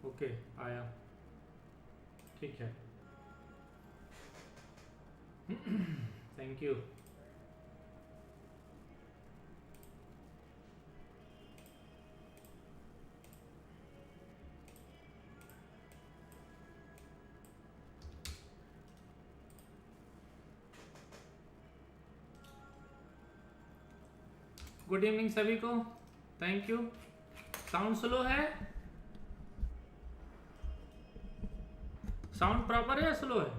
Okay आया, ठीक है। Thank you. गुड इवनिंग सभी को, थैंक यू। साउंड स्लो है, साउंड प्रॉपर है या स्लो है?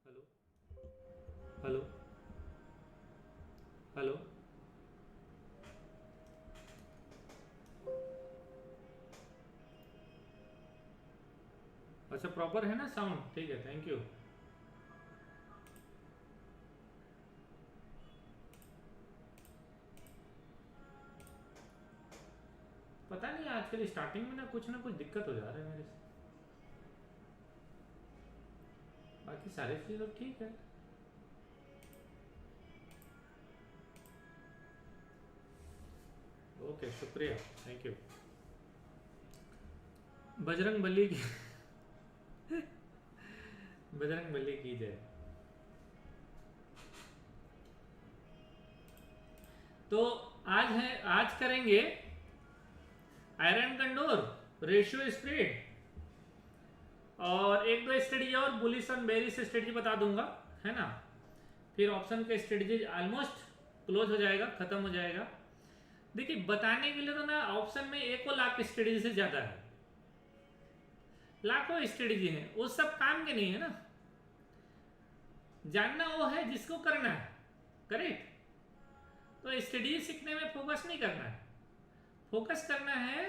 हेलो हेलो हेलो, अच्छा प्रॉपर है ना साउंड, ठीक है, थैंक यू। पता नहीं आजकल स्टार्टिंग में ना कुछ दिक्कत हो जा रहा है मेरे से, बाकी सारी चीज़ तो ठीक है। ओके शुक्रिया, थैंक यू। बजरंग बली की बजरंग बली की जय। तो आज करेंगे आयरन कंडोर, रेशियो स्प्रेड, और एक दो स्ट्रेटजी और बुलिश ऑन बेरिश स्ट्रेटजी बता दूंगा, है ना। फिर ऑप्शन के स्ट्रेटजी ऑलमोस्ट क्लोज हो जाएगा, खत्म हो जाएगा। देखिए बताने के लिए तो ना ऑप्शन में एक को लाख स्ट्रेटजी से ज्यादा है, लाखों स्ट्रेटजी है, वो सब काम के नहीं है ना। जानना वो है जिसको करना है, करेक्ट। तो स्ट्रेटजी सीखने में फोकस नहीं करना है, फोकस करना है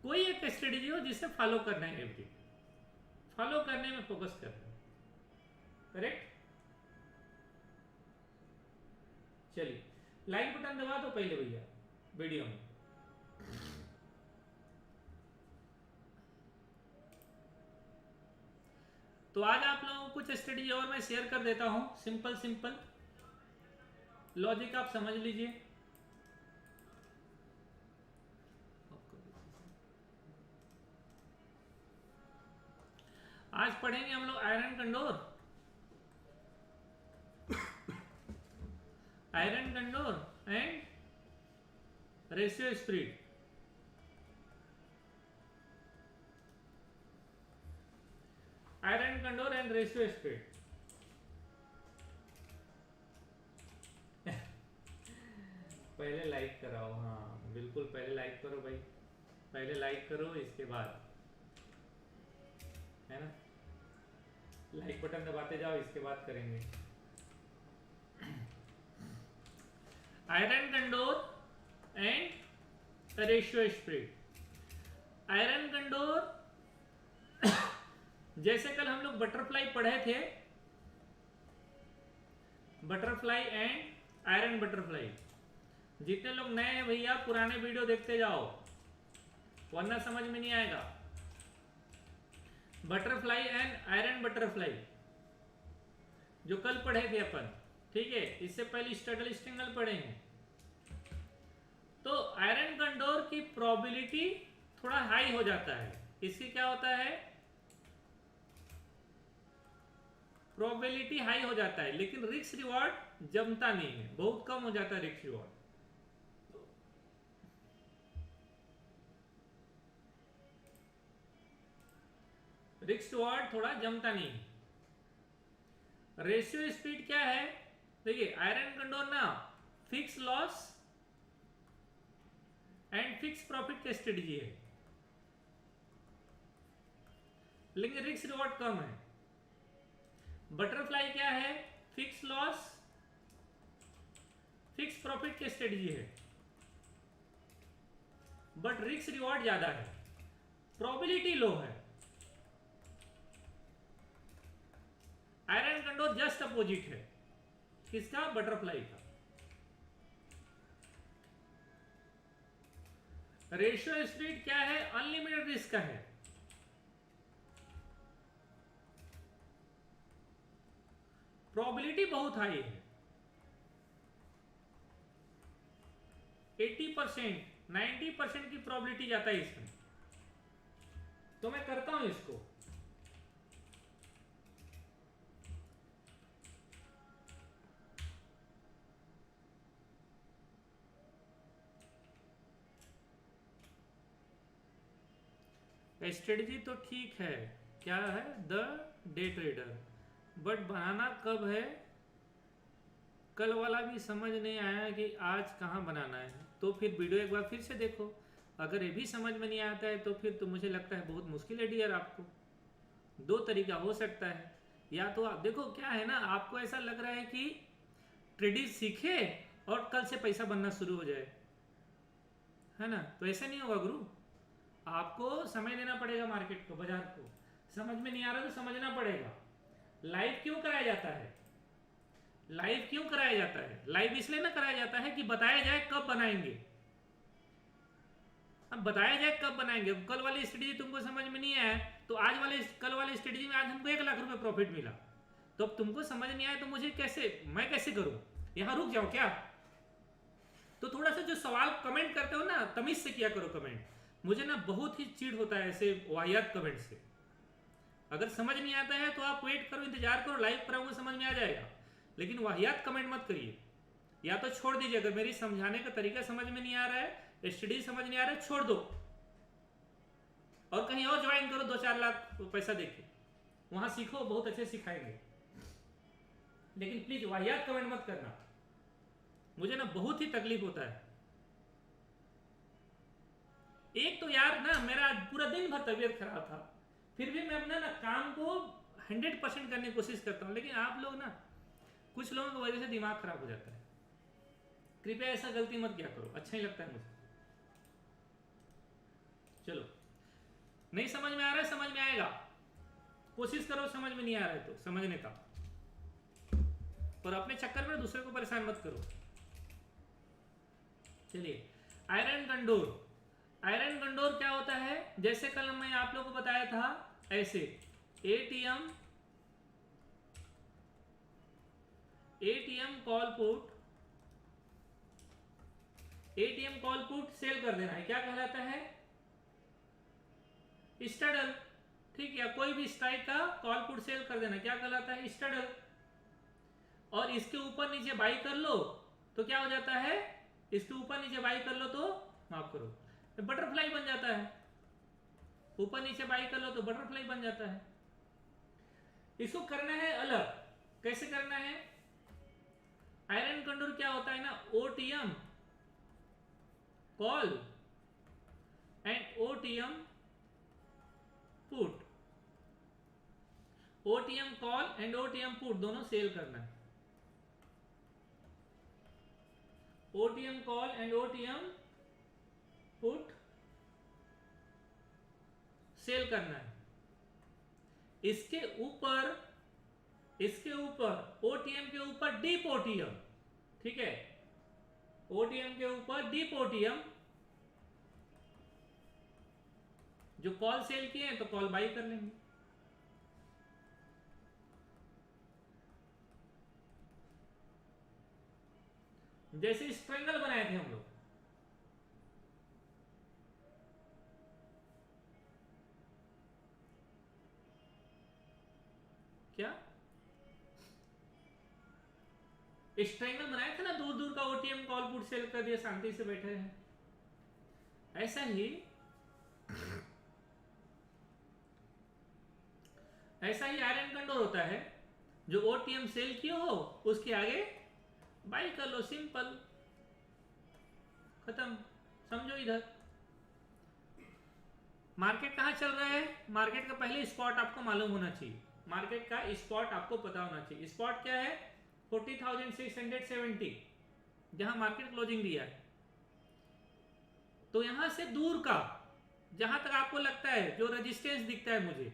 कोई एक स्ट्रेटजी हो जिसे फॉलो करना है, एवरी फॉलो करने में फोकस करना है, करेक्ट। चलिए लाइक बटन दबा दो पहले भैया वीडियो में। तो आज आप लोगों को कुछ स्ट्रेटजी और मैं शेयर कर देता हूं, सिंपल सिंपल लॉजिक आप समझ लीजिए। आज पढ़ेंगे हम लोग iron condor, iron condor and ratio spread. Iron condor and ratio spread. पहले लाइक कराओ, हाँ बिल्कुल पहले लाइक करो भाई, पहले लाइक करो इसके बाद, है ना। लाइक बटन दबाते जाओ, इसके बाद करेंगे iron condor and ratio spread. Iron condor जैसे कल हम लोग बटरफ्लाई पढ़े थे, बटरफ्लाई एंड आयरन बटरफ्लाई। जितने लोग नए हैं भैया पुराने वीडियो देखते जाओ, वरना समझ में नहीं आएगा। बटरफ्लाई एंड आयरन बटरफ्लाई जो कल पढ़े थे अपन, ठीक है। इससे पहले स्टडल स्टिंगल पढ़े हैं। तो आयरन कंडोर की प्रोबेबिलिटी थोड़ा हाई हो जाता है, इसकी क्या होता है, प्रोबेबिलिटी हाई हो जाता है, लेकिन रिस्क रिवॉर्ड जमता नहीं है, बहुत कम हो जाता है रिस्क रिवॉर्ड। रिस्क रिवॉर्ड थोड़ा जमता नहीं है। रेशियो स्पीड क्या है, देखिए आयरन कंडोर ना fix loss and fix profit की स्ट्रेटजी है, लेकिन रिस्क रिवॉर्ड कम है। बटरफ्लाई क्या है, फिक्स लॉस फिक्स प्रॉफिट की स्ट्रेटजी है, बट रिस्क रिवॉर्ड ज्यादा है, प्रोबेबिलिटी लो है। आयरन कंडोर जस्ट अपोजिट है, किसका, बटरफ्लाई का। रेशियो स्पीड क्या है, अनलिमिटेड रिस्क का है, प्रोबेबिलिटी बहुत हाई है। 80%, 90% की प्रोबेबिलिटी जाता है इसमें। तो मैं करता हूं इसको, स्ट्रेटजी तो ठीक है, क्या है, द डे ट्रेडर, बट बनाना कब है, कल वाला भी समझ नहीं आया कि आज कहाँ बनाना है। तो फिर वीडियो एक बार फिर से देखो, अगर ये भी समझ में नहीं आता है तो फिर तो मुझे लगता है बहुत मुश्किल है डियर आपको। दो तरीका हो सकता है, या तो आप देखो क्या है ना, आपको ऐसा लग रहा है कि ट्रेडिंग सीखे और कल से पैसा बनना शुरू हो जाए, है ना, तो ऐसे नहीं होगा गुरु। आपको समय देना पड़ेगा मार्केट को, बाजार को। समझ में नहीं आ रहा तो समझना पड़ेगा। लाइव क्यों कराया जाता है, लाइव क्यों कराया जाता है, लाइव इसलिए ना कराया जाता है कि बताया जाए कब बनाएंगे। अब बताया जाए कब बनाएंगे, कल वाली स्ट्रेटजी तुमको समझ में नहीं आया तो आज वाले कल वाली स्ट्रेटजी में आज हमको 1 लाख रुपए प्रॉफिट मिला, तो अब तुमको समझ नहीं आया तो मुझे कैसे, मैं कैसे करूं, यहां रुक जाओ क्या। तो थोड़ा सा जो सवाल कमेंट करते हो ना, तमीज से किया करो कमेंट। मुझे ना बहुत ही चिढ़ होता है ऐसे वाहियात कमेंट से। अगर समझ नहीं आता है तो आप वेट करो, इंतजार करो, लाइव कराऊंगा समझ में आ जाएगा, लेकिन वाहियात कमेंट मत करिए। या तो छोड़ दीजिए, अगर मेरी समझाने का तरीका समझ में नहीं आ रहा है, स्टडी समझ नहीं आ रहा है, छोड़ दो और कहीं और ज्वाइन करो 2-4 लाख पैसा देके, वहां सीखो, बहुत अच्छे सिखाएंगे। लेकिन प्लीज वाहियात कमेंट मत करना, मुझे ना बहुत ही तकलीफ होता है। एक तो यार ना मेरा पूरा दिन भर तबीयत खराब था, फिर भी मैं अपना ना काम को 100% करने की कोशिश करता हूँ, लेकिन आप लोग ना, कुछ लोगों की वजह से दिमाग खराब हो जाता है। कृपया ऐसा गलती मत किया करो, अच्छा ही लगता है मुझे। चलो, नहीं समझ में आ रहा है, समझ में आएगा, कोशिश करो समझ में नहीं आ रहा है तो समझने का, और अपने चक्कर में दूसरे को परेशान मत करो। चलिए, आयरन कंडोर, आयरन कंडोर क्या होता है, जैसे कल मैं आप लोगों को बताया था, ऐसे ATM call put, ATM call put sell कर देना है, क्या कहलाता है, स्टडल। ठीक है, कोई भी स्ट्राइक का कॉल पुट सेल कर देना क्या कहलाता है, स्टडल। और इसके ऊपर नीचे बाई कर लो तो क्या हो जाता है, इसके ऊपर नीचे बाई कर लो तो, माफ करो, तो बटरफ्लाई बन जाता है। ऊपर नीचे बाई कर लो तो बटरफ्लाई बन जाता है। इसको करना है अलग, कैसे करना है, आयरन कंडोर क्या होता है ना, OTM call and OTM put, OTM call and OTM put दोनों सेल करना है, OTM call and OTM put sell करना है। इसके ऊपर ओटीएम के ऊपर डीप ओटीएम, ठीक है, ओटीएम के ऊपर डीप ओटीएम, जो कॉल सेल किए हैं तो कॉल बाई कर लेंगे। जैसे स्ट्रेंगल बनाए थे हम लोग, क्या स्ट्रेंगल बनाए थे ना, दूर दूर का ओटीएम कॉल पुट सेल कर दिया, शांति से बैठे हैं। ऐसा ही आयरन कंडोर होता है, जो ओटीएम सेल किए हो उसके आगे बाई कर लो, सिंपल, खत्म। समझो, इधर मार्केट कहां चल रहा है, मार्केट का पहले स्पॉट आपको मालूम होना चाहिए, मार्केट का स्पॉट आपको पता होना चाहिए। स्पॉट क्या है, 40,670, जहां मार्केट क्लोजिंग दिया है। तो यहां से दूर का, जहां तक आपको लगता है, जो रेजिस्टेंस दिखता है मुझे,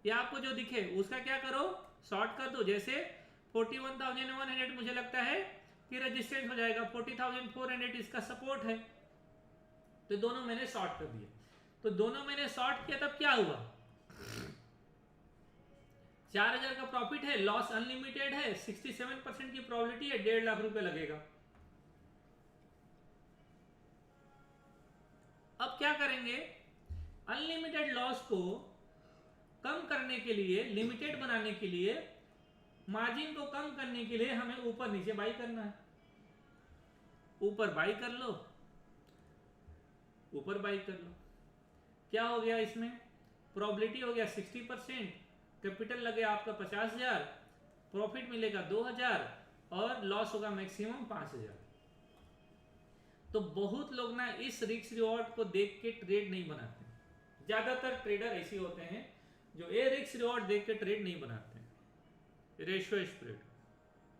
या आपको जो दिखे उसका क्या करो, शॉर्ट कर दो। जैसे 41,100 मुझे लगता है कि रेजिस्टेंस हो जाएगा, 40,400 इसका सपोर्ट है, तो दोनों मैंने शॉर्ट कर दिए। तो दोनों मैंने शॉर्ट किया, तब क्या हुआ, 4,000 का प्रॉफिट है, लॉस अनलिमिटेड है, 67% की प्रोबेबिलिटी है, 1.5 लाख रुपए लगेगा। अनलिमिटेड लॉस को कम करने के लिए, लिमिटेड बनाने के लिए, मार्जिन को कम करने के लिए हमें ऊपर नीचे बाई करना है। ऊपर बाई कर लो, ऊपर बाई कर लो। क्या हो गया इसमें? प्रोबेबिलिटी हो गया 60%, कैपिटल लगे आपका 50,000, प्रॉफिट मिलेगा 2,000 और लॉस होगा मैक्सिमम 5,000। तो बहुत लोग ना इस रिस्क रिवॉर्ड को देख के ट्रेड नहीं बनाते। ज्यादातर ट्रेडर ऐसे होते हैं जो ये रिस्क रिवॉर्ड देख के ट्रेड नहीं बनाते। Ratio spread,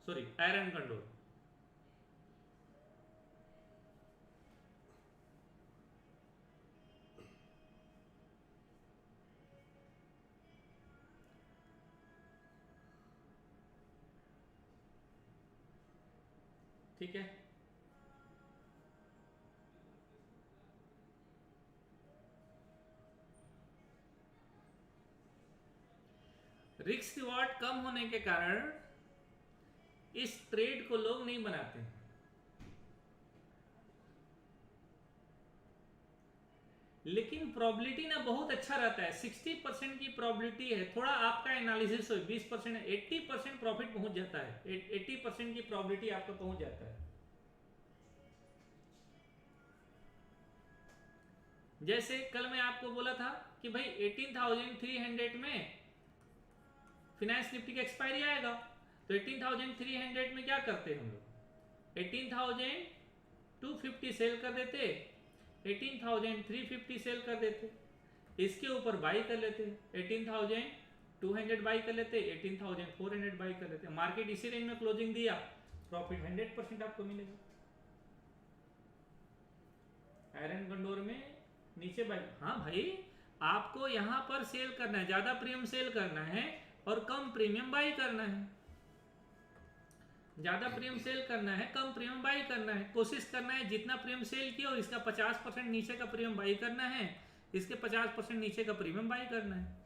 sorry iron condor. ठीक है, रिस्क रिवॉर्ड कम होने के कारण इस ट्रेड को लोग नहीं बनाते हैं। लेकिन प्रोबेबिलिटी ना बहुत अच्छा रहता है, 60% की प्रोबेबिलिटी है। थोड़ा आपका एनालिसिस हो, 20% 80% प्रॉफिट पहुंच जाता है, 80% की प्रोबेबिलिटी आपका पहुंच जाता है। जैसे कल मैं आपको बोला था कि भाई 18,300 में फिनांस निफ्टी की एक्सपायरी आएगा, तो 18,300 में क्या करते हम लोग? 18,250 सेल कर देते, 18,350 सेल कर देते, इसके ऊपर बाई कर लेते, 18,200 बाई कर लेते, 18,400 बाई कर लेते। मार्केट इसी रेंज में क्लोजिंग दिया, प्रॉफिट 100% आपको मिलेगा। आयरन कंडोर में नीचे बाई। हाँ भाई, आपको यहां पर सेल करना है, ज्यादा प्रीमियम सेल करना है और कम प्रीमियम बाई करना है। ज्यादा प्रीमियम सेल करना है, कम प्रीमियम बाई करना है। कोशिश करना है जितना प्रीमियम सेल किया हो इसका 50% नीचे का प्रीमियम बाई करना है, इसके 50% नीचे का प्रीमियम बाई करना है।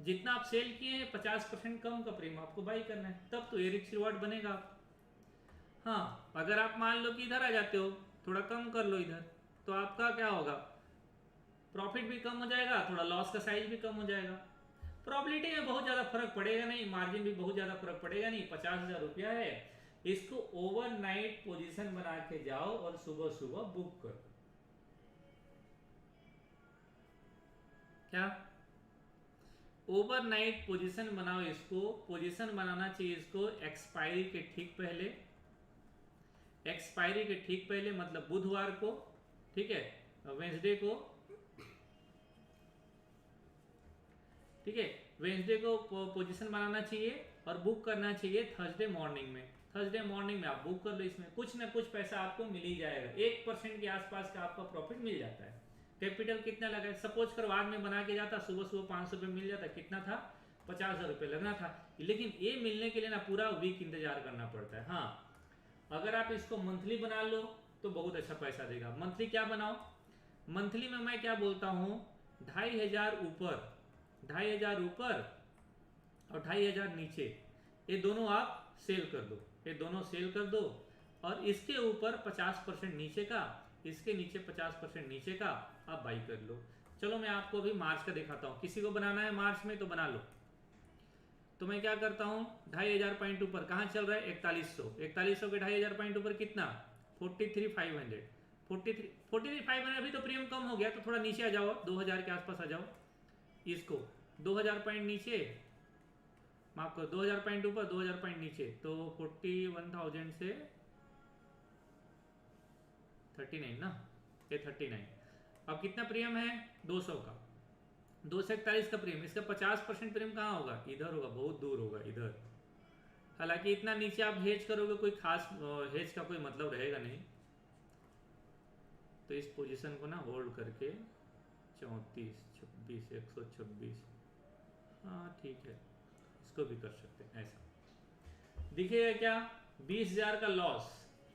जितना आप सेल किए हैं 50% कम का प्रीमियम आपको बाई करना है, तब तो ये रिस्क रिवॉर्ड बनेगा। हाँ, अगर आप मान लो कि इधर आ जाते हो, थोड़ा कम कर लो इधर, तो आपका क्या होगा? प्रॉफिट भी कम हो जाएगा, थोड़ा लॉस का साइज भी कम हो जाएगा। प्रोबेबिलिटी में बहुत ज्यादा फर्क पड़ेगा नहीं, मार्जिन भी बहुत ज्यादा फर्क पड़ेगा नहीं। 50,000 रुपया है, इसको ओवरनाइट पोजीशन बना के जाओ और सुबह सुबह बुक करो। क्या ओवरनाइट पोजीशन बनाओ? इसको पोजीशन बनाना चाहिए इसको एक्सपायरी के ठीक पहले, एक्सपायरी के ठीक पहले मतलब बुधवार को, ठीक है, वेंसडे को, ठीक है, वेंसडे को पोजीशन बनाना चाहिए और बुक करना चाहिए थर्सडे मॉर्निंग में। थर्सडे मॉर्निंग में आप बुक कर लो, इसमें कुछ ना कुछ पैसा आपको मिल ही जाएगा। 1% के आसपास का आपका प्रॉफिट मिल जाता है। कैपिटल कितना लगा है? सपोज कर बाद में बना के जाता, सुबह सुबह 500 रुपये मिल जाता, कितना था? 50,000 रुपये लगना था। लेकिन ये मिलने के लिए ना पूरा वीक इंतजार करना पड़ता है। हाँ, अगर आप इसको मंथली बना लो तो बहुत अच्छा पैसा देगा। मंथली क्या बनाओ? मंथली में मैं क्या बोलता हूँ, 2,500 ऊपर, 2,500 ऊपर और 2,500 नीचे, ये दोनों आप सेल कर दो, ये दोनों सेल कर दो। और इसके ऊपर 50% नीचे का, इसके नीचे 50% नीचे का आप बाई कर लो। चलो मैं आपको अभी मार्च का दिखाता हूँ। किसी को बनाना है मार्च में तो बना लो। तो मैं क्या करता हूँ, 2,500 पॉइंट ऊपर कहाँ चल रहा है? 4100। 4100 के 2,500 पॉइंट ऊपर कितना? 43,500। 43,500 अभी तो प्रीमियम कम हो गया, तो थोड़ा नीचे आ जाओ, 2,000 के आसपास आ जाओ। इसको 2,000 पॉइंट नीचे, माफ करो, 2,000 पॉइंट ऊपर, 2,000 पॉइंट नीचे, तो 41,000 से 39 ना, ये 39। अब कितना प्रीमियम है? 200 का, 241 का प्रीमियम। इसका 50% प्रीमियम कहाँ होगा? इधर होगा, बहुत दूर होगा इधर। हालांकि इतना नीचे आप हेज करोगे, कोई खास हेज का कोई मतलब रहेगा नहीं। तो इस पोजीशन को ना होल्ड करके 34, 26, 126, हाँ ठीक है, इसको भी कर सकते हैं। ऐसा दिखेगा क्या? 20,000 का लॉस,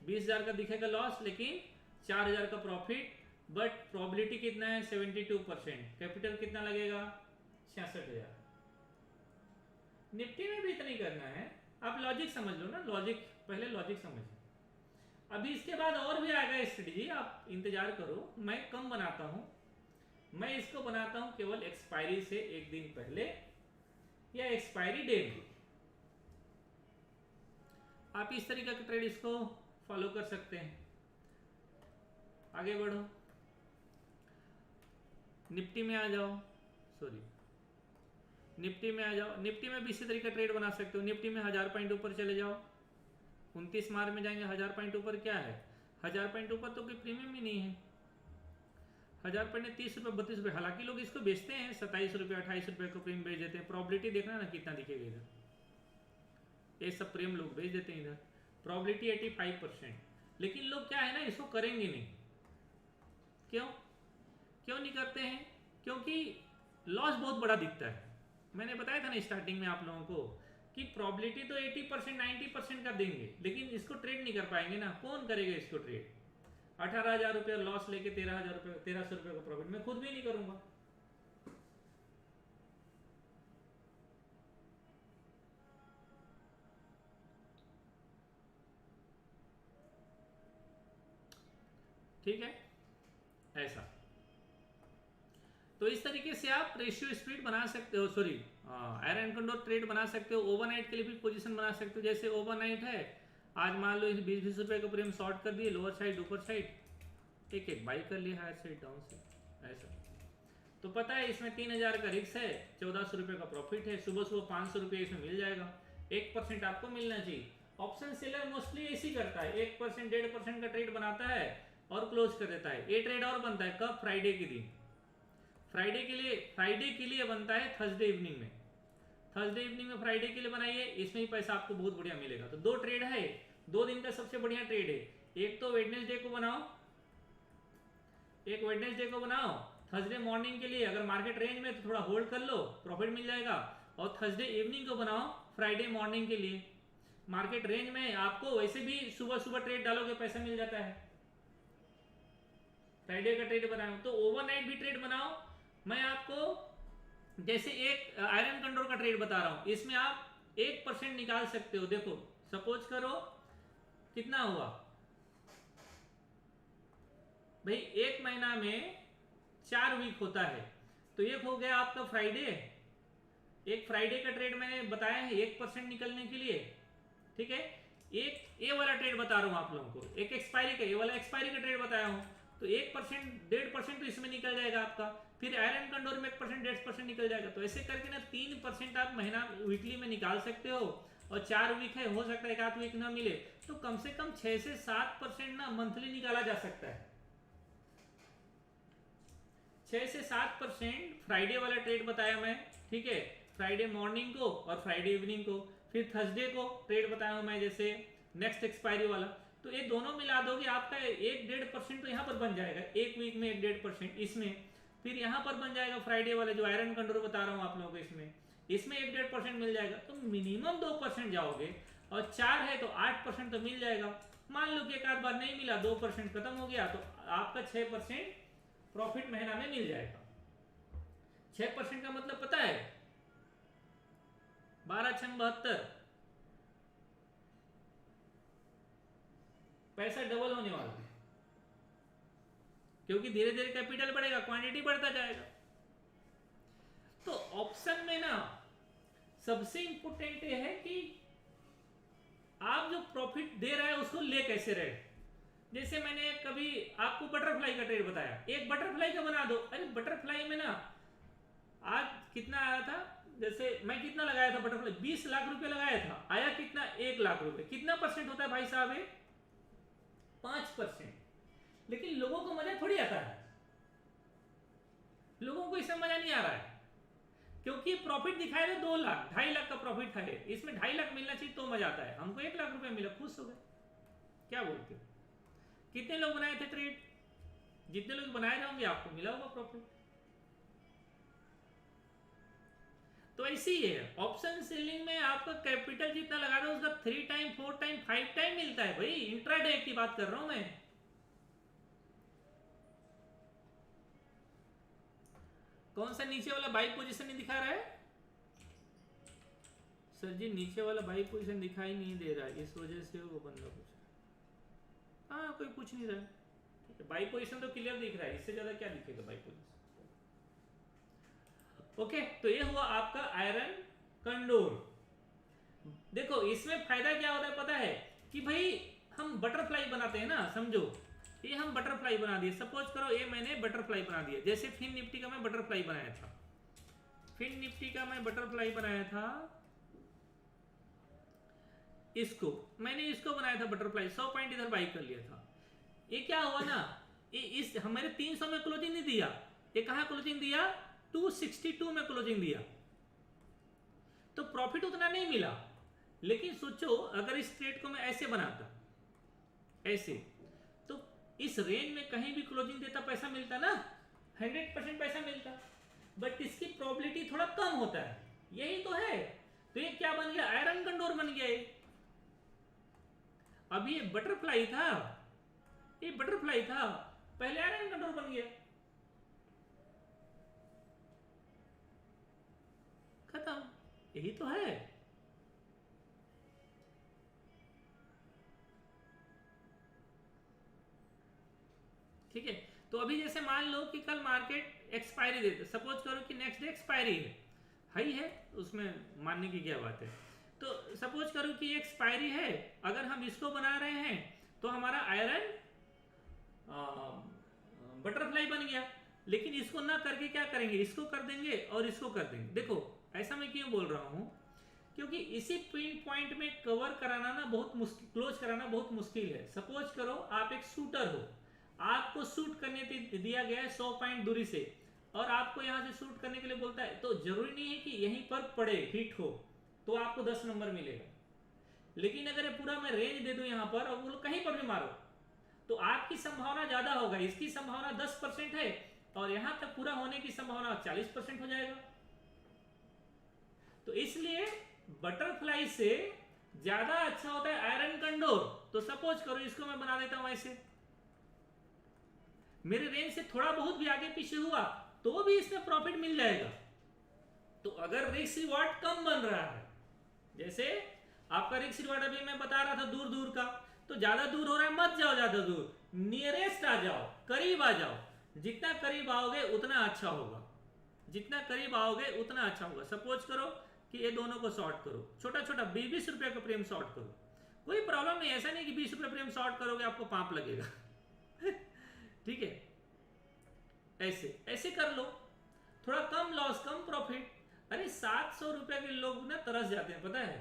20,000 का दिखेगा लॉस, लेकिन 4,000 का प्रॉफिट। बट प्रोबेबिलिटी कितना है? 72%। कैपिटल कितना लगेगा? 66,000। निफ्टी में भी इतना ही करना है। आप लॉजिक समझ लो ना, लॉजिक पहले लॉजिक समझ लो। अभी इसके बाद और भी आएगा स्ट्रेटजी, आप इंतजार करो। मैं कम बनाता हूँ, मैं इसको बनाता हूं केवल एक्सपायरी से एक दिन पहले या एक्सपायरी डेट भी। आप इस तरीके का ट्रेड इसको फॉलो कर सकते हैं। आगे बढ़ो, निफ्टी में आ जाओ, सॉरी निफ्टी में आ जाओ। निफ्टी में भी इसी तरीके का ट्रेड बना सकते हो। निफ्टी में 1000 पॉइंट ऊपर चले जाओ, 29 मार्च में जाएंगे। 1000 पॉइंट ऊपर क्या है, 1000 पॉइंट ऊपर तो कोई प्रीमियम ही नहीं है। 1000 पॉइंट 30 रुपये 32 रुपये, हालांकि लोग इसको बेचते हैं 27 रुपये 28 रुपये को प्रीमियम बेच देते हैं। प्रॉबिलिटी देखना ना कितना दिखेगा इधर, ये सब प्रीमियम लोग बेच देते हैं इधर, प्रॉबिलिटी 85%। लेकिन लोग क्या है ना, इसको करेंगे नहीं। क्यों क्यों नहीं करते हैं? क्योंकि लॉस बहुत बड़ा दिखता है। मैंने बताया था ना स्टार्टिंग में आप लोगों को कि प्रॉबिलिटी तो 80% 90% का देंगे, लेकिन इसको ट्रेड नहीं कर पाएंगे ना। कौन करेगा इसको ट्रेड? 18,000 रुपये लॉस लेके 13,000 रुपये 1300 रुपये का प्रॉफिट मैं खुद भी नहीं करूंगा। ठीक है, ऐसा। तो इस तरीके से आप रेशियो स्प्लिट बना सकते हो, सॉरी आयरन कंडोर ट्रेड बना सकते हो। ओवरनाइट के लिए भी पोजीशन बना सकते हो। जैसे ओवरनाइट है, आज मान लो 20-20 रुपये का प्रीमियम शॉर्ट कर दिए, लोअर साइड ऊपर साइड, एक एक बाई कर लिया, हायर साइड डाउन से, ऐसा। तो पता है इसमें 3000 का रिस्क है, 1400 रुपये का प्रॉफिट है। सुबह सुबह 500 रुपये इसमें मिल जाएगा, 1% आपको मिलना चाहिए। ऑप्शन सेलर मोस्टली ऐसी करता है, 1% 1.5% का ट्रेड बनाता है और क्लोज कर देता है। ये ट्रेड और बनता है कब? फ्राइडे के दिन। फ्राइडे के लिए बनता है थर्सडे इवनिंग में। थर्सडे इवनिंग में फ्राइडे के लिए बनाइए, इसमें ही पैसा आपको बहुत बढ़िया मिलेगा। तो 2 ट्रेड है, 2 दिन का सबसे बढ़िया ट्रेड है। एक तो वेडनेसडे को बनाओ, एक वेडनेसडे को बनाओ थर्सडे मॉर्निंग के लिए, अगर मार्केट रेंज में तो थोड़ा होल्ड कर लो, प्रॉफिट मिल जाएगा। और थर्सडे इवनिंग को बनाओ फ्राइडे मॉर्निंग के लिए। मार्केट रेंज में आपको वैसे भी सुबह सुबह ट्रेड डालोगे पैसा मिल जाता है। फ्राइडे का ट्रेड बनाओ, तो ओवरनाइट भी ट्रेड बनाओ। मैं आपको जैसे एक आयरन कंडोर का ट्रेड बता रहा हूं, इसमें आप 1% निकाल सकते हो। देखो सपोज करो कितना हुआ भाई, एक महीना में 4 वीक होता है, तो एक हो गया आपका फ्राइडे। एक फ्राइडे का ट्रेड मैंने बताया है 1% निकलने के लिए, ठीक है। एक ये वाला ट्रेड बता रहा हूं आप लोगों को, एक एक्सपायरी का, ये वाला एक्सपायरी का ट्रेड बताया हूं। तो 1% 1.5% तो इसमें निकल जाएगा आपका। फिर आयरन कंडोर में 1% 1.5% निकल जाएगा। तो ऐसे करके ना 3% आप महीना वीकली में निकाल सकते हो। और 4 वीक है, हो सकता है एक आध वीक ना मिले, तो कम से कम 6 से 7% ना मंथली निकाला जा सकता है। 6 से 7% फ्राइडे वाला ट्रेड बताया मैं, ठीक है, फ्राइडे मॉर्निंग को और फ्राइडे इवनिंग को। फिर थर्सडे को ट्रेड बताया हूं मैं, जैसे नेक्स्ट एक्सपायरी वाला। तो ये दोनों मिला दोगे आपका 1-1.5% तो यहाँ पर बन जाएगा, एक वीक में 1-1.5% इसमें। फिर यहाँ पर बन जाएगा फ्राइडे वाले जो आयरन कंडोर बता रहा हूँ आप लोगों को, इसमें 1-1.5% मिल जाएगा। तो मिनिमम 2% जाओगे, और 4 है तो 8% तो मिल जाएगा। मान लो कि एक आध बार नहीं मिला, 2% खत्म हो गया, तो आपका 6% प्रॉफिट महीना में मिल जाएगा। 6% का मतलब पता है 12×6 = 72, पैसा डबल होने वाला है, क्योंकि धीरे धीरे कैपिटल बढ़ेगा, क्वांटिटी बढ़ता जाएगा। तो ऑप्शन में ना सबसे इंपॉर्टेंट ये है कि आप जो प्रॉफिट दे रहे हैं उसको ले कैसे रहे। जैसे मैंने कभी आपको बटरफ्लाई का ट्रेड बताया, एक बटरफ्लाई का बना दो। अरे बटरफ्लाई में ना आज कितना आया था, जैसे मैं कितना लगाया था बटरफ्लाई, 20 लाख रुपए लगाया था, आया कितना, 1 लाख रुपए। कितना परसेंट होता है भाई साहब ये? 5%। लेकिन लोगों को मजा थोड़ी आता है, लोगों को इसमें मजा नहीं आ रहा है, क्योंकि प्रॉफिट दिखाया था 2 लाख, 2.5 लाख का प्रॉफिट है, इसमें 2.5 लाख मिलना चाहिए तो मजा आता है। हमको 1 लाख रुपए मिला, खुश हो गए। क्या बोलते हो? कितने लोग बनाए थे ट्रेड? जितने लोग बनाए रहे होंगे आपको मिला होगा प्रॉफिट। तो ऐसे ही है ऑप्शन सेलिंग में, आपका कैपिटल जितना लगा दो उसका 3 टाइम 4 टाइम 5 टाइम मिलता है भाई। इंट्राडे की बात कर रहा हूं मैं। कौन सा नीचे वाला बाई पोजीशन नहीं दिखा रहा है? सर जी नीचे वाला बाई पोजीशन दिखाई नहीं दे रहा है, इस वजह से वो बंदा पूछ रहा। हाँ कोई पूछ नहीं रहा है, ठीक है। बाई पोजीशन तो क्लियर दिख रहा है, इससे ज्यादा क्या दिखेगा बाई पोजीशन। ओके, तो ये हुआ आपका आयरन कंडोर। देखो इसमें फायदा क्या होता है पता है कि भाई हम बटरफ्लाई बनाते हैं ना, समझो ये हम बटरफ्लाई बना दिए, सपोज करो ये मैंने बटरफ्लाई बना दिया, जैसे फिन निफ्टी का मैं बटरफ्लाई बनाया था, फिन निफ्टी का मैं बटरफ्लाई बनाया था, इसको मैंने इसको बनाया था बटरफ्लाई, 100 पॉइंट इधर बाई कर लिया था। ये क्या हुआ ना, ये इस हमारे 300 में क्लोजिंग नहीं दिया, ये कहाँ क्लोजिंग दिया, 262 में क्लोजिंग दिया, तो प्रॉफिट उतना नहीं मिला। लेकिन सोचो अगर इस ट्रेड को मैं ऐसे बनाता, ऐसे, तो इस रेंज में कहीं भी क्लोजिंग देता पैसा मिलता ना, 100% पैसा मिलता, बट इसकी प्रोबेबिलिटी थोड़ा कम होता है, यही तो है। तो ये क्या बन गया, आयरन कंडोर बन गया ये। अभी ये बटरफ्लाई था, ये बटरफ्लाई था, पहले आयरन कंडोर बन गया, खत्म, यही तो है। ठीक है, तो अभी जैसे मान लो कि कल मार्केट एक्सपायरी देते, सपोज करो कि नेक्स्ट डे एक्सपायरी है, हाई है, उसमें मानने की क्या बात है, तो सपोज करो कि एक्सपायरी है, अगर हम इसको बना रहे हैं तो हमारा आयरन बटरफ्लाई बन गया, लेकिन इसको ना करके क्या करेंगे, इसको कर देंगे और इसको कर देंगे। देखो ऐसा मैं क्यों बोल रहा हूं, क्योंकि इसी पिन पॉइंट में कवर कराना ना बहुत मुश्किल, क्लोज कराना बहुत मुश्किल है। सपोज करो आप एक शूटर हो, आपको शूट करने दिया गया है 100 पॉइंट दूरी से, और आपको यहां से शूट करने के लिए बोलता है, तो जरूरी नहीं है कि यहीं पर पड़े हिट हो तो आपको 10 नंबर मिलेगा, लेकिन अगर पूरा मैं रेंज दे दूं यहां पर और वो कहीं पर भी मारो तो आपकी संभावना ज्यादा होगा, इसकी संभावना 10% है और यहां तक पूरा होने की संभावना 40% हो जाएगा। तो इसलिए बटरफ्लाई से ज्यादा अच्छा होता है आयरन कंडोर। तो सपोज करो इसको मैं बना देता हूं ऐसे, मेरे रेंज से थोड़ा बहुत भी आगे पीछे हुआ तो भी इसमें प्रॉफिट मिल जाएगा। तो अगर रिस्क रिवार्ड कम बन रहा है, जैसे आपका रिस्क रिवार्ड अभी मैं बता रहा था दूर दूर का, तो ज्यादा दूर हो रहा है मत जाओ, ज्यादा दूर, नियरेस्ट आ जाओ, करीब आ जाओ, जितना करीब आओगे उतना अच्छा होगा, जितना करीब आओगे उतना अच्छा होगा। सपोज करो कि ये दोनों को शॉर्ट करो, छोटा छोटा 20-20 रुपए का प्रीमियम शॉर्ट करो, कोई प्रॉब्लम नहीं, ऐसा नहीं कि 20 रुपए प्रीमियम शॉर्ट करोगे आपको पाप लगेगा ठीक है, ऐसे ऐसे कर लो, थोड़ा कम लॉस कम प्रॉफिट। अरे 700 रुपए के लोग ना तरस जाते हैं पता है,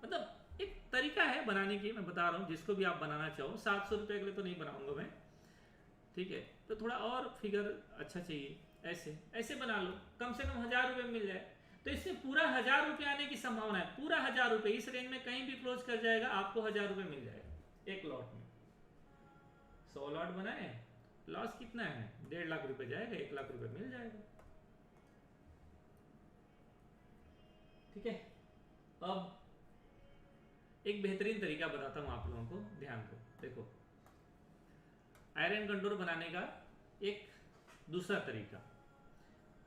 मतलब एक तरीका है बनाने की, मैं बता रहा हूं, जिसको भी आप बनाना चाहो, 700 रुपए के लिए तो नहीं बनाऊंगा मैं, ठीक है, तो थोड़ा और फिगर अच्छा चाहिए, ऐसे ऐसे बना लो, कम से कम 1000 रुपए मिल जाए, तो इसमें पूरा 1000 रुपए आने की संभावना है, पूरा 1000 रुपए इस रेंज में कहीं भी क्लोज कर जाएगा, आपको 1000 रुपए मिल जाएगा एक लॉट में। 100 लॉट बनाए, लॉस कितना है, 1.5 लाख रुपए जाएगा, 1 लाख रुपए मिल जाएगा। ठीक है, अब एक बेहतरीन तरीका बताता हूं आप लोगों को, ध्यान को देखो, आयरन कंडोर बनाने का एक दूसरा तरीका,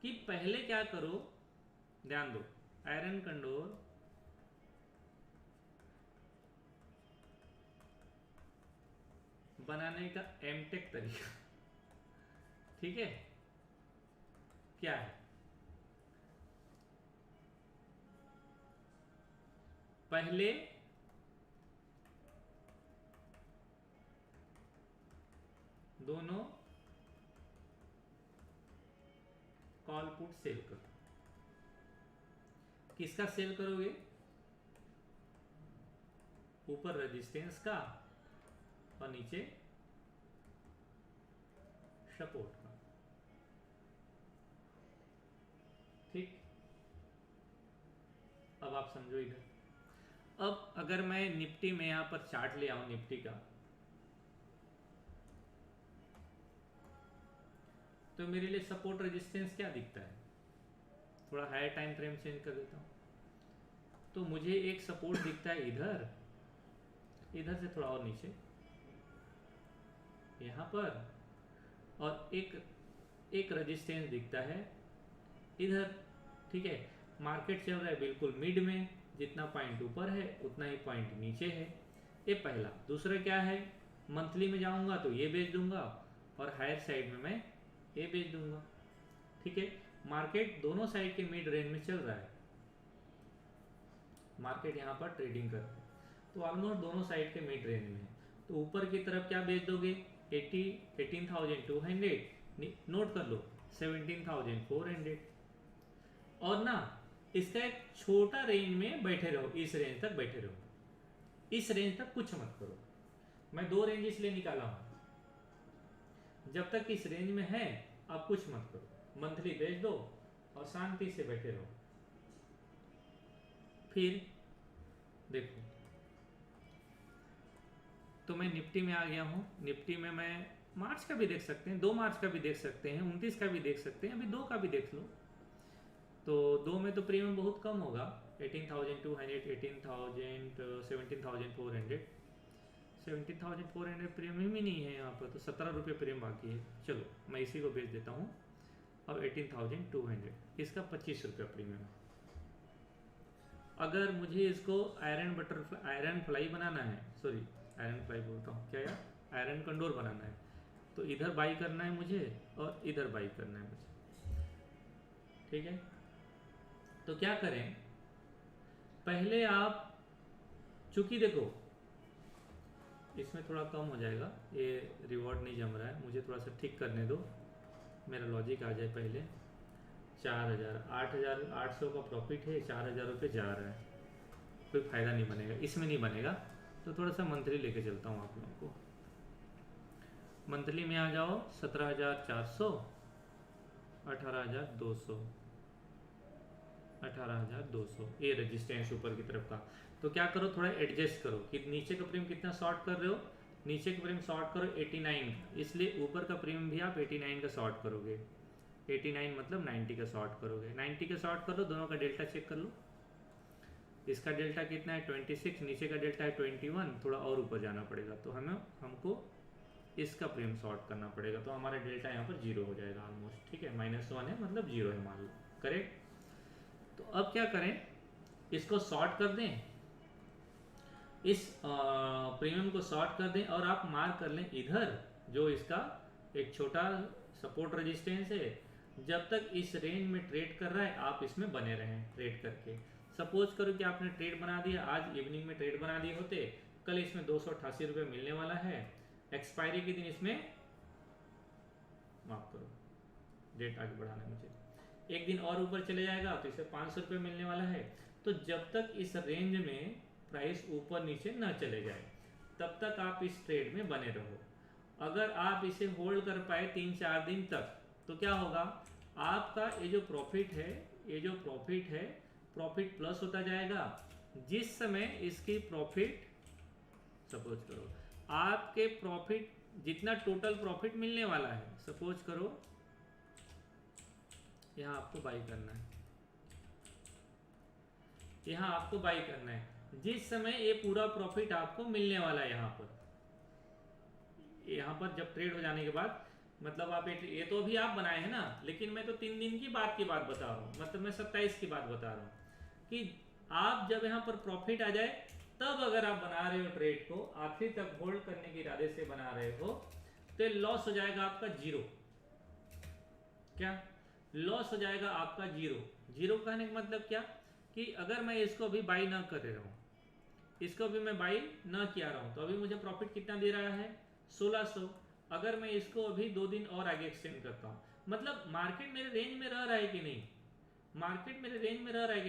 कि पहले क्या करो, ध्यान दो, आयरन कंडोर बनाने का एमटेक तरीका, ठीक है, क्या है, पहले दोनों कॉल पुट सेल करो। किसका सेल करोगे, ऊपर रेजिस्टेंस का और नीचे सपोर्ट का, ठीक। अब आप समझो इधर, अब अगर मैं निफ्टी में यहां पर चार्ट ले आऊं निफ्टी का, तो मेरे लिए सपोर्ट रेजिस्टेंस क्या दिखता है, थोड़ा हायर टाइम फ्रेम चेंज कर देता हूं, तो मुझे एक सपोर्ट दिखता है इधर, इधर से थोड़ा और नीचे यहां पर, और एक रेजिस्टेंस दिखता है इधर, ठीक है। मार्केट चल रहा है बिल्कुल मिड में, जितना पॉइंट ऊपर है उतना ही पॉइंट नीचे है, ये पहला। दूसरा क्या है, मंथली में जाऊंगा तो ये बेच दूंगा और हायर साइड में मैं ये बेच दूंगा, ठीक है। मार्केट दोनों साइड के मिड रेंज में चल रहा है, मार्केट यहाँ पर ट्रेडिंग कर रहा है, तो ऑलमोस्ट दोनों साइड के मिड रेंज में है। तो ऊपर की तरफ क्या बेच दोगे, 18,200, नोट कर लो 17,400, और ना इसका एक छोटा रेंज में बैठे रहो, इस रेंज तक बैठे रहो, इस रेंज तक कुछ मत करो। मैं 2 रेंज इसलिए निकाला हूं, जब तक इस रेंज में है आप कुछ मत करो, मंथली बेच दो और शांति से बैठे रहो। फिर देखो, तो मैं निफ्टी में आ गया हूं। निफ्टी में मैं मार्च का भी देख सकते हैं, 2 मार्च का भी देख सकते हैं, 29 का भी देख सकते हैं, अभी 2 का भी देख लो। तो 2 में तो प्रीमियम बहुत कम होगा, 18,200, 17,400, 17,400 प्रीमियम ही नहीं है यहाँ पर, तो 17 रुपये प्रीमियम बाकी है। चलो मैं इसी को बेच देता हूँ। अब 18,200, इसका 25 रुपये प्रीमियम है। अगर मुझे इसको आयरन फ्लाई बनाना है, सॉरी आयरन फ्लाई बोलता हूँ क्या यार, आयरन कंडोर बनाना है, तो इधर बाई करना है मुझे और इधर बाई करना है मुझे, ठीक है। तो क्या करें, पहले आप, चूंकि देखो इसमें थोड़ा कम हो जाएगा, ये रिवॉर्ड नहीं जम रहा है, मुझे थोड़ा सा ठीक करने दो, मेरा लॉजिक आ जाए पहले। 4,000, 8,800 का प्रॉफिट है, 4,000 रुपये जा रहा है, कोई फायदा नहीं बनेगा, इसमें नहीं बनेगा। तो थोड़ा सा मंथली लेके चलता हूँ आप लोगों को। मंथली में आ जाओ, 17,400, 18,200, 18,200, ये रेजिस्टेंस ऊपर की तरफ का। तो क्या करो, थोड़ा एडजस्ट करो कि नीचे का प्रीमियम कितना शॉर्ट कर रहे हो, नीचे का प्रीमियम शॉर्ट करो 89, इसलिए ऊपर का प्रीमियम भी आप 89 का शॉर्ट करोगे। 89 मतलब 90 का शॉर्ट करोगे, 90 का शॉर्ट कर लो, दोनों का डेल्टा चेक कर लो। इसका डेल्टा कितना है 26, नीचे का डेल्टा है 21, थोड़ा और ऊपर जाना पड़ेगा, तो हमको इसका प्रीमियम शॉर्ट करना पड़ेगा, तो हमारा डेल्टा यहाँ पर 0 हो जाएगा ऑलमोस्ट, ठीक है। -1 है मतलब 0 है मान लो, करेक्ट। तो अब क्या करें, इसको शॉर्ट कर दें, इस प्रीमियम को शॉर्ट कर दें, और आप मार्क कर लें इधर जो इसका एक छोटा सपोर्ट रेजिस्टेंस है, जब तक इस रेंज में ट्रेड कर रहा है आप इसमें बने रहें ट्रेड करके। सपोज करो कि आपने ट्रेड बना दिया, आज इवनिंग में ट्रेड बना दिए होते, कल इसमें 288 रुपये मिलने वाला है, एक्सपायरी के दिन इसमें, माफ करो डेट आगे बढ़ाना है मुझे, एक दिन और ऊपर चले जाएगा तो इसे 500 रुपये मिलने वाला है। तो जब तक इस रेंज में प्राइस ऊपर नीचे न चले जाए तब तक आप इस ट्रेड में बने रहो। अगर आप इसे होल्ड कर पाए 3-4 दिन तक, तो क्या होगा, आपका ये जो प्रॉफिट है, प्रॉफिट प्लस होता जाएगा। जिस समय इसकी प्रॉफिट, सपोज करो आपके प्रॉफिट जितना टोटल प्रॉफिट मिलने वाला है, सपोज करो यहाँ आपको बाई करना है, यहाँ आपको बाई करना है, जिस समय ये पूरा प्रॉफिट आपको मिलने वाला है, यहाँ पर जब ट्रेड हो जाने के बाद, मतलब आप ये तो अभी आप बनाए हैं ना, लेकिन मैं तो 3 दिन की बात बता रहा हूँ, मतलब मैं 27 की बात बता रहा हूँ कि आप जब यहाँ पर प्रॉफिट आ जाए तब अगर आप बना रहे हो ट्रेड को, आखिर तक होल्ड करने के इरादे से बना रहे हो, तो लॉस हो जाएगा आपका 0। क्या लॉस हो जाएगा आपका 0 कहने का मतलब क्या, कि अगर मैं इसको अभी बाई ना कर रहा हूँ, इसको भी मैं बाई ना किया रहा हूँ, तो अभी मुझे प्रॉफिट कितना दे रहा है 1600। अगर मैं इसको अभी 2 दिन और आगे एक्सटेंड करता हूँ, मतलब मार्केट मेरे रेंज में रह रहा है कि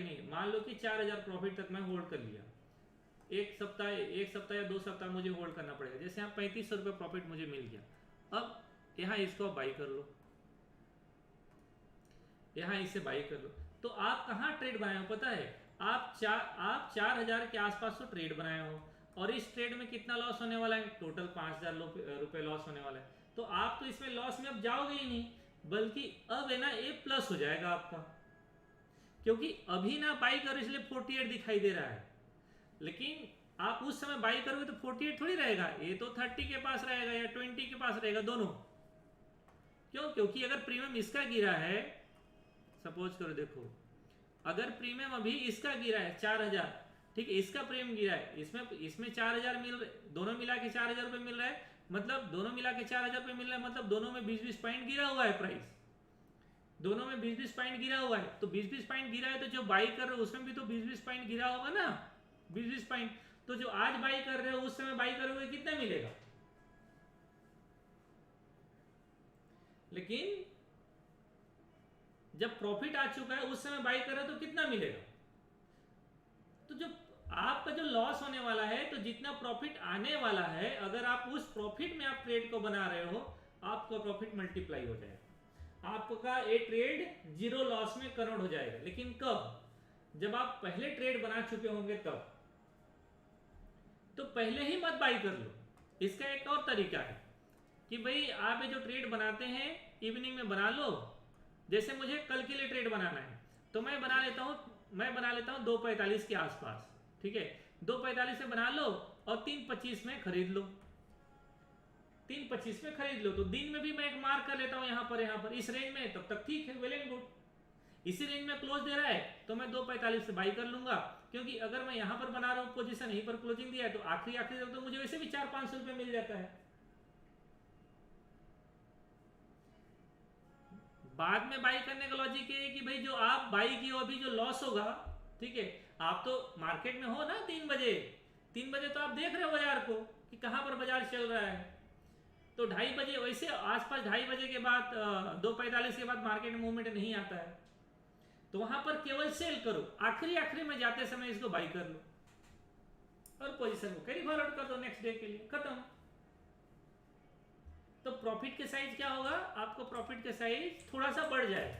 नहीं, मान लो कि 4,000 प्रॉफिट तक मैं होल्ड कर लिया, एक सप्ताह या 2 सप्ताह मुझे होल्ड करना पड़ेगा, जैसे यहाँ 3500 रुपये प्रॉफिट मुझे मिल गया। अब यहाँ इसको बाई कर लो, यहाँ इसे बाई कर लो, तो आप कहाँ ट्रेड बनाए हो पता है, आप 4,000 के आसपास तो ट्रेड बनाए हो, और इस ट्रेड में कितना लॉस होने वाला है, टोटल 5,000 रुपये लॉस होने वाला है। तो आप तो इसमें लॉस में अब जाओगे ही नहीं, बल्कि अब है ना ये प्लस हो जाएगा आपका, क्योंकि अभी ना बाई करो इसलिए 48 दिखाई दे रहा है, लेकिन आप उस समय बाई करोगे तो 48 थोड़ी रहेगा, ये तो 30 के पास रहेगा या 20 के पास रहेगा, दोनों। क्यों, क्योंकि अगर प्रीमियम इसका गिरा है, सपोज करो देखो, अगर प्रीमियम अभी इसका गिरा है 4,000, ठीक है, इसका प्रीमियम गिरा है, इसमें 4,000 मिल रहे, दोनों मिला के 4,000 रुपये मिल रहा है, मतलब दोनों मिला के 4,000 रुपये मिल रहा है, मतलब दोनों में 20-20 पॉइंट गिरा हुआ है प्राइस, दोनों में 20-20 पॉइंट गिरा हुआ है, तो 20-20 पॉइंट गिरा है तो जो बाई कर रहे हो उसमें भी तो 20-20 पॉइंट गिरा होगा ना, 20-20 पॉइंट। तो जो आज बाई कर रहे हो उस समय बाई करोगे कितना मिलेगा? लेकिन जब प्रॉफिट आ चुका है उस समय बाई कर रहे हो तो कितना मिलेगा? तो जो आपका जो लॉस होने वाला है, तो जितना प्रॉफिट आने वाला है, अगर आप उस प्रॉफिट में आप ट्रेड को बना रहे हो, आपका प्रॉफिट मल्टीप्लाई हो जाएगा, आपका ये ट्रेड जीरो लॉस में कन्वर्ट हो जाएगा। लेकिन कब? जब आप पहले ट्रेड बना चुके होंगे तब। तो पहले ही मत बाई कर लो। इसका एक और तरीका है कि भाई आप ये जो ट्रेड बनाते हैं इवनिंग में बना लो। जैसे मुझे कल के लिए ट्रेड बनाना है तो मैं बना लेता हूँ 2:45 के आसपास, ठीक है। 2:45 में बना लो और 3:25 में खरीद लो, 3:25 में खरीद लो। तो दिन में भी मैं एक मार्क कर लेता हूँ यहाँ पर इस रेंज में, तब तक ठीक है, वेल एंड गुड। इसी रेंज में क्लोज दे रहा है तो मैं 2:45 से बाई कर लूंगा, क्योंकि अगर मैं यहाँ पर बना रहा हूँ पोजीशन, यहीं पर क्लोजिंग दिया है तो आखिरी तक तो मुझे वैसे भी 400-500 रुपये मिल जाता है। बाद में बाई करने का लॉजिक ये है कि भाई जो आप बाई किए अभी जो लॉस होगा, ठीक है, आप तो मार्केट में हो ना 3 बजे तो आप देख रहे हो बाजार को कि कहाँ पर बाजार चल रहा है। तो 2:30 बजे वैसे आसपास 2:30 बजे के बाद 2:45 के बाद मार्केट में मूवमेंट नहीं आता है, तो वहां पर केवल सेल करो, आखिरी में जाते समय इसको बाई कर लो और पोजीशन को कैरी फॉरवर्ड कर दो नेक्स्ट डे के लिए, खत्म। तो प्रॉफिट के साइज क्या होगा? आपको प्रॉफिट के साइज थोड़ा सा बढ़ जाएगा।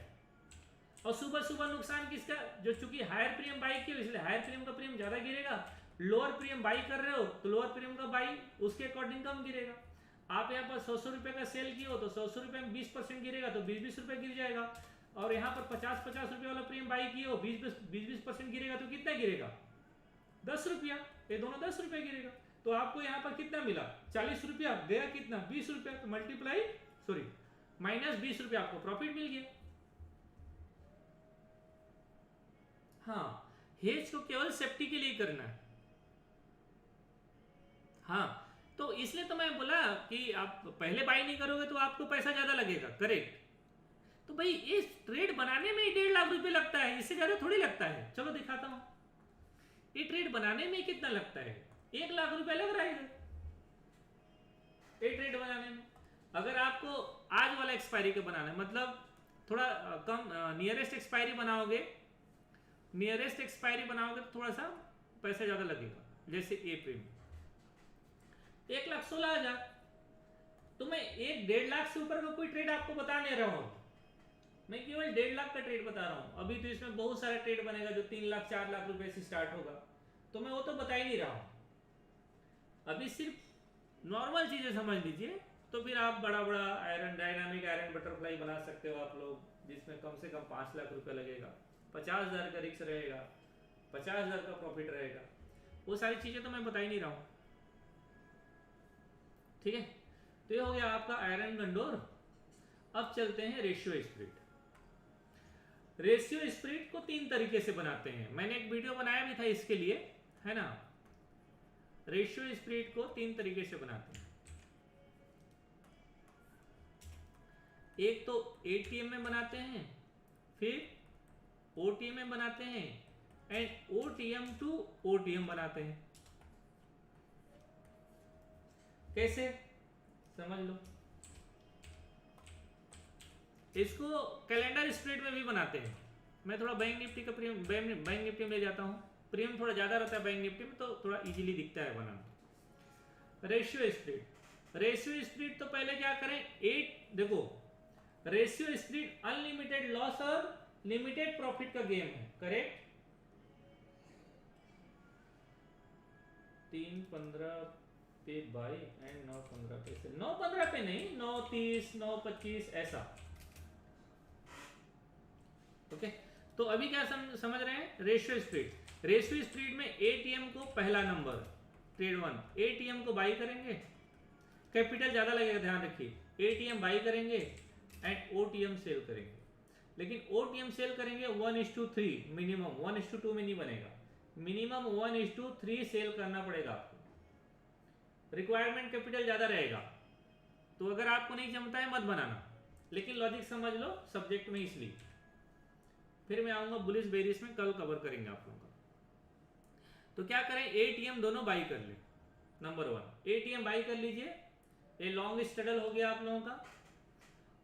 और सुबह नुकसान किसका? जो चूंकि हायर प्रीमियम बाई किया इसलिए हायर प्रीमियम का प्रीमियम ज्यादा गिरेगा, लोअर प्रीमियम बाई कर रहे हो तो लोअर प्रीमियम का बाई उसके अकॉर्डिंग कम गिरेगा। आप यहाँ पर 100 रुपए का सेल किए हो तो 100 रुपए में 20% गिरेगा तो 20 रुपए गिर जाएगा। और यहाँ पर 50 रुपए वाला प्रीमियम बाई किए हो 20% गिरेगा तो कितना गिरेगा? 10 रुपया। ये दोनों 10 रुपये गिरेगा। तो आपको यहाँ पर कितना मिला? 40 रुपया, गया कितना? 20 रुपया। तो मल्टीप्लाई माइनस 20 रुपया आपको प्रॉफिट मिल गया। हाँ, हेज को केवल सेफ्टी के लिए करना है। हाँ, तो इसलिए तो मैं बोला कि आप पहले बाई नहीं करोगे तो आपको पैसा ज्यादा लगेगा, करेक्ट। तो भाई इस ट्रेड बनाने में 1.5 लाख रुपए लगता है, इससे ज्यादा थोड़ी लगता है। चलो दिखाता हूं, ये ट्रेड बनाने में कितना लगता है। 1 लाख रुपए लग रहा है इधर ये ट्रेड बनाने में। अगर आपको आज वाला एक्सपायरी का बनाना है, मतलब थोड़ा कम नियरेस्ट एक्सपायरी बनाओगे तो थोड़ा सा पैसा ज्यादा लगेगा। जैसे ए प्रीमियम 1,16,000, तो मैं 1.5 लाख से ऊपर का कोई ट्रेड आपको बता नहीं रहा हूं, मैं केवल 1.5 लाख का ट्रेड बता रहा हूं। अभी तो इसमें बहुत सारा ट्रेड बनेगा जो 3 लाख 4 लाख रुपए से स्टार्ट होगा, तो मैं वो तो बता ही नहीं रहा हूं। अभी सिर्फ नॉर्मल चीजें समझ लीजिए, तो फिर आप बड़ा डायनामिक आयरन बटरफ्लाई बना सकते हो आप लोग, जिसमें कम से कम 5 लाख रुपए लगेगा, 50,000 का रिस्क रहेगा, 50,000 का प्रॉफिट रहेगा। वो सारी चीजें तो मैं बता ही नहीं रहा हूं, ठीक है। तो ये हो गया आपका आयरन गंडोर। अब चलते हैं रेशियो स्प्लिट। रेशियो स्प्लिट को 3 तरीके से बनाते हैं, मैंने एक वीडियो बनाया भी था इसके लिए, है ना। रेशियो स्प्लिट को 3 तरीके से बनाते हैं। एक तो एटीएम में बनाते हैं, फिर ओटीएम में बनाते हैं, एंड ओटीएम टू ओटीएम बनाते हैं। कैसे? समझ लो। इसको कैलेंडर स्प्लिट में भी बनाते हैं। मैं थोड़ा बैंक निफ्टी का बैंक निफ्टी में ले जाता हूँ, प्रीमियम थोड़ा ज्यादा रहता है बैंक निफ्टी में, तो थोड़ा इजीली दिखता है बनाना। रेशियो स्प्लिट तो पहले क्या करें, 8 देखो, रेशियो स्प्लिट अनलिमिटेड लॉस और लिमिटेड प्रॉफिट का गेम है, करेक्ट। 3.15 पे बाई एंड 9.15 पे सेल। 9.15 पे नहीं, 9.30 9.25 ऐसा, ओके। तो अभी क्या समझ रहे हैं, रेशियो स्प्लिट में एटीएम को पहला नंबर ट्रेड 1 एटीएम को बाई करेंगे, कैपिटल ज्यादा लगेगा ध्यान रखिए। एटीएम बाई करेंगे एंड ओटीएम सेल करेंगे, लेकिन ओटीएम सेल करेंगे 1:3 मिनिमम, 1:2 में नहीं बनेगा, मिनिमम 1:3 सेल करना पड़ेगा आपको। रिक्वायरमेंट कैपिटल ज्यादा रहेगा, तो अगर आपको नहीं जमता है मत बनाना, लेकिन लॉजिक समझ लो सब्जेक्ट में, इसलिए फिर मैं आऊंगा बुलिश बेरिश में, कल कवर करेंगे आप लोगों का। तो क्या करें, एटीएम दोनों बाई कर ले। नंबर 1 एटीएम बाई कर लीजिए, ये लॉन्ग स्ट्रगल हो गया आप लोगों का।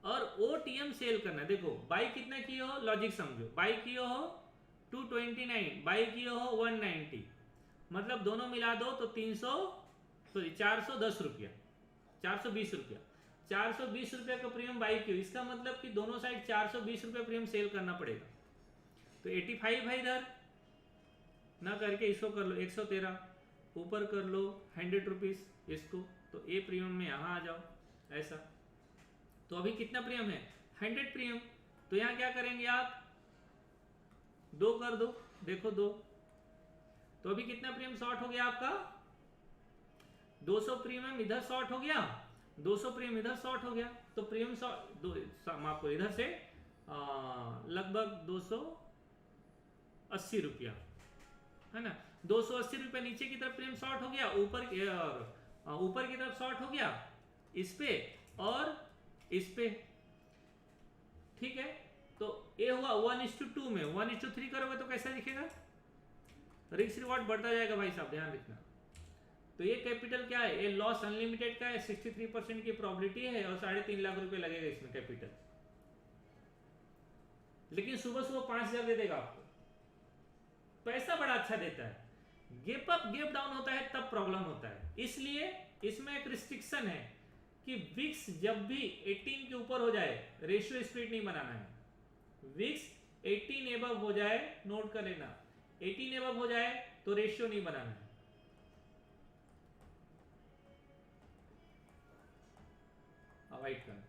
और ओटीएम सेल करना, देखो बाई कितना किए हो, लॉजिक समझो, बाई किए हो 229, बाई किए हो 190, मतलब दोनों मिला दो तो 410 रुपया, 420 रुपया, 420 रुपया का प्रीमियम बाई किया, इसका मतलब कि दोनों साइड 420 रुपया प्रीमियम सेल करना पड़ेगा। तो 85 है इधर, ना करके इसको कर लो 113, ऊपर कर लो 100 रुपीज इसको, तो ए प्रीमियम में यहाँ आ जाओ ऐसा। तो अभी कितना प्रीमियम है, 100 प्रीमियम। तो यहाँ क्या करेंगे आप, 2 कर दो, देखो 2, तो अभी कितना प्रीमियम शॉर्ट हो गया आपका, 200 प्रीमियम इधर शॉर्ट हो गया, 200 प्रीमियम इधर शॉर्ट हो गया। तो प्रीमियम आपको इधर से लगभग 280 रुपया है ना, 280 रुपया नीचे की तरफ प्रीमियम शॉर्ट हो गया, ऊपर की तरफ शॉर्ट हो गया इस पे और इस पे, ठीक है। तो ये हुआ 1:2 में, 1:3 करोगे तो कैसा दिखेगा, रिस्क रिवॉर्ड बढ़ता जाएगा भाई साहब, ध्यान रखना। तो ये कैपिटल क्या है, ये लॉस अनलिमिटेड का है, 63% की प्रोबेबिलिटी है और 3.5 लाख रुपए लगेगा इसमें कैपिटल, लेकिन सुबह सुबह 5,000 दे देगा आपको, पैसा बड़ा अच्छा देता है। गेप अप गेप डाउन होता है तब प्रॉब्लम होता है, इसलिए इसमें एक रिस्ट्रिक्शन है कि विक्स जब भी 18 के ऊपर हो जाए रेशियो स्प्लिट नहीं बनाना है, विक्स 18 एबव हो जाए, नोट कर लेना, 18 एबव हो जाए तो रेशियो नहीं बनाना है। अवॉइड करना,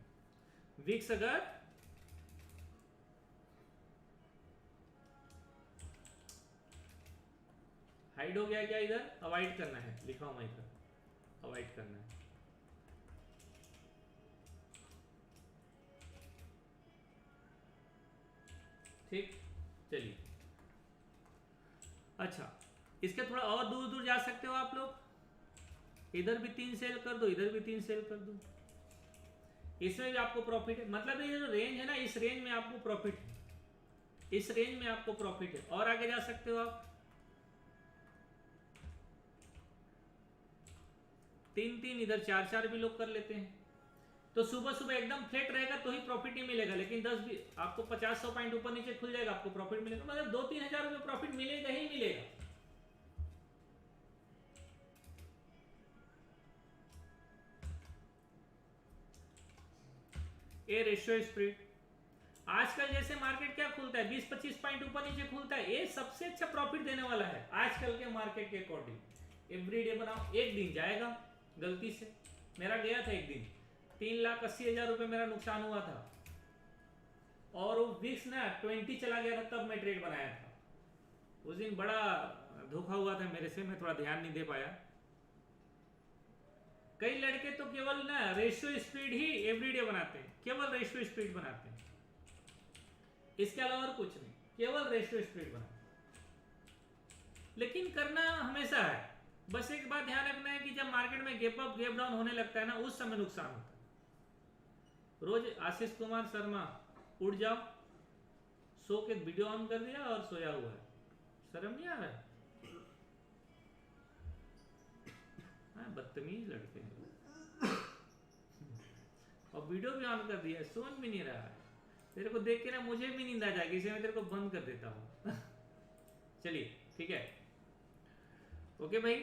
विक्स अगर हाइड हो गया क्या इधर, अवॉइड करना है, लिखा हूं मैं इधर, अवॉइड करना है। ठीक, चलिए। अच्छा, इसके थोड़ा और दूर दूर जा सकते हो आप लोग, इधर भी 3 सेल कर दो, इधर भी 3 सेल कर दो, इसमें भी आपको प्रॉफिट है। मतलब ये जो रेंज है ना, इस रेंज में आपको प्रॉफिट है, इस रेंज में आपको प्रॉफिट है। और आगे जा सकते हो आप, 3-3, इधर 4-4 भी लोग कर लेते हैं। तो सुबह सुबह एकदम फ्लैट रहेगा तो ही प्रॉफिट नहीं मिलेगा, लेकिन 10 भी आपको 50-100 पॉइंट ऊपर नीचे खुल जाएगा, आपको प्रॉफिट मिलेगा, मतलब 2-3 हजार रुपये प्रॉफिट मिलेगा ही मिलेगा। ए रेशियो स्प्रेड, आजकल जैसे मार्केट क्या खुलता है, 20-25 पॉइंट ऊपर नीचे खुलता है, ये सबसे अच्छा प्रॉफिट देने वाला है आजकल के मार्केट के अकॉर्डिंग। एवरीडे बनाओ, एक दिन जाएगा गलती से, मेरा गया था एक दिन, 3,80,000 रुपये मेरा नुकसान हुआ था, और वो विक्स ना 20 चला गया था, तब मैं ट्रेड बनाया था। उस दिन बड़ा धोखा हुआ था मेरे से, मैं थोड़ा ध्यान नहीं दे पाया। कई लड़के तो केवल ना रेशियो स्पीड ही एवरीडे बनाते हैं, केवल रेशियो स्पीड बनाते हैं, इसके अलावा और कुछ नहीं, केवल रेशियो स्पीड बनाते हैं। लेकिन करना हमेशा है, बस एक बात ध्यान रखना है कि जब मार्केट में गैप अप गैप डाउन होने लगता है ना, उस समय नुकसान होता है। रोज आशीष कुमार शर्मा उठ जाओ, सो के वीडियो ऑन कर दिया और सोया हुआ है, शर्म नहीं आ रहा है? बदतमीज लड़के हैं, और वीडियो भी ऑन कर दिया, सुन भी नहीं रहा है। तेरे को देख के ना मुझे भी नींद आ जाएगी, इसे मैं तेरे को बंद कर देता हूँ। चलिए ठीक है, ओके भाई।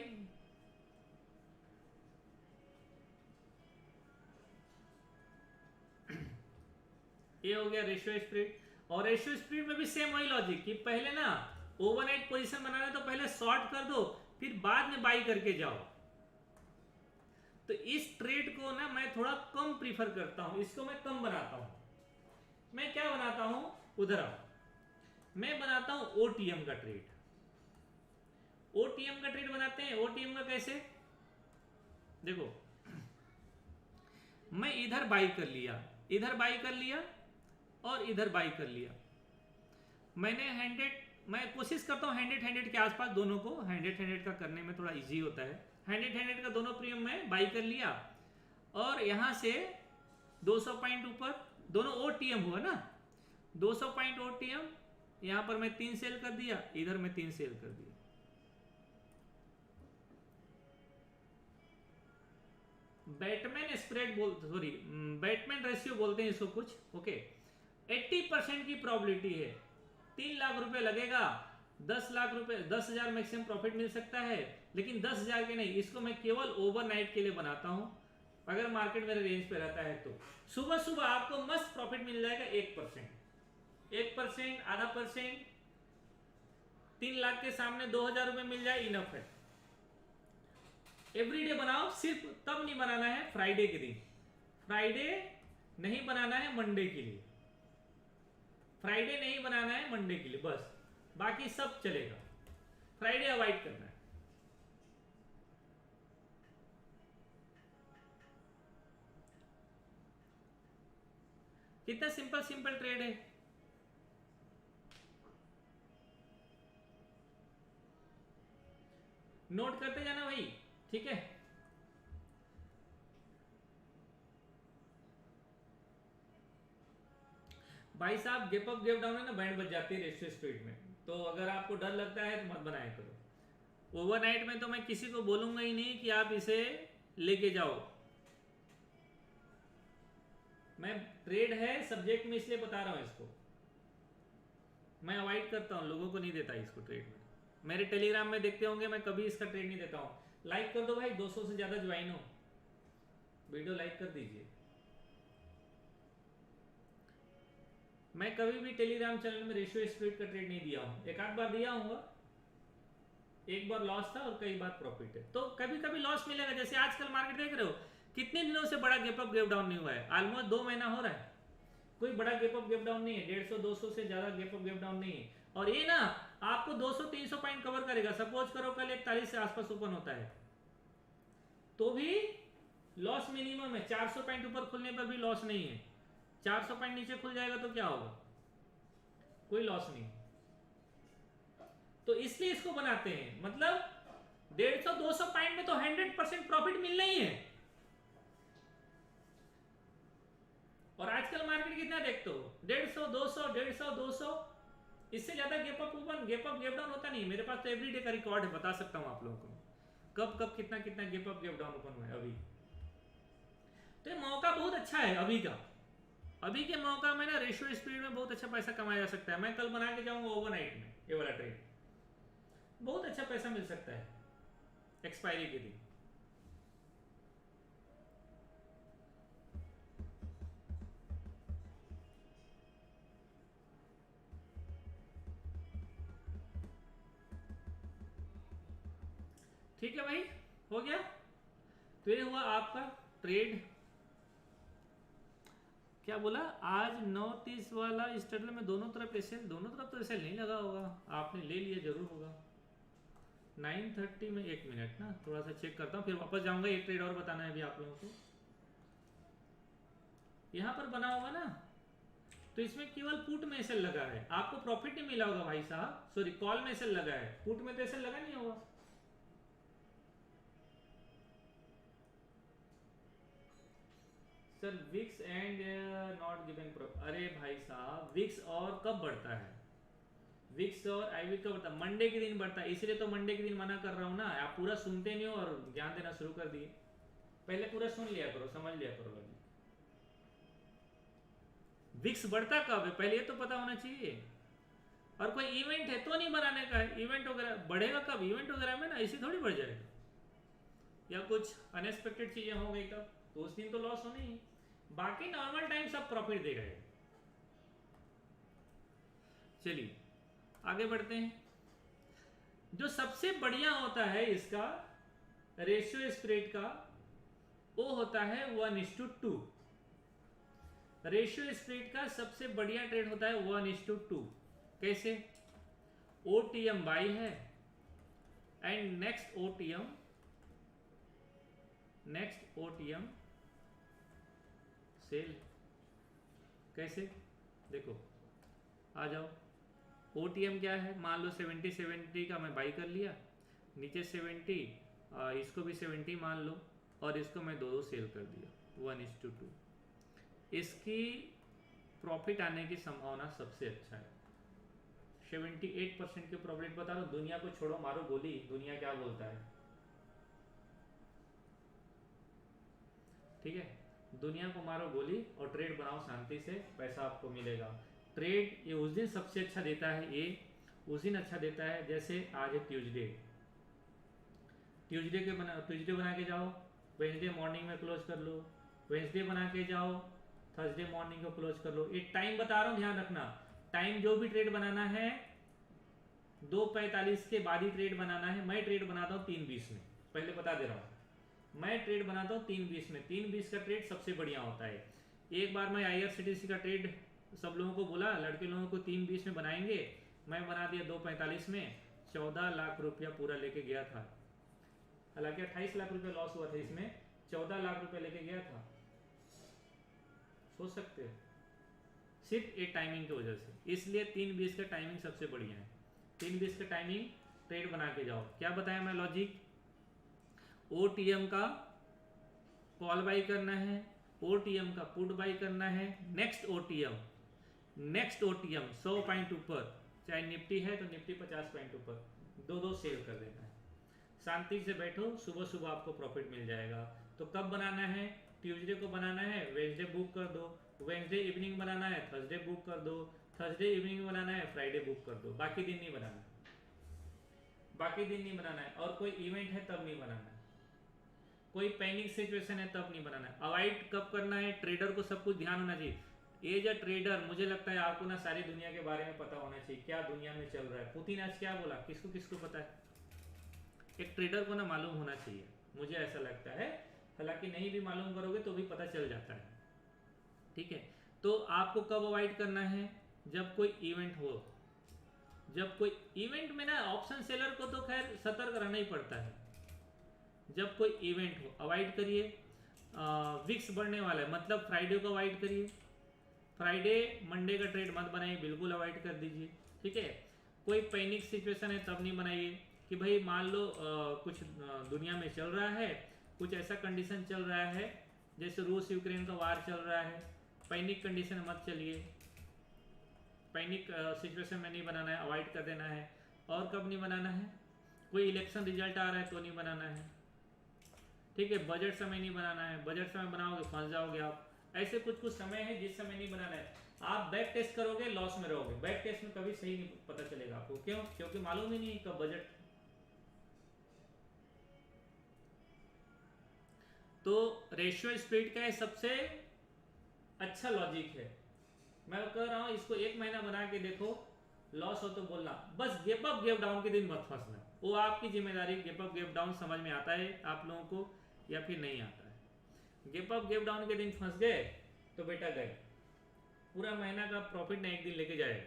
ये हो गया रेशियो स्प्रेड, और रेशियो स्प्रेड में भी सेम वही लॉजिक कि पहले ना ओवरनाइट पोजीशन बनाना है तो पहले शॉर्ट कर दो, फिर बाद में बाई करके जाओ। तो इस ट्रेड को ना मैं थोड़ा कम प्रीफर करता हूं, इसको मैं कम बनाता हूं। मैं क्या बनाता हूं, उधर आओ, मैं बनाता हूं ओटीएम का ट्रेड। ओटीएम का ट्रेड बनाते हैं। ओटीएम का कैसे, देखो मैं इधर बाई कर लिया, इधर बाई कर लिया और इधर बाई कर लिया। मैंने 100, मैं कोशिश करता हूँ 100 के आसपास दोनों को, 100 का करने में थोड़ा इजी होता है। 100 का दोनों प्रीमियम में बाई कर लिया, और यहाँ से 200 पॉइंट ऊपर दोनों ओटीएम हुआ ना, 200 पॉइंट ओटीएम, यहां पर मैं 3 सेल कर दिया, इधर मैं 3 सेल कर दिया। Batman spread sorry Batman ratio बोलते हैं इसको कुछ, ओके। 80% की प्रोबेबिलिटी है, 3 लाख रुपए लगेगा, 10 लाख रुपए 10,000 मैक्सिमम प्रॉफिट मिल सकता है, लेकिन 10,000 के नहीं, इसको मैं केवल ओवरनाइट के लिए बनाता हूं, अगर मार्केट मेरे रेंज पे रहता है तो सुबह सुबह आपको मस्त प्रॉफिट मिल जाएगा 1%, 1%, आधा परसेंट, 3 लाख के सामने 2,000 रुपए मिल जाए, इनफ है। एवरीडे बनाओ, सिर्फ तब नहीं बनाना है फ्राइडे के दिन, फ्राइडे नहीं बनाना है मंडे के लिए, फ्राइडे नहीं बनाना है मंडे के लिए, बस बाकी सब चलेगा, फ्राइडे अवॉइड करना है। कितना सिंपल सिंपल ट्रेड है। नोट करते जाना भाई, ठीक है। भाई साहब गेप अप गेप डाउन है ना, बैंड बज जाती है रेशियो स्पीड में, तो अगर आपको डर लगता है तो मत बनाया करो। ओवरनाइट में तो मैं किसी को बोलूंगा ही नहीं कि आप इसे लेके जाओ, मैं ट्रेड है सब्जेक्ट में इसलिए बता रहा हूं इसको, मैं अवॉइड करता हूं, लोगों को नहीं देता इसको ट्रेड में। मेरे टेलीग्राम में देखते होंगे मैं कभी इसका ट्रेड नहीं देता हूं। लाइक कर दो भाई, 200 से ज्यादा ज्वाइन हो, वीडियो लाइक कर दीजिए। मैं कभी भी टेलीग्राम चैनल में रेशियो स्प्लिट का ट्रेड नहीं दिया हूं, एक आध बार दिया हूँ, एक बार लॉस था और कई बार प्रॉफिट है, तो कभी कभी लॉस मिलेगा। जैसे आजकल मार्केट देख रहे हो, कितने दिनों से बड़ा गैप अप गैप डाउन नहीं हुआ है, ऑलमोस्ट 2 महीना हो रहा है, कोई बड़ा गैप अप गैप डाउन नहीं है, 150-200 से ज्यादा गैप अप गैप डाउन नहीं है। और ये ना आपको 200-300 पॉइंट कवर करेगा। सपोज करो कल 41 से आसपास ओपन होता है तो भी लॉस मिनिमम है, 400 पॉइंट ऊपर खुलने पर भी लॉस नहीं है, 400 पॉइंट नीचे खुल जाएगा तो क्या होगा, कोई लॉस नहीं। तो इसलिए इसको बनाते हैं, मतलब 150-200 पॉइंट में तो 100% प्रॉफिट मिलना ही है। और आजकल मार्केट कितना देखते हो, 150, 200, 150, 200, इससे ज्यादा gap up open gap up gap down होता नहीं। मेरे पास तो एवरीडे का रिकॉर्ड है, बता सकता हूं आप लोगों को कब कब कितना कितना gap up gap down open हुआ है अभी। तो ये मौका बहुत अच्छा है अभी का, अभी के मौका में ना रेशियो स्पीड में बहुत अच्छा पैसा कमाया जा सकता है। मैं कल बना के जाऊंगा ओवरनाइट में, ये वाला ट्रेड बहुत अच्छा पैसा मिल सकता है एक्सपायरी के दिन। ठीक है भाई, हो गया। तो ये हुआ आपका ट्रेड। क्या बोला, आज 9:30 वाला स्टडल में दोनों तरफ एसएल, दोनों तरफ तो एसएल नहीं लगा होगा, आपने ले लिया जरूर होगा। 9:30 में, 1 मिनट ना, थोड़ा सा चेक करता हूँ, फिर वापस जाऊंगा। एक ट्रेड और बताना है अभी आप लोगों को। यहाँ पर बना होगा ना, तो इसमें केवल पुट में एसएल लगा है, आपको प्रॉफिट नहीं मिला होगा भाई साहब, सॉरी कॉल में एसएल लगा है, पुट में तो एसएल लगा नहीं होगा। Sir wicks and not giving, अरे भाई साहब विक्स और कब बढ़ता है, विक्स और आईवी कब बढ़ता है, मंडे के दिन बढ़ता है, इसलिए तो मंडे के दिन मना कर रहा हूँ ना। आप पूरा सुनते नहीं हो और ज्ञान देना शुरू कर दिए, पहले पूरा सुन लिया करो, समझ लिया करो। लगी विक्स बढ़ता कब है पहले ये तो पता होना चाहिए। और कोई इवेंट है तो नहीं बनाने का है, इवेंट वगैरह बढ़ेगा कब, इवेंट वगैरह में ना ऐसे थोड़ी बढ़ जाएगा, या कुछ अनएक्सपेक्टेड चीजें हो गई तब, तो उस दिन तो लॉस होनी ही, बाकी नॉर्मल टाइम सब प्रॉफिट देगा। चलिए आगे बढ़ते हैं। जो सबसे बढ़िया होता है इसका रेशियो स्प्रेड का, वो होता है 1:2। रेशियो स्प्रेड का सबसे बढ़िया ट्रेड होता है 1:2। कैसे, ओटीएम बाई है एंड नेक्स्ट ओटीएम सेल। कैसे, देखो आ जाओ, ओटीएम क्या है, मान लो 70 का मैं बाई कर लिया, नीचे 70, इसको भी 70 मान लो, और इसको मैं 2 सेल कर दिया 1:2। इसकी प्रॉफिट आने की संभावना सबसे अच्छा है। 78% की प्रॉफिट बता रहा हूँ। दुनिया को छोड़ो, मारो गोली, दुनिया क्या बोलता है, ठीक है। दुनिया को मारो गोली और ट्रेड बनाओ शांति से, पैसा आपको मिलेगा। ट्रेड ये उस दिन सबसे अच्छा देता है, ये उस दिन अच्छा देता है जैसे आज है ट्यूसडे, ट्यूसडे बना के जाओ, वेंसडे मॉर्निंग में क्लोज कर लो, वेंसडे बना के जाओ, थर्सडे मॉर्निंग को क्लोज कर लो। एक टाइम बता रहा हूँ, ध्यान रखना, टाइम जो भी ट्रेड बनाना है 2:45 के बाद ही ट्रेड बनाना है। मैं ट्रेड बनाता हूँ 3:20 में, पहले बता दे रहा हूँ, मैं ट्रेड बनाता हूँ 3:20 में। 3:20 का ट्रेड सबसे बढ़िया होता है। एक बार मैं IRCTC का ट्रेड सब लोगों को बोला, लड़के लोगों को 3:20 में बनाएंगे, मैं बना दिया 2:45 में, 14 लाख रुपया पूरा लेके गया था। हालांकि 28 लाख रुपया लॉस हुआ था इसमें, 14 लाख रुपया लेके गया था। सोच सकते हो, सिर्फ एक टाइमिंग की वजह से। इसलिए 3:20 का टाइमिंग सबसे बढ़िया है। 3:20 का टाइमिंग ट्रेड बना के जाओ। क्या बताया मैं लॉजिक, OTM का कॉल बाई करना है, OTM का पुट बाई करना है, नेक्स्ट OTM 100 पॉइंट ऊपर, चाहे निफ्टी है तो निफ्टी 50 पॉइंट ऊपर, दो सेल कर देना है। शांति से बैठो, सुबह सुबह आपको प्रॉफिट मिल जाएगा। तो कब बनाना है, ट्यूसडे को बनाना है, वेंसडे बुक कर दो, वेंसडे इवनिंग बनाना है, थर्सडे बुक कर दो, थर्सडे इवनिंग बनाना है, फ्राइडे बुक कर दो। बाकी दिन नहीं बनाना, बाकी दिन नहीं बनाना है। और कोई इवेंट है तब नहीं बनाना है, कोई पैनिक सिचुएशन है तब नहीं बनाना है। अवॉइड कब करना है, ट्रेडर को सब कुछ ध्यान होना चाहिए। एज अ ट्रेडर मुझे लगता है आपको ना सारी दुनिया के बारे में पता होना चाहिए, क्या दुनिया में चल रहा है। पुतिन आज क्या बोला, किसको किसको पता है, एक ट्रेडर को ना मालूम होना चाहिए, मुझे ऐसा लगता है। हालांकि नहीं भी मालूम करोगे तो भी पता चल जाता है, ठीक है। तो आपको कब अवॉइड करना है, जब कोई इवेंट हो। जब कोई इवेंट में ना ऑप्शन सेलर को तो खैर सतर्क रहना ही पड़ता है। जब कोई इवेंट हो अवॉइड करिए। विक्स बढ़ने वाला है मतलब फ्राइडे को अवॉइड करिए, फ्राइडे मंडे का ट्रेड मत बनाइए, बिल्कुल अवॉइड कर दीजिए, ठीक है। कोई पैनिक सिचुएशन है तब नहीं बनाइए, कि भाई मान लो कुछ दुनिया में चल रहा है, कुछ ऐसा कंडीशन चल रहा है जैसे रूस यूक्रेन का वार चल रहा है, पैनिक कंडीशन मत चलिए, पैनिक सिचुएशन में नहीं बनाना है, अवॉइड कर देना है। और कब नहीं बनाना है, कोई इलेक्शन रिजल्ट आ रहा है तो नहीं बनाना है, ठीक है। बजट समय नहीं बनाना है, बजट समय बनाओगे फंस जाओगे आप। ऐसे कुछ कुछ समय है जिस समय नहीं बनाना है। आप बैक टेस्ट करोगे लॉस में रहोगे, बैक टेस्ट में कभी सही नहीं पता चलेगा आपको। क्यों, क्योंकि मालूम ही नहीं कब बजट। तो रेशियो स्प्लिट का सबसे अच्छा लॉजिक है। मैं कह रहा हूं इसको 1 महीना बना के देखो, लॉस हो तो बोलना, बस गेप अप गेप डाउन के दिन मत फंसना, वो आपकी जिम्मेदारी। गेप अप गेप डाउन समझ में आता है आप लोगों को या फिर नहीं आता है। गेप अप गेप डाउन के दिन फंस गए तो बेटा गए, पूरा महीना का प्रॉफिट ना एक दिन लेके जाएगा।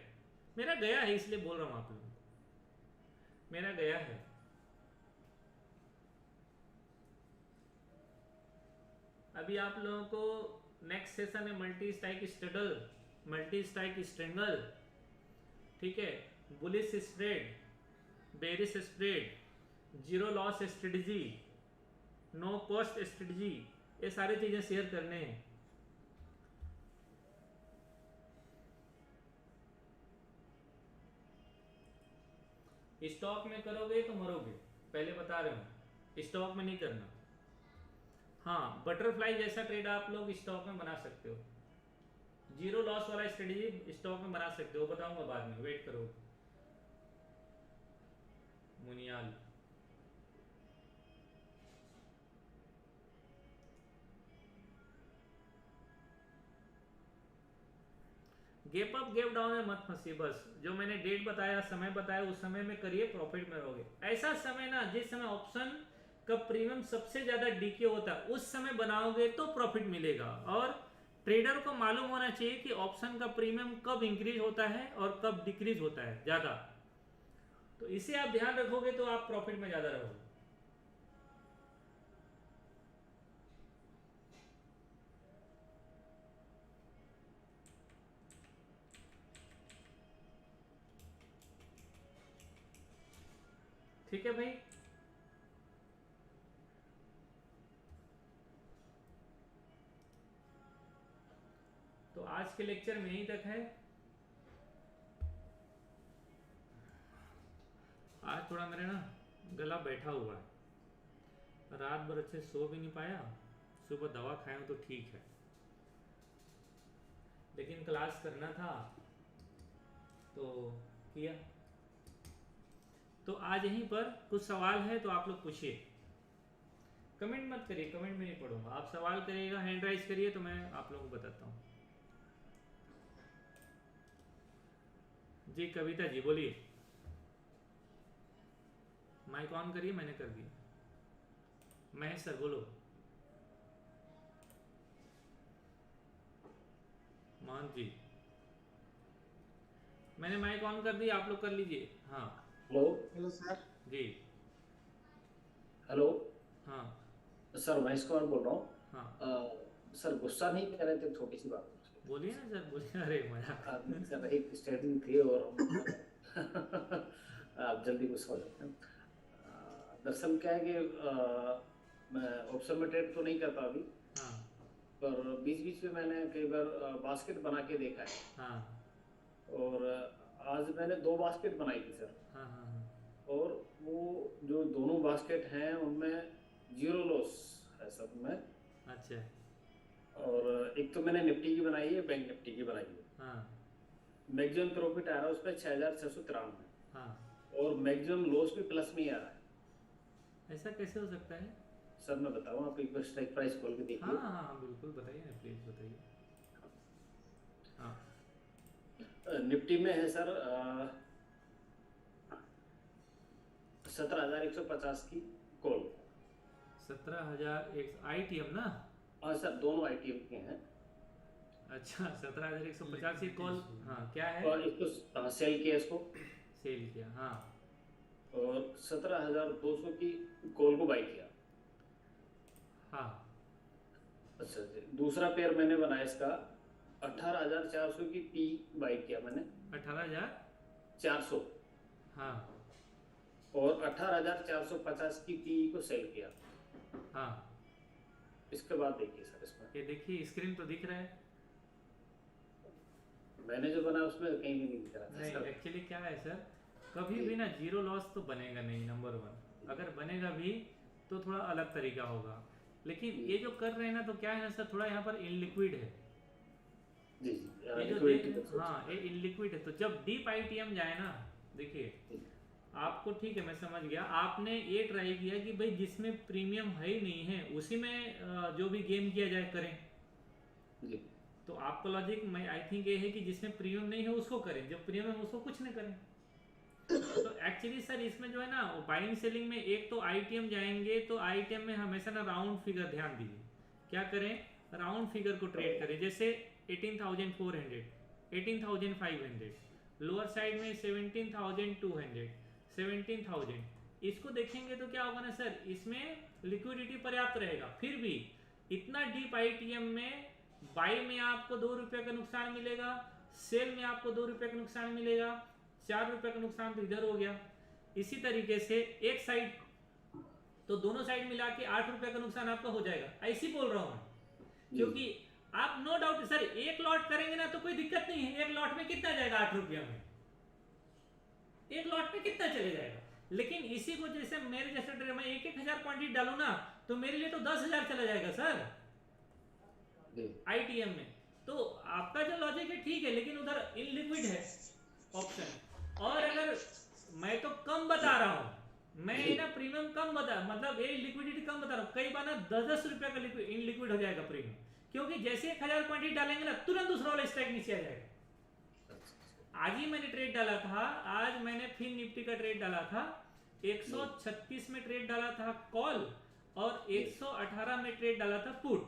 मेरा गया है इसलिए बोल रहा हूं आप लोगों को, मेरा गया है। अभी आप लोगों को नेक्स्ट सेशन है multi strike strangle, multi strike strangle, ठीक है, bullish spread, bearish spread, zero loss strategy, no cost strategy, ये सारी चीजें शेयर करने हैं। स्टॉक में करोगे तो मरोगे, पहले बता रहे हूं, स्टॉक में नहीं करना। हाँ, बटरफ्लाई जैसा ट्रेड आप लोग स्टॉक में बना सकते हो, जीरो लॉस वाला स्ट्रेटजी स्टॉक में बना सकते हो, बताऊंगा बाद में, वेट करो। मुनियाल गेप अप गेप डाउन में मत फंसिए, बस जो मैंने डेट बताया समय बताया उस समय में करिए, प्रॉफिट में रहोगे। ऐसा समय ना जिस समय ऑप्शन का प्रीमियम सबसे ज्यादा डीके होता है उस समय बनाओगे तो प्रॉफिट मिलेगा। और ट्रेडर को मालूम होना चाहिए कि ऑप्शन का प्रीमियम कब इंक्रीज होता है और कब डिक्रीज होता है ज्यादा, तो इसे आप ध्यान रखोगे तो आप प्रॉफिट में ज्यादा रहोगे। ठीक है भाई, तो आज आज के लेक्चर में यहीं तक है। आज थोड़ा मेरा ना गला बैठा हुआ है, रात भर अच्छे सो भी नहीं पाया, सुबह दवा खाया हूं तो ठीक है, लेकिन क्लास करना था तो किया। तो आज यहीं पर कुछ सवाल है तो आप लोग पूछिए, कमेंट मत करिए, कमेंट में नहीं पढ़ूंगा, आप सवाल करिएगा, हैंड राइज करिए तो मैं आप लोगों को बताता हूँ। जी कविता जी बोलिए, माइक ऑन करिए, मैंने कर दिया। महेश सर बोलो। मोहन जी मैंने माइक ऑन कर दिया, आप लोग कर लीजिए। हाँ हेलो हेलो सर। जी हेलो हाँ सर, महेश कुमार बोल रहा हूँ। हाँ सर गुस्सा नहीं कर रहे थे, छोटी सी बात पूछ रही थी। बोलिए ना सर, बोलिए। अरे मजाक। नहीं सर, एक स्टडी थी और आप जल्दी गुस्सा हो जाते हैं। दरअसल क्या है कि मैं ऑप्शन में ट्रेड तो नहीं करता अभी, हाँ पर बीच बीच में मैंने कई बार बास्केट बना के देखा है। हाँ और आज मैंने 2 बास्केट बनाई थी सर। हाँ हाँ हाँ और वो जो दोनों बास्केट हैं उनमें 0 लॉस है सर में। अच्छा और एक तो मैंने निफ्टी की बनाई है, बैंक निफ्टी की बनाई है। हाँ मैक्सिमम प्रॉफिट आ रहा है उस पर 6,693, हाँ। और मैक्सिमम लॉस भी प्लस में ही आ रहा है। ऐसा कैसे हो सकता है? सर मैं बताऊं, आप एक बार स्ट्राइक प्राइस खोल के देखिए। हाँ हाँ हाँ बिल्कुल बताइए ना, प्लीज बताइए। हाँ निफ्टी में है सर 17,150 की कॉल। 17,001 ITM ना? हाँ सर, दोनों ITM के हैं। अच्छा 17,150 की कॉल। हाँ क्या है? और इसको सेल किया इसको, सेल किया हाँ। और 17,200 की कॉल को बाई किया। हाँ अच्छा जी, दूसरा पेयर मैंने बनाया इसका 18,400 की पी बाई किया मैंने। 18,400 हाँ और 18,450 की पी को सेल किया। हाँ। इसके बाद देखिए सर, इसमें ये देखिए स्क्रीन तो दिख रहा है। मैंने जो बनाया उसमें कहीं भी नहीं दिख रहा था। नहीं एक्चुअली क्या है सर, कभी भी ना जीरो लॉस तो बनेगा नहीं, नंबर 1। अगर बनेगा भी तो थोड़ा अलग तरीका होगा, लेकिन ये जो कर रहे हैं ना तो क्या है ना सर, थोड़ा यहाँ पर इनलिक्विड है। जी ये जो देख हाँ ये इनलिक्विड है, तो जब डीप ITM जाए ना, देखिए आपको ठीक है मैं समझ गया, आपने ये ट्राई किया कि भाई जिसमें प्रीमियम है ही नहीं है उसी में जो भी गेम किया जाए करें। जी तो आपका लॉजिक मैं आई थिंक ये है कि जिसमें प्रीमियम नहीं है उसको करें, जब प्रीमियम है उसको कुछ नहीं करें। तो एक्चुअली सर इसमें जो है ना बाइंग सेलिंग में एक तो ITM जाएंगे, तो ITM में हमेशा ना राउंड फिगर ध्यान दीजिए, क्या करें राउंड फिगर को ट्रेड करें। जैसे 18,400, 18,500, लोअर साइड में 17,200, 17,000, इसको देखेंगे तो क्या होगा ना सर, इसमें लिक्विडिटी पर्याप्त रहेगा। फिर भी इतना डीप ITM में बाई में आपको 2 रुपये का नुकसान मिलेगा, सेल में आपको 2 रुपये का नुकसान मिलेगा, 4 रुपये का नुकसान तो इधर हो गया। इसी तरीके से एक साइड, तो दोनों साइड मिला के 8 रुपये का नुकसान आपका हो जाएगा। ऐसी बोल रहा हूं मैं, क्योंकि आप नो डाउट सर एक लॉट करेंगे ना तो कोई दिक्कत नहीं है, एक लॉट में कितना जाएगा 8 रुपया में, एक लॉट में कितना चले जाएगा। लेकिन इसी को जैसे मेरे जैसे ट्रेडर में 1,000 क्वांटिटी डालू ना तो मेरे लिए तो 10,000 चला जाएगा सर ITM में। तो आपका जो लॉजिक है ठीक है, लेकिन उधर इनलिक्विड है ऑप्शन। और अगर मैं तो कम बता रहा हूं, मैं ना प्रीमियम कम बता, मतलब ये लिक्विडिटी कम बता रहा हूं, कई बार ना 10-10 रुपए का इनलिक्विड हो जाएगा प्रीमियम, क्योंकि जैसे 1,000 क्वांटिटी डालेंगे ना तुरंत दूसरा वाला स्ट्राइक नीचे आ जाएगा। आज ही मैंने ट्रेड डाला था, आज मैंने फिर निफ्टी का ट्रेड डाला था, 136 में ट्रेड डाला था कॉल, और 118 में ट्रेड डाला था पुट।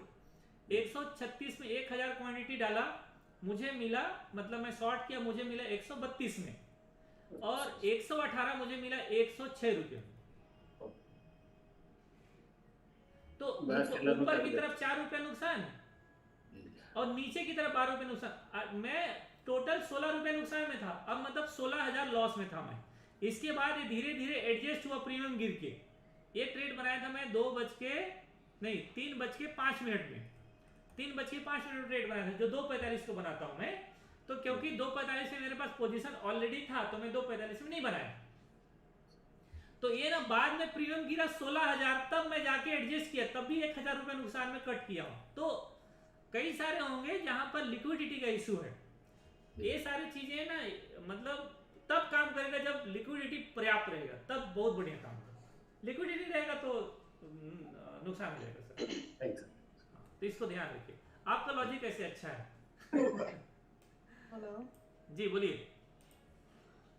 136 में 1,000 क्वांटिटी डाला, मुझे मिला, मतलब मैं शॉर्ट किया, मुझे मिला 132 में, और 118 मुझे मिला 106 रुपये। तो ऊपर की तरफ 4 रुपये नुकसान और नीचे की तरफ 12 रुपये नुकसान। मैं टोटल 16 रुपये नुकसान में था, अब मतलब 16,000 लॉस में था मैं। इसके बाद ये धीरे धीरे एडजस्ट हुआ प्रीमियम गिर के। ये ट्रेड बनाया था मैं 3:05 में, 3:05 ट्रेड बनाया था, जो 2:45 को बनाता हूं मैं, तो क्योंकि 2:45 में मेरे पास पोजीशन ऑलरेडी था तो मैं 2:45 में नहीं बनाया। तो ये ना बाद में प्रीमियम गिरा 16,000, तब मैं जाके एडजस्ट किया, तब भी 1,000 रुपए नुकसान में कट किया हूं। तो कई सारे होंगे जहां पर लिक्विडिटी का इशू है। ये सारी चीजें ना मतलब तब काम करेगा जब लिक्विडिटी पर्याप्त रहेगा, तब बहुत बढ़िया काम करेगा। लिक्विडिटी रहेगा तो नुकसान हो जाएगा सर। तो इसको ध्यान रखिए। आपका लॉजिक कैसे अच्छा है? हेलो जी बोलिए।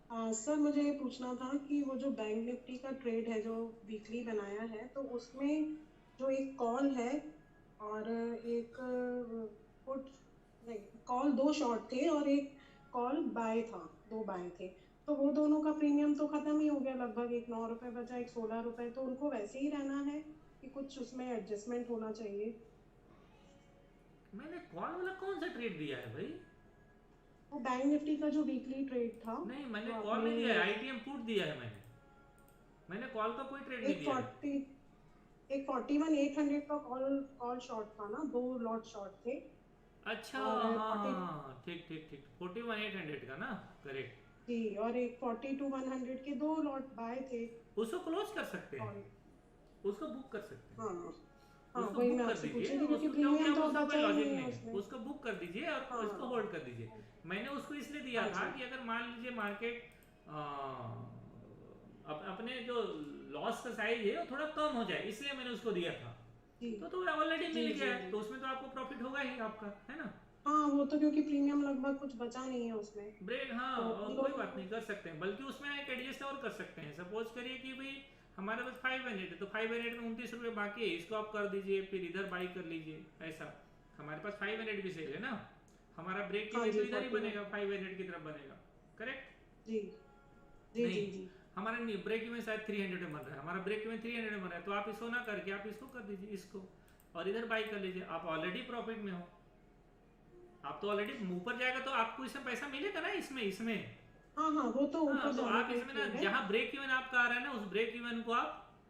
सर, मुझे ये पूछना था कि वो जो बैंक निफ्टी का ट्रेड है जो वीकली बनाया है, तो उसमें जो एक कॉल है और एक पुट, नहीं, कॉल 2 शॉर्ट थे और एक कॉल बाय था, 2 बाय थे। तो वो दोनों का प्रीमियम तो खत्म ही हो गया लगभग, एक 9 रुपए बचा, एक 16 रुपए। तो उनको वैसे ही रहना है कि कुछ उसमें एडजस्टमेंट होना चाहिए? मैंने कॉल वाला कौन सा ट्रेड दिया है भाई? वो बैंक निफ्टी का जो वीकली ट्रेड था, नहीं, मैंने तो कॉल नहीं आपने दिया है, आईटीएम पुट दिया है मैंने कॉल का कोई ट्रेड नहीं एक दिया है। 41,800 का कॉल शॉर्ट था ना, 2 लॉट शॉर्ट थे। अच्छा और हाँ 40 हाँ, ठीक ठीक ठीक, 41,800 का ना, करेक्ट। जी, और एक 42,100 के 2 लॉट बाय थे। उसको क्लोज कर सकते हैं, और उसको बुक कर सकते हैं। हाँ हाँ, उसको वही बुक मैं कर आपसे पूछ दीजिए, रही थी क्योंकि उसको क्योंकि प्रीमियम अब तो उसका कोई बचा ही लॉजिक नहीं नहीं है है, उसमें। उसको बुक कर दीजिए और इसको हाँ होल्ड कर दीजिए। मैंने उसको इसलिए दिया हाँ था जी कि अगर मान लीजिए मार्केट अपने जो लॉस का साइज है वो थोड़ा कम हो जाए, इसलिए मैंने उसको दिया था। जी तो ऑलरेडी जी मिल जी गया है, जी। तो उसमें तो आपको प्रॉफिट होगा ही आपका, है ना। हाँ, वो तो क्योंकि प्रीमियम लगभग कुछ बचा नहीं है उसमें। ब्रेक, हाँ, तो और उन कोई लोगों बात को नहीं, कर सकते हैं। बल्कि उसमें एक एडजस्ट और कर सकते हैं। सपोज करिए कि भाई हमारे पास 500 है, तो 500 में 29 रुपये बाकी है, इसको आप कर दीजिए, फिर इधर बाई कर लीजिए। ऐसा हमारे पास 500 भी सेल है ना, हमारा ब्रेक हाँ इवन तो जी, इधर ही 41 बनेगा, 500 की तरफ बनेगा। करेक्ट? जी जी नहीं, जी जी। हमारा नहीं, ब्रेक इवन शायद 300 में बन रहा है, हमारा ब्रेक इवन 300 में बन रहा है। तो आप इसको ना करके आप इसको कर दीजिए, इसको, और इधर बाई कर लीजिए। आप ऑलरेडी प्रॉफिट में हो, आप तो ऑलरेडी ऊपर जाएगा तो आपको इसमें पैसा मिलेगा ना, इसमें इसमें हाँ हाँ, वो तो हाँ, ऊपर तो जाने आप पे इसमें ना ट्रेड है। जहां ब्रेक इवन आपका आ रहा है ना, उस ब्रेक इवन को आप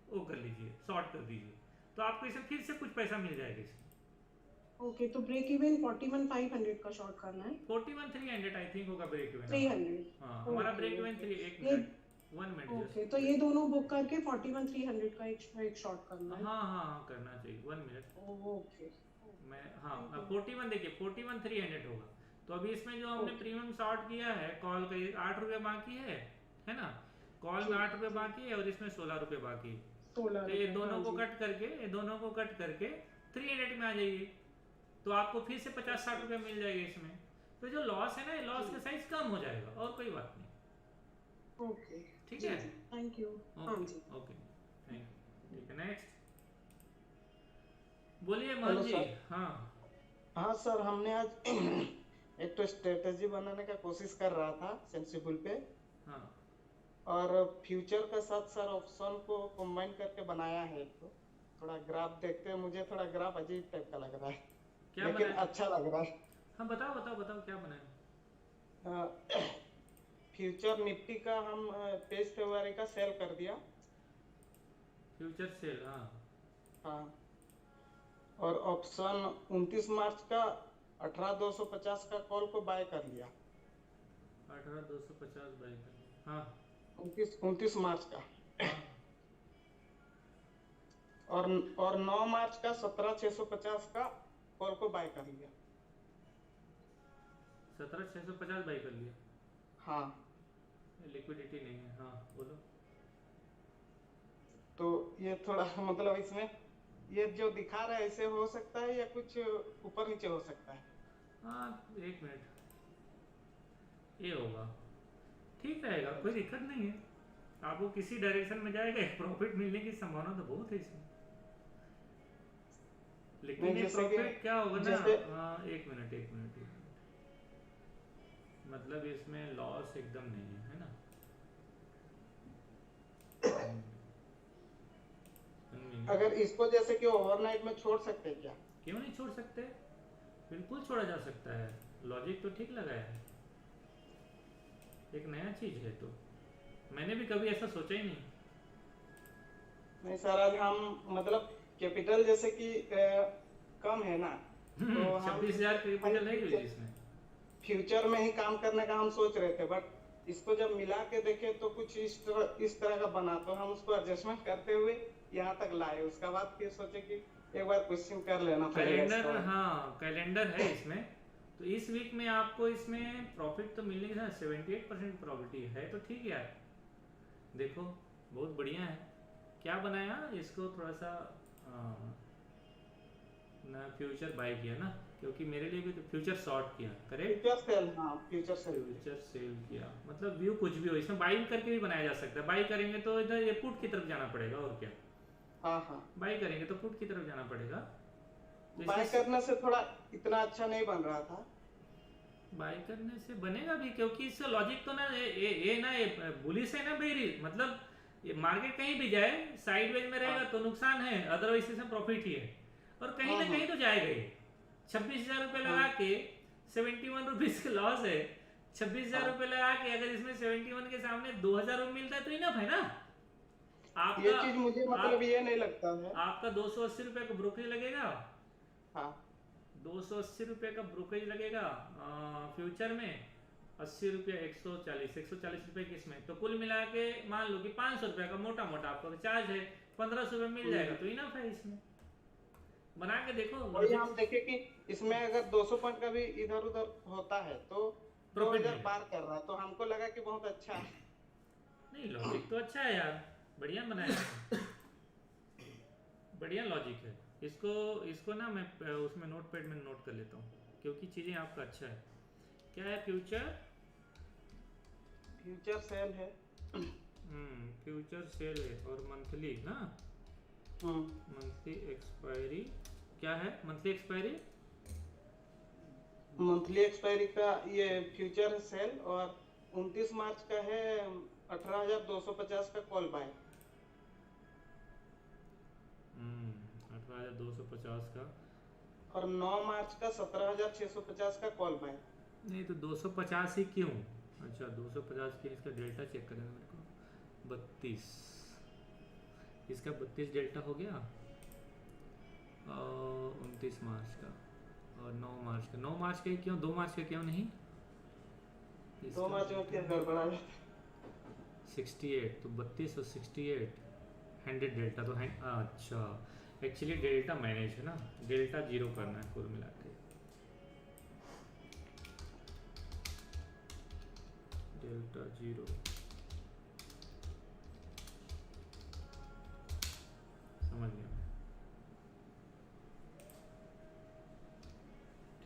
वो कर लीजिए, शॉर्ट कर दीजिए, तो आपको इसमें फिर से कुछ पैसा मिल जाएगा इसमें। ओके, तो ब्रेक इवन 41,500 का शॉर्ट करना है। 41,300 आई थिंक होगा ब्रेक इवन हमारा। 300। हाँ, हमारा ओके ब्रेक इवन ओके। 3, एक ये मिनट, 1 मिनट ओके, जस्ट तो ये वेट। दोनों बुक करके 41,300 का एक शॉट करना हाँ है। हाँ हाँ, करना चाहिए, 1 मिनट। ओके, मैं हाँ, थैंक यू। 41 देखिए, 41,300 होगा। तो अभी इसमें जो हमने ओके प्रीमियम शॉर्ट किया है कॉल का, 8 रुपये बाकी है ना। कॉल जी में 8 रुपये जी। बाकी है और इसमें 16 रुपये बाकी है। 16 तो ये रुपए, दोनों हाँ को जी। कट करके, ये दोनों को कट करके 300 में आ जाइए, तो आपको फिर से 50-60 रुपये मिल जाएगा इसमें। तो जो लॉस है ना, ये लॉस जी का साइज कम हो जाएगा, और कोई बात नहीं। ओके। ठीक जी है, जी, थैंक यू। हाँ ओके जी। Okay, thank you. ठीक है, नेक्स्ट बोलिए हेलो मोहन जी। सर। हाँ हाँ सर, हमने आज एक तो स्ट्रेटेजी बनाने का कोशिश कर रहा था सेंसिबल पे, हाँ, और फ्यूचर के साथ सर ऑप्शन को कंबाइन करके बनाया है। तो थोड़ा ग्राफ देखते हैं, मुझे थोड़ा ग्राफ अजीब टाइप का लग रहा है, क्या लेकिन बनाए? अच्छा लग रहा है। हाँ बताओ बताओ बताओ, क्या बनाए? फ्यूचर निफ्टी का हम 23 फरवरी का सेल कर दिया। फ्यूचर सेल, हाँ। हाँ, और ऑप्शन 29 मार्च का 18,250 का कॉल को बाय कर लिया। 18,250 बाई कर, हाँ 29 मार्च का। हाँ। और 9 मार्च का 17,650 का कॉल को बाय कर लिया। 17,650 बाई कर लिया। हाँ, लिक्विडिटी नहीं है, हाँ बोलो। तो ये थोड़ा मतलब इसमें ये जो दिखा रहा है ऐसे हो सकता है या कुछ ऊपर नीचे हो सकता है? हाँ, 1 मिनट, ये होगा, ठीक रहेगा, कोई दिक्कत नहीं है। आपको किसी डायरेक्शन में जाएगा, प्रॉफिट मिलने की संभावना तो बहुत है इसमें। लेकिन नहीं, ये जैसे कि प्रॉफिट क्या होगा ना, जैसे 1 मिनट, मतलब इसमें लॉस एकदम नहीं है ना। अगर इसको जैसे कि ओवरनाइट में छोड़ सकते हैं क्या? क्यों नहीं छोड़ सकते, बिल्कुल छोड़ा जा सकता है। लॉजिक तो ठीक लगाया है, एक नया चीज है, तो मैंने भी कभी ऐसा सोचा ही नहीं। नहीं सर, आज हम मतलब कैपिटल जैसे कि कम है ना, तो हम 26,000 कैपिटल है यूज इसमें। फ्यूचर में ही काम करने का हम सोच रहे थे, बट इसको जब मिला के देखे तो कुछ इस तरह का बना, तो हम उसको एडजस्टमेंट करते हुए यहाँ तक लाए। उसके बाद फिर सोचे कि एक बार क्वेश्चन कर लेना पड़ेगा कैलेंडर, इसका। हाँ कैलेंडर है इसमें। तो इस वीक में आपको इसमें प्रॉफिट तो मिलने का 78% प्रॉफिट है, तो ठीक है यार। देखो बहुत बढ़िया है। क्या बनाया इसको, थोड़ा सा ना फ्यूचर बाय किया ना, क्योंकि मेरे लिए भी तो फ्यूचर शॉर्ट किया, करेक्ट। फ्यूचर सेल, हाँ फ्यूचर सेल। फ्यूचर सेल किया, मतलब व्यू कुछ भी हो, इसमें बाई करके भी बनाया जा सकता है। बाई करेंगे तो इधर ये पुट की तरफ जाना पड़ेगा, और क्या। हाँ हाँ, बाई करेंगे तो पुट की तरफ जाना पड़ेगा। तो बाय करने से थोड़ा इतना अच्छा नहीं बन रहा था। बाय करने से बनेगा भी, क्योंकि इसका लॉजिक तो ना ये ना ये बुलिश है ना बेरी, मतलब ये मार्केट कहीं भी जाए साइडवेज में रहेगा तो नुकसान है, अदरवाइज इसमें प्रॉफिट ही है। और कहीं ना कहीं तो जाएगा ही। 26,000 रुपये लगा के 71 रुपीज का लॉस है। 26,000 रुपये लगा के अगर इसमें 71 के सामने 2,000 रुपये मिलता है तो इनफ है ना। ये चीज मुझे मतलब ये नहीं लगता है। आपका 280 रुपये का ब्रोकरेज लगेगा। हाँ 280 रुपये का ब्रोकरेज लगेगा फ्यूचर में, 80 रुपये 140 रुपये किसमें, तो कुल मिला के मान लो कि 500 रुपये का मोटा मोटा आपका चार्ज है, 1500 रुपये मिल जाएगा, तो इनफ है। इसमें बना के देखो। और हम देखे कि इसमें अगर 200 पॉइंट का भी इधर उधर होता है तो प्रॉफिट 2000 पार कर रहा है, तो हमको लगा कि बहुत अच्छा है। नहीं लॉजिक तो अच्छा है यार, बढ़िया बनाया है। बढ़िया लॉजिक है। इसको ना मैं उसमें नोटपैड में नोट कर लेता हूँ, क्योंकि चीज़ें आपका अच्छा है। क्या है फ्यूचर सेल है। फ्यूचर सेल है और मंथली ना, मंथली एक्सपायरी क्या है, मंथली एक्सपायरी मंथली एक्सपायरी का ये फ्यूचर सेल, और 29 मार्च का है 18,250 का कॉल बाय। 18,250 का, और 9 मार्च का 17,650 का कॉल बाय। नहीं तो 250 ही क्यों। अच्छा 250 की इसका डेल्टा चेक करेंगे मेरे को। 32 इसका 32 डेल्टा हो गया। 29 मार्च का और 9 मार्च का। 9 मार्च का क्यों, 2 मार्च का क्यों नहीं। 2 मार्च में क्या गड़बड़ा है। 68 तो 32 और 68 100 डेल्टा तो है। अच्छा एक्चुअली डेल्टा मैनेज है ना, डेल्टा जीरो करना है कुल मिला के। डेल्टा जीरो समझ गया मैं।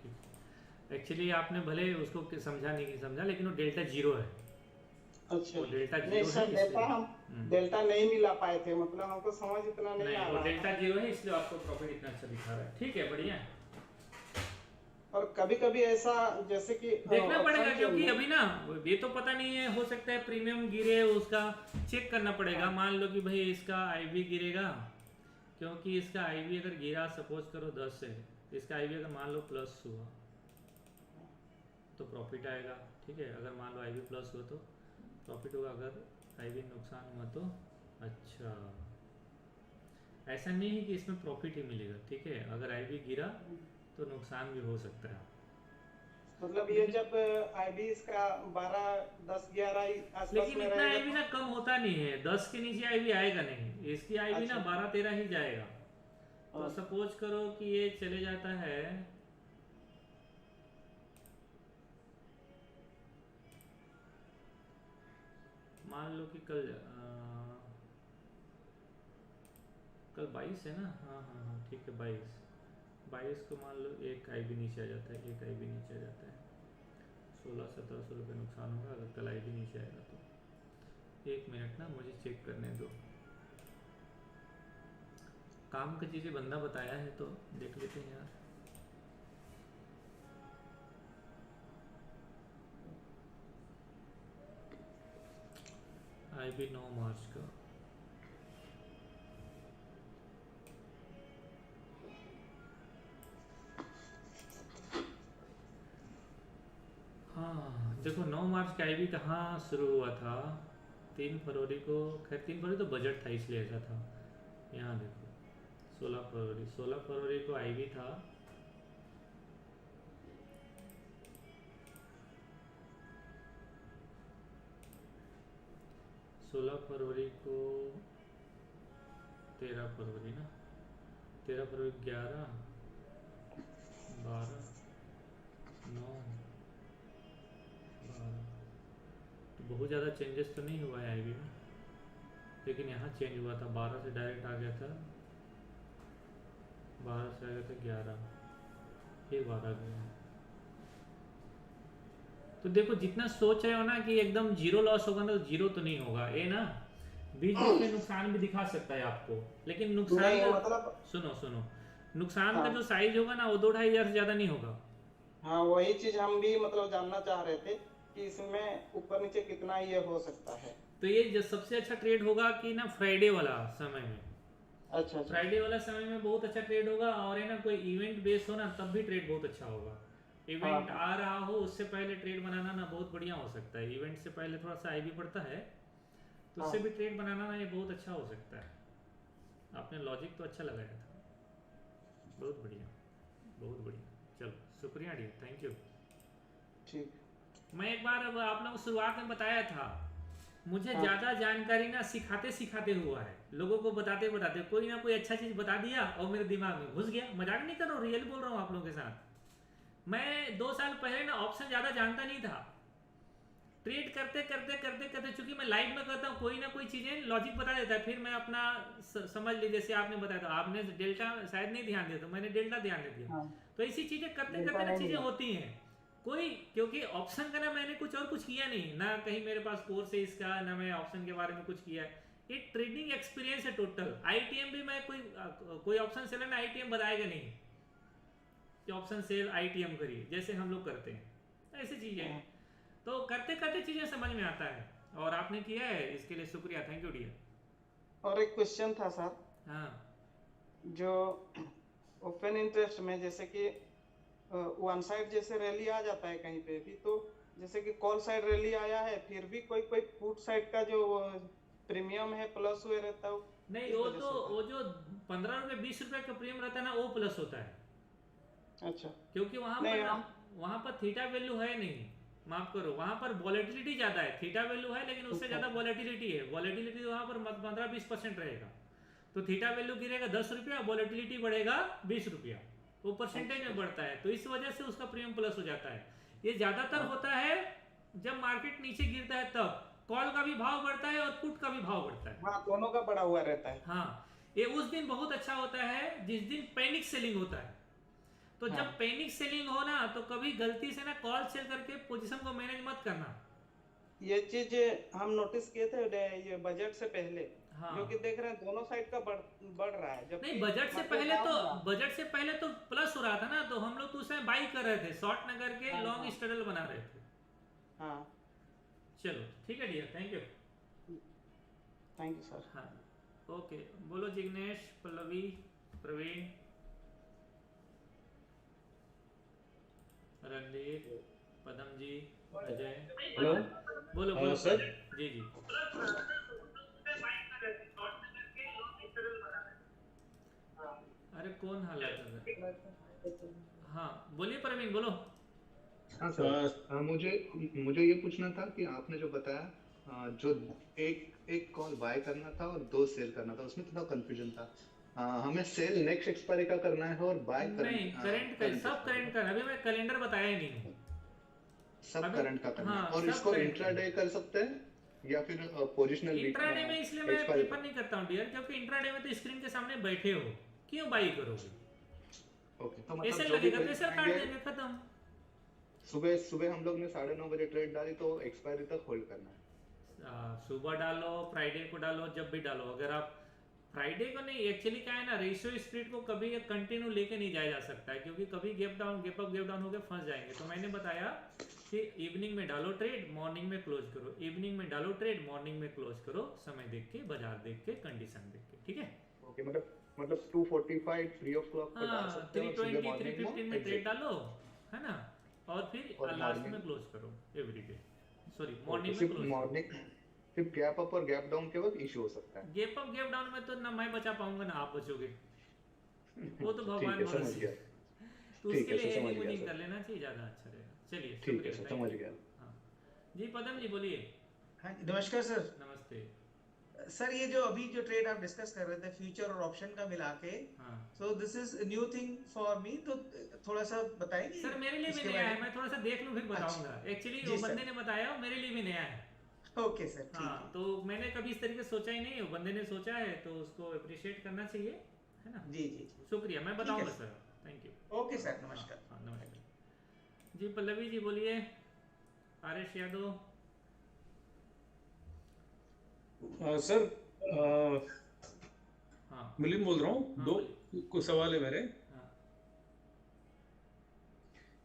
ठीक, एक्चुअली आपने भले उसको समझा नहीं समझा, लेकिन वो डेल्टा जीरो है। अच्छा वो डेल्टा नहीं जीरो सर, है डेल्टा हम डेल्टा नहीं मिला पाए थे, मतलब हमको समझ इतना नहीं आ वो रहा डेल्टा जीरो है, इसलिए आपको प्रॉफिट इतना अच्छा दिखा रहा है। ठीक है बढ़िया है। और कभी कभी ऐसा जैसे कि देखना पड़ेगा, क्योंकि अभी ना ये तो पता नहीं है, हो सकता है प्रीमियम गिरे, उसका चेक करना पड़ेगा। मान लो कि भाई इसका आईवी गिरेगा, क्योंकि इसका आईवी अगर गिरा सपोज करो 10 से, इसका आईवी अगर मान लो प्लस हुआ तो प्रॉफिट आएगा। ठीक है, अगर मान लो आईवी प्लस हुआ तो प्रॉफिट होगा, अगर आईवी नुकसान हुआ तो। अच्छा ऐसा नहीं है कि इसमें प्रॉफिट ही मिलेगा। ठीक है, अगर आईवी गिरा तो नुकसान भी हो सकता है। मतलब ये जब आईबी इसका 12, 10, 11 आसपास लेकिन में इतना रहेगा आईवी ना कम होता नहीं है, 10 के नीचे आईवी आएगा नहीं। इसकी आईवी ना 12-13 ही जाएगा। तो सपोज करो कि ये चले जाता है, मान लो कि कल 22 है ना। हाँ हाँ हाँ ठीक है, 22 को मान लो एक आईवी नीचे आ जाता है, एक आईवी नीचे आ जाता है, 1600-1700 रुपये नुकसान होगा अगर कल आईवी नीचे आएगा तो। 1 मिनट ना मुझे चेक करने दो, काम की चीज़ें बंदा बताया है तो देख लेते हैं यार। आईवी 9 मार्च का, हाँ देखो 9 मार्च का आईवी कहाँ शुरू हुआ था, 3 फरवरी को। खैर 3 फरवरी तो बजट था इसलिए ऐसा था। यहाँ देखो 16 फरवरी को आईवी था 16 फरवरी को, 13 फरवरी ना, 13 फरवरी 11, 12, 9, 12, तो बहुत ज़्यादा चेंजेस तो नहीं हुआ है आईबी में, लेकिन यहाँ चेंज हुआ था। 12 से डायरेक्ट आ गया था, 12 से आ गया था 11, एक बार आ गया। तो देखो जितना सोच रहे हो ना कि एकदम जीरो लॉस होगा ना, तो जीरो तो नहीं होगा ये ना, बीच बीच में नुकसान भी दिखा सकता है आपको, लेकिन नुकसान नहीं का मतलब सुनो नुकसान का हाँ जो साइज होगा ना वो 2-2.5 हज़ार से ज़्यादा नहीं होगा। हाँ, वही चीज हम भी मतलब जानना चाह रहे थे कि इसमें ऊपर नीचे कितना ये हो सकता है। तो ये जो सबसे अच्छा ट्रेड होगा कि ना फ्राइडे वाला समय में, अच्छा अच्छा फ्राइडे वाला समय में बहुत अच्छा ट्रेड होगा, और है ना कोई इवेंट बेस हो ना तब भी ट्रेड बहुत अच्छा होगा। इवेंट हाँ आ रहा हो उससे पहले ट्रेड बनाना ना बहुत बढ़िया हो सकता है। इवेंट से पहले थोड़ा सा आईबी पड़ता है, तो उससे हाँ भी ट्रेड बनाना ना ये बहुत अच्छा हो सकता है। आपने लॉजिक तो अच्छा लगाया था, बहुत बढ़िया बहुत बढ़िया। चलो शुक्रिया डियर, थैंक यू। ठीक। मैं एक बार अब आप लोगों को शुरुआत में बताया था, मुझे हाँ ज़्यादा जानकारी ना सिखाते सिखाते हुआ है, लोगों को बताते बताते कोई ना कोई अच्छा चीज़ बता दिया और मेरे दिमाग में घुस गया। मजाक नहीं कर रहा हूँ, रियल बोल रहा हूँ आप लोगों के साथ। मैं 2 साल पहले ना ऑप्शन ज़्यादा जानता नहीं था, ट्रेड करते करते करते करते चूंकि मैं लाइव में करता हूँ, कोई ना कोई चीज़ें लॉजिक बता देता है, फिर मैं अपना समझ ली। जैसे आपने बताया था, आपने डेल्टा शायद नहीं ध्यान दिया, तो मैंने डेल्टा ध्यान दे दिया। हाँ तो ऐसी चीज़ें करते डेल्टा करते ना नहीं चीज़ें मिला। होती हैं कोई, क्योंकि ऑप्शन का ना मैंने कुछ और कुछ किया नहीं ना, कहीं मेरे पास कोर्स है इसका, ना मैं ऑप्शन के बारे में कुछ किया है। ये ट्रेडिंग एक्सपीरियंस है टोटल। आईटीएम भी मैं कोई ऑप्शन सेलर ना आईटीएम बताएगा नहीं कि ऑप्शन सेल आईटीएम करिए जैसे हम लोग करते हैं, ऐसी चीज़ें हैं। हाँ। तो करते करते चीज़ें समझ में आता है, और आपने किया है इसके लिए शुक्रिया, थैंक यू डियर। और एक क्वेश्चन था सर, हाँ जो ओपन इंटरेस्ट में जैसे कि वन साइड जैसे रैली आ जाता है कहीं पे भी, तो जैसे कि कॉल साइड रैली आया है, फिर भी कोई कोई पुट साइड का जो प्रीमियम है प्लस हुए रहता है, वो नहीं, किस वो वजह तो से होता वो जो 15 रुपये 20 रुपये का प्रीमियम रहता है ना वो प्लस होता है, है? अच्छा। क्योंकि वहां पर नहीं ना, हम वहां पर थीटा वैल्यू है नहीं, माफ करो, वहां पर वॉलेटिलिटी ज्यादा है। थीटा वैल्यू है लेकिन उससे अच्छा ज्यादा वॉलेटिलिटी है। वॉलेटिलिटी वहां पर 15-20% रहेगा, तो थीटा वैल्यू गिरेगा 10 रुपया, वॉलेटिलिटी बढ़ेगा 20 रुपया, वो परसेंटेज में अच्छा बढ़ता है, तो इस वजह से उसका प्रीमियम प्लस हो जाता है। ये ज्यादातर होता है जब मार्केट नीचे गिरता है, तब कॉल का भी भाव बढ़ता है और पुट का भी भाव बढ़ता है। हाँ, दोनों का बढ़ा हुआ रहता है। हाँ, ये उस दिन बहुत अच्छा होता है जिस दिन पैनिक सेलिंग होता है। तो हाँ जब पैनिक सेलिंग हो ना, तो कभी गलती से ना कॉल सेल करके पोजीशन को मैनेज मत करना। ये चीज हम नोटिस किए थे ये बजट से पहले, हाँ जो कि देख रहे हैं दोनों साइड का बढ़ रहा है, नहीं, जबकि बजट से मार्केट पहले डाउन तो रहा। प्लस हो रहा था ना, तो हम लोग तो उस समय बाई कर रहे थे, शॉर्ट न करके हाँ लॉन्ग हाँ स्ट्रगल बना रहे थे। हाँ। चलो ठीक है dear, thank you. Thank you sir. हाँ ओके, बोलो जिग्नेश, पल्लवी, प्रवीण, रणधीर, पदम जी, अजय, हेलो। बोलो बोलो सर। जी जी। अरे कौन हालत है? हाँ बोलिए प्रवीण, बोलो। हाँ सर, मुझे मुझे ये पूछना था कि आपने जो बताया, जो एक एक कॉल बाय करना था और 2 सेल करना था, उसमें थोड़ा कंफ्यूजन था। हमें सेल नेक्स्ट एक्सपायरी का करना है और बाय नहीं, करंट का, सब करंट का। अभी मैं कैलेंडर बताया ही नहीं हूँ सब अभी। करंट का करना है, हाँ और सब इसको करंट का। इंट्राडे कर सकते हैं या फिर पोजिशनल इंट्राडे में इसलिए मैं एक्सपायरी प्रीफर नहीं करता हूँ डियर, क्योंकि इंट्राडे में तो स्क्रीन के सामने बैठे हो, क्यों बाई करोगे? ओके, तो ऐसे मतलब जो भी लगेगा तो ऐसे काट करेंगे, देंगे, खत्म। सुबह सुबह हम लोग ने 9:30 बजे ट्रेड डाली तो एक्सपायरी तक होल्ड करना है। सुबह डालो, फ्राइडे को डालो, जब भी डालो। अगर आप फ्राइडे को नहीं, एक्चुअली क्या है ना, रेशियो स्प्लिट को कभी कंटिन्यू लेके नहीं जाया जा सकता है, क्योंकि कभी gap down, gap up, gap down होकर फंस जाएंगे। तो मैंने बताया कि इवनिंग में डालो ट्रेड, मॉर्निंग में क्लोज करो, इवनिंग में डालो ट्रेड, मॉर्निंग में क्लोज करो, समय देख के, बाजार देख के, कंडीशन देख के, ठीक है? ओके, मतलब 2:45 3 o'clock को डाल हाँ, सकते हैं और सुबह 320 मॉर्निंग 315 में में ट्रेड exit। डालो, है ना, और फिर और लास्ट morning- में क्लोज करो every day, sorry okay, morning में सिर्फ क्लोज। मॉर्निंग, सिर्फ गैप अप और गैप डाउन के वक्त इशू हो सकता है। गैप अप गैप डाउन में तो ना मैं बचा पाऊंगा ना आप बचोगे, वो तो ठीक भगवान है, समझ भरोसे। गया। तो ठीक उसके है लिए सर, समझ हेवी गया मुझे सर। कर लेना चाहिए, ज़्यादा अच्छा रहेगा। चलिए ठीक है शुक्रिया, सर, thank समझ you। गया। हाँ जी, पदम जी बोलिए। हाँ नमस्कार सर। नमस्ते। सर ये जो अभी जो ट्रेड आप डिस्कस कर रहे थे फ्यूचर और ऑप्शन का मिला के, हाँ so this is new thing for me, तो थोड़ा सा बताएंगे सर, मेरे लिए भी इसके नया बारे है, में? मैं थोड़ा सा देख लूँ फिर बताऊंगा। एक्चुअली जी वो सर। बंदे ने बताया, मेरे लिए भी नया है। ओके सर, ठीक हाँ, है। तो मैंने कभी इस तरीके से सोचा ही नहीं, वो बंदे ने सोचा है तो उसको अप्रिशिएट करना चाहिए, है ना। जी जी जी, शुक्रिया, मैं ठीक है बताऊंगा sir. Sir. Thank you. Okay sir, नमस्कार। हाँ नमस्कार जी। पल्लवी जी बोलिए। आरेश यादव। सर, हाँ मिलिंद बोल रहा हूँ। हाँ दो बोलिए। कुछ सवाल है मेरे। हाँ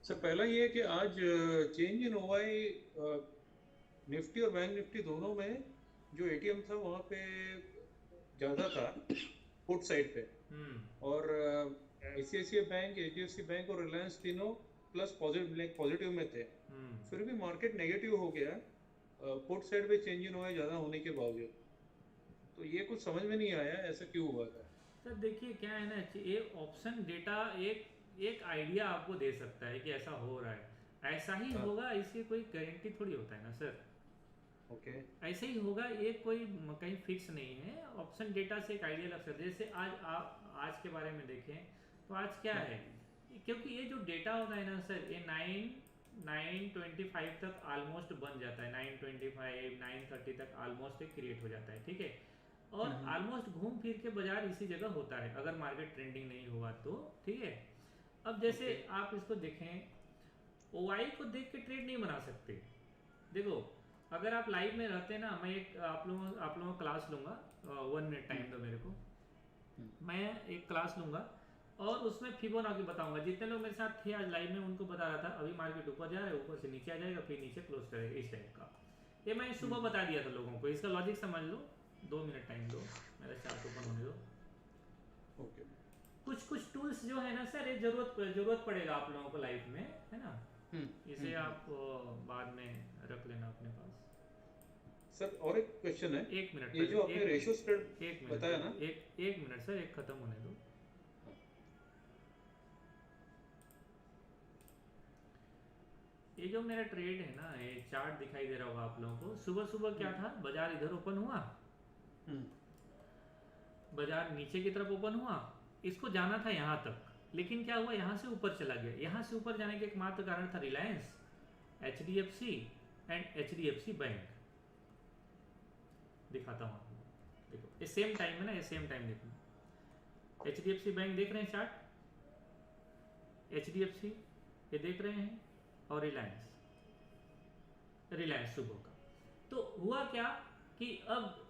सर, पहला ये है कि आज चेंज इन ओवाई निफ्टी और बैंक निफ्टी दोनों में जो एटीएम था वहाँ पे ज़्यादा था पुट साइड पे, और आईसीआईसीआई बैंक, एचडीएफसी बैंक और रिलायंस तीनों प्लस पॉजिटिव में थे। फिर भी मार्केट नेगेटिव हो गया पुट साइड पे चेंज इन ओवाई ज़्यादा होने के बावजूद। तो ये कुछ समझ में नहीं आया, ऐसा क्यों हुआ था? सर देखिए क्या है ना, ये ऑप्शन डेटा एक एक आइडिया आपको दे सकता है कि ऐसा हो रहा है, ऐसा ही हाँ। होगा, इसकी कोई गारंटी थोड़ी होता है ना सर। ओके। ऐसे ही होगा, ये कोई कहीं फिक्स नहीं है। ऑप्शन डेटा से एक आइडिया लग सकता है। जैसे आज के बारे में देखें तो आज क्या है, क्योंकि ये जो डेटा होता है ना सर, ये 9:25 तक ऑलमोस्ट बन जाता है। 9:25 9:30 तक ऑलमोस्ट क्रिएट हो जाता है, ठीक है। और ऑलमोस्ट घूम फिर के बाजार इसी जगह होता है अगर मार्केट ट्रेंडिंग नहीं हुआ तो, ठीक है। अब जैसे आप इसको देखें, ओआई को देख के ट्रेड नहीं बना सकते। देखो अगर आप लाइव में रहते ना, मैं एक आप लोगों को क्लास लूंगा, 1 मिनट टाइम दो मेरे को, मैं एक क्लास लूंगा और उसमें फिबोनाची बताऊंगा। जितने लोग मेरे साथ थे आज लाइव में उनको बता रहा था अभी मार्केट ऊपर जा रहा है, ऊपर से नीचे आ जाएगा, फिर नीचे क्लोज करेगा, इस टाइप का। ये मैं सुबह बता दिया था लोगों को, इसका लॉजिक समझ लो। 2 मिनट टाइम दो, मेरा चार्ट ओपन होने दो। ओके। कुछ टूल्स जो है ना सर, ये जरूरत पड़ेगा आप लोगों को लाइफ में, है ना। इसे आप बाद में रख लेना अपने पास। सर और एक क्वेश्चन है, 1 मिनट, ये जो आपने रेशियो स्प्रेड एक मिनट बताया ना, एक मिनट सर, एक खत्म होने दो। ये जो मेरा ट्रेड है ना, ये चार्ट दिखाई दे रहा होगा आप लोगों को। सुबह सुबह क्या था, बाजार इधर ओपन हुआ, बाजार नीचे की तरफ ओपन हुआ, इसको जाना था यहाँ तक, लेकिन क्या हुआ, यहाँ से ऊपर चला गया। यहाँ से ऊपर जाने के एकमात्र कारण था Reliance, HDFC and HDFC bank. दिखाता हूँ आपको, देखो ये सेम टाइम है ना, ये सेम टाइम देखो। एचडीएफसी बैंक देख रहे हैं चार्ट, एचडीएफसी ये देख रहे हैं, और रिलायंस सुबह का। तो हुआ क्या कि अब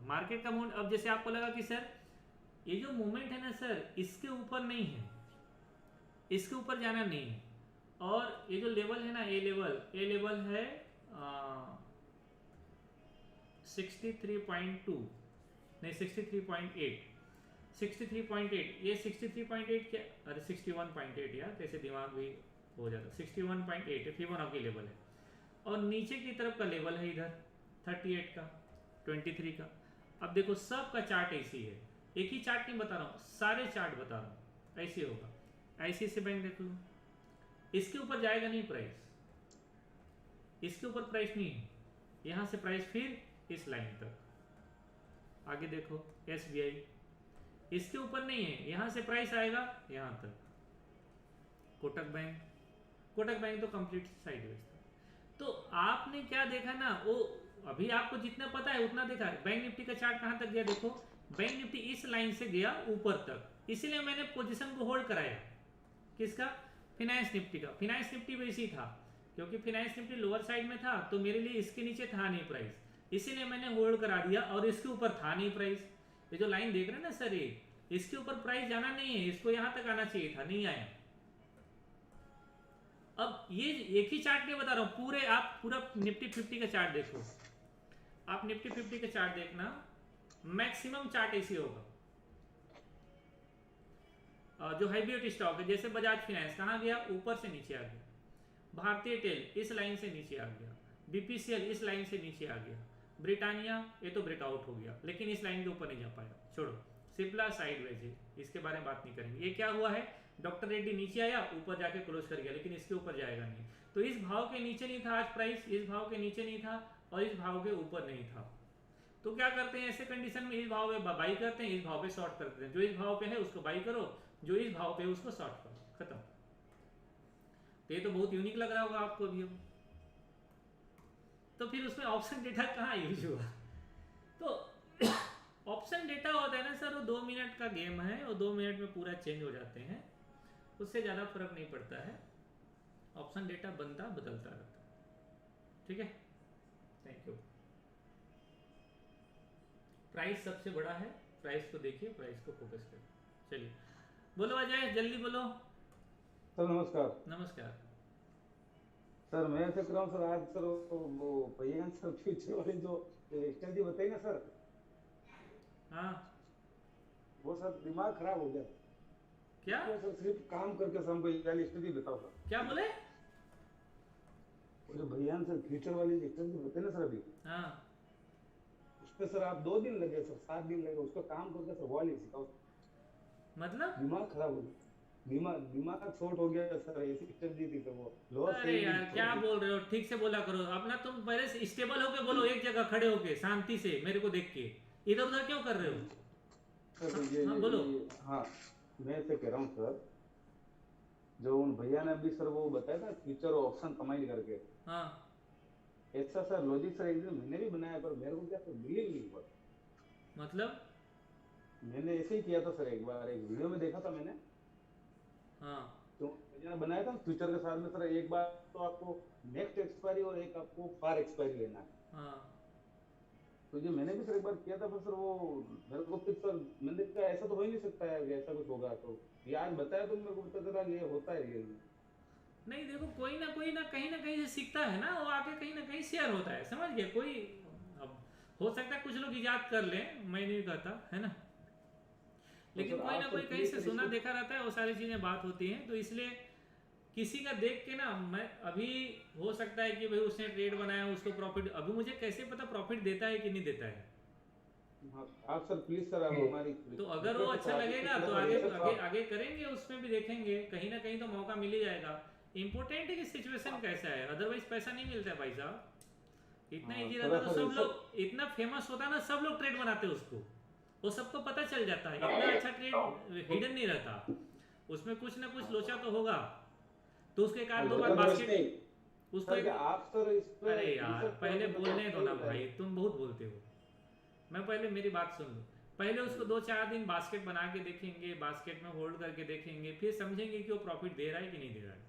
मार्केट का मूड, अब जैसे आपको लगा कि सर ये जो मूवमेंट है ना सर, इसके ऊपर नहीं है, इसके ऊपर जाना नहीं है, और ये जो लेवल है ना, ये लेवल है 63.2 नहीं 63.8, 63.8, ये 63.8 क्या, अरे 61.8 यार, कैसे दिमाग भी हो जाता। 61.8 फिबोनाची लेवल है, और नीचे की तरफ का लेवल है इधर 38 का, 23 का। अब देखो सब का चार्ट ऐसी है, एक ही चार्ट नहीं बता रहा हूँ, सारे चार्ट बता रहा हूँ। ऐसे होगा, आईसीआईसीआई बैंक देख लो, इसके ऊपर जाएगा नहीं प्राइस, इसके ऊपर प्राइस नहीं है, यहाँ से प्राइस फिर इस लाइन तक। आगे देखो एसबीआई, इसके ऊपर नहीं है, यहाँ से प्राइस आएगा यहाँ तक। कोटक बैंक तो कंप्लीट साइडवेज था। तो आपने क्या देखा ना, वो अभी आपको जितना पता है उतना देखा। बैंक निफ्टी का चार्ट कहाँ तक गया देखो, बैंक निफ्टी इस लाइन से गया ऊपर तक, इसीलिए मैंने पोजीशन को होल्ड कराया। किसका, फिनांस निफ्टी का। फिनांस निफ्टी वैसी था, क्योंकि फिनांस निफ्टी लोअर साइड में था, तो मेरे लिए इसके नीचे था नहीं प्राइस, इसीलिए मैंने होल्ड करा दिया, और इसके ऊपर था नहीं प्राइस। ये जो लाइन देख रहे हैं ना सर, ये इसके ऊपर प्राइस जाना नहीं है, इसको यहां तक आना चाहिए था, नहीं आया। अब ये एक ही चार्ट नहीं बता रहा हूं, पूरे आप पूरा निफ्टी 50 का चार्ट देखो, आप निफ्टी 50 का चार्ट देखना, मैक्सिमम चार्ट ऐसे होगा। जो हाइब्रिड स्टॉक है, जैसे बजाज फाइनेंस कहाँ गया, ऊपर से नीचे आ गया। भारतीय टेल इस लाइन से नीचे आ गया, बीपीसीएल इस लाइन से नीचे आ गया, ब्रिटानिया ये तो ब्रेकआउट हो गया, लेकिन इस लाइन के ऊपर नहीं जा पाया, छोड़ो। सिप्ला साइडवेज है, इसके बारे में बात नहीं करेंगे। ये क्या हुआ है, डॉक्टर रेड्डी नीचे आया, ऊपर जाके क्लोज कर गया, लेकिन इसके ऊपर जाएगा नहीं। तो इस भाव के नीचे नहीं था आज प्राइस, इस भाव के नीचे नहीं था, और इस भाव के ऊपर नहीं था। तो क्या करते हैं ऐसे कंडीशन में, इस भाव पे बाई करते हैं, इस भाव पे शॉर्ट कर देते हैं। जो इस भाव पे है उसको बाई करो, जो इस भाव पे है उसको शॉर्ट करो, खत्म। तो ये तो बहुत यूनिक लग रहा होगा आपको भी अब। तो फिर उसमें ऑप्शन डेटा कहाँ यूज हुआ? तो ऑप्शन डेटा होता है ना सर, वो 2 मिनट का गेम है, वो 2 मिनट में पूरा चेंज हो जाते हैं, उससे ज़्यादा फर्क नहीं पड़ता है। ऑप्शन डेटा बनता बदलता रहता है, ठीक है। Thank you. प्राइस सबसे बड़ा है, प्राइस को देखिए, प्राइस को फोकस करिए। चलिए बोलो अजय, जल्दी बोलो। सर नमस्कार। नमस्कार। सर मैं ऐसे कर रहा हूँ सर, आज सर वो भैया सर फ्यूचर वाले जो स्ट्रेटजी बताई ना सर, हाँ वो सर दिमाग खराब हो गया। क्या तो सर सिर्फ काम करके सर हमको ये वाली स्ट्रेटजी बताओ सर। क्या बोले? वो जो भैया सर फ्यूचर वाली स्ट्रेटजी बताई ना सर अभी, हाँ उस पे सर आप 2 दिन लगे सर, 7 दिन लगे, उसको काम करके सर वो वाली सिखाओ। मतलब दिमाग खराब हो गया, दिमाग शॉर्ट हो गया सर। ऐसी स्ट्रेटजी थी सर वो लॉस। अरे यार क्या बोल रहे हो, ठीक से बोला करो अपना। तुम पहले से स्टेबल होके बोलो, एक जगह खड़े होके शांति से मेरे को देख के, इधर उधर क्यों कर रहे हो? सर हाँ, बोलो। हाँ मैं ऐसे कह रहा हूँ सर, जो उन भैया ने अभी सर वो बताया था फ्यूचर ऑप्शन कमाई करके, हाँ ऐसा सर लॉजिक सर एक दिन मैंने भी बनाया, पर मेरे को क्या सर बिलीव नहीं हुआ। मतलब मैंने ऐसे ही किया था सर, एक बार एक वीडियो में देखा था मैंने, हाँ तो मैंने बनाया था फ्यूचर के साथ में सर, एक बार तो आपको नेक्स्ट एक्सपायरी और एक आपको फार एक्सपायरी लेना है। हाँ तो ये मैंने भी सर एक बार किया था, पर सर वो मेरे को फिर सर मैंने कहा ऐसा तो हो ही नहीं सकता है, ऐसा कुछ होगा। तो ये आज बताया तो मेरे को पता चला ये होता है रियल में। नहीं देखो, कोई ना कहीं से सीखता है ना, वो आगे कहीं ना कहीं शेयर होता है, समझ गए? कोई अब हो सकता है कुछ लोग इजाद कर लें, मैं नहीं कहता है ना, लेकिन कोई ना कोई कहीं से सुना देखा रहता है, वो सारी चीज़ें बात होती हैं। तो इसलिए किसी का देख के ना, मैं अभी हो सकता है कि भाई उसने ट्रेड बनाया, उसको प्रॉफिट, अभी मुझे कैसे पता प्रॉफिट देता है कि नहीं देता है? आप सर प्लीज सर, आप हमारी तो अगर वो अच्छा लगेगा तो आगे करेंगे, उसमें भी देखेंगे, कहीं ना कहीं तो मौका मिल ही जाएगा। इम्पोर्टेंट है कि सिचुएशन कैसा है, अदरवाइज पैसा नहीं मिलता है भाई साहब। इतना इजी रहता तो सब लोग, इतना फेमस होता ना, सब लोग ट्रेड बनाते उसको, वो सबको पता चल जाता है। इतना अच्छा ट्रेड हिडन नहीं रहता, उसमें कुछ ना कुछ लोचा तो होगा। तो उसके कारण 2 बार बास्केट उसको आप सर इस पे अरे यार पहले बोलने दो ना भाई, तुम बहुत बोलते हो। मैं पहले मेरी बात सुन लो, पहले उसको 2-4 दिन बास्केट बना के देखेंगे, बास्केट में होल्ड करके देखेंगे, फिर समझेंगे कि वो प्रॉफिट दे रहा है कि नहीं दे रहा है।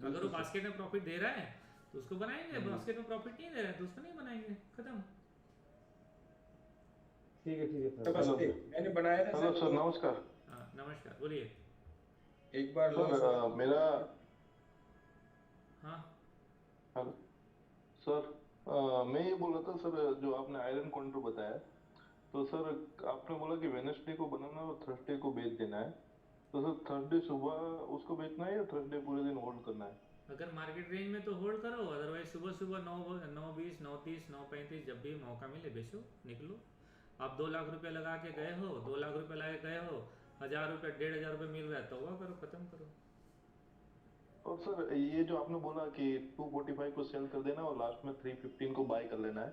अगर वो बास्केट में प्रॉफिट दे रहा है तो उसको बनाएंगे, बास्केट में प्रॉफिट नहीं दे रहा है तो उसको नहीं बनाएंगे, खत्म। ठीक है सर, मैंने बनाया था सर नमस्कार। हाँ नमस्कार, बोलिए। एक बार सर मेरा हाँ हेलो सर, मैं ये बोल रहा था सर, जो आपने आयरन काउंटर बताया, तो सर आपने बोला कि वेडनेसडे को बनाना और थर्सडे को बेच देना है, तो सर थर्सडे सुबह उसको बेचना है या थर्सडे पूरे दिन होल्ड करना है? अगर मार्केट रेंज में तो होल्ड करो, अदरवाइज सुबह सुबह 9:20, 9:30, 9:35 जब भी मौका मिले बेचो, निकलो। आप 2 लाख रुपए लगा के गए हो, 2 लाख रुपए लगा के गए हो, 1000 रुपये 1500 रुपये मिल रहा है तो हुआ करो, खत्म करो। और सर ये जो आपने बोला कि 245 को सेल कर देना और लास्ट में 315 को बाय कर लेना है,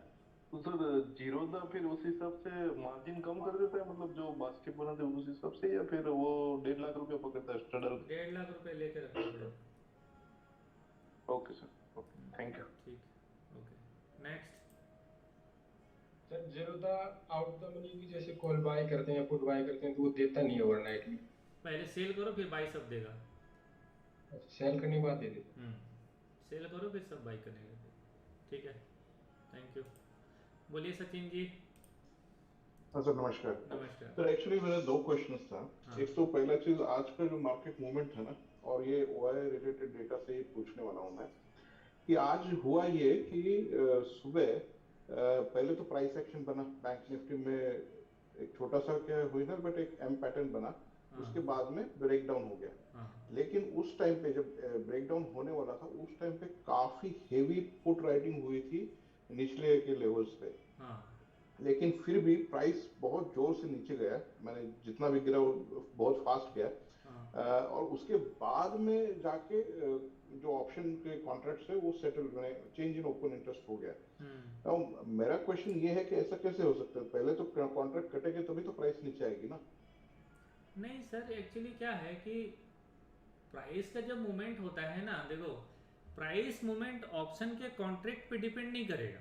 तो सर जीरोधा फिर उस हिसाब से मार्जिन कम कर देता है, मतलब जो बास्केट बनाते हैं उस हिसाब से, या फिर वो 1.5 लाख रुपए पकड़ता है स्ट्रडल? 1.5 लाख रुपए लेके रखना पड़ेगा। Okay sir, okay, thank you. ठीक, okay next. Sir Zerodha out the money की जैसे कॉल बाय करते हैं या पुट बाय करते हैं तो वो देता नहीं है ओवरनाइटली, पहले सेल करो फिर बाई सब देगा। सेल करने के बाद दे देते। सेल करो फिर सब बाई करने लगे, ठीक है। Thank you. बोलिए सचिन जी। हाँ सर नमस्कार। नमस्कार सर एक्चुअली मेरे 2 क्वेश्चंस था। एक तो पहला चीज, आज का जो मार्केट मूवमेंट है ना, और ये ओआई रिलेटेड डेटा से ही पूछने वाला हूँ मैं, कि आज हुआ ये कि सुबह पहले तो प्राइस एक्शन बना बैंक निफ्टी में, एक छोटा सा क्या हुई ना, बट एक एम पैटर्न बना, उसके बाद में ब्रेक डाउन हो गया। लेकिन उस टाइम पे जब ब्रेक डाउन होने वाला था, उस टाइम पे काफी हेवी पुट राइटिंग हुई थी निचले के लेवल्स पे। लेकिन फिर भी प्राइस बहुत जोर से नीचे गया, मैंने जितना भी गिरा वो बहुत फास्ट गया। और उसके बाद में जाके जो ऑप्शन के कॉन्ट्रैक्ट्स है वो सेटल, मैंने चेंज इन ओपन इंटरेस्ट हो गया। तो मेरा क्वेश्चन ये है कि ऐसा कैसे हो सकता है? पहले तो कॉन्ट्रैक्ट कटेंगे तभी तो प्राइस नीचे आएगी ना। नहीं सर, एक्चुअली क्या है कि प्राइस का जब मूवमेंट होता है ना, देखो प्राइस मूवमेंट ऑप्शन के कॉन्ट्रैक्ट पे डिपेंड नहीं करेगा।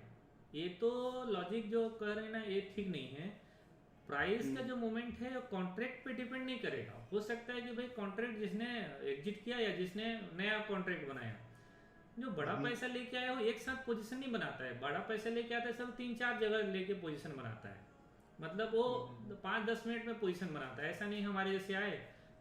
ये तो लॉजिक जो कह रहे हैं ना ये ठीक नहीं है। प्राइस का जो मूवमेंट है वो कॉन्ट्रैक्ट पे डिपेंड नहीं करेगा। हो सकता है कि भाई कॉन्ट्रैक्ट जिसने एग्जिट किया या जिसने नया कॉन्ट्रैक्ट बनाया, जो बड़ा पैसा लेके आया वो एक साथ पोजीशन नहीं बनाता है। बड़ा पैसा लेके आता है सब 3-4 जगह लेके पोजीशन बनाता है, मतलब वो 5-10 मिनट में पोजीशन बनाता है। ऐसा नहीं हमारे जैसे आए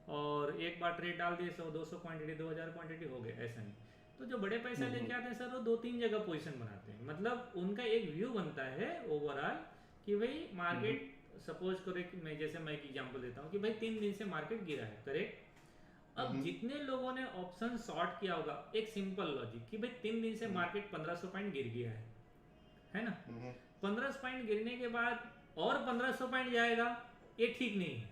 और एक बार ट्रेड डाल दिए 100-200 क्वांटिटी 2000 क्वांटिटी हो गए, ऐसा नहीं। तो जो बड़े पैसा लेके आते हैं सर वो 2-3 जगह पोजीशन बनाते हैं, मतलब उनका एक व्यू बनता है ओवरऑल कि भाई मार्केट, सपोज करो कि मैं एक एग्जांपल देता हूँ कि भाई 3 दिन से मार्केट गिरा है, करेक्ट। अब जितने लोगों ने ऑप्शन शॉर्ट किया होगा, एक सिंपल लॉजिक कि भाई 3 दिन से मार्केट 1500 पॉइंट गिर गया है ना। 1500 पॉइंट गिरने के बाद और 1500 पॉइंट जाएगा, ये ठीक नहीं है।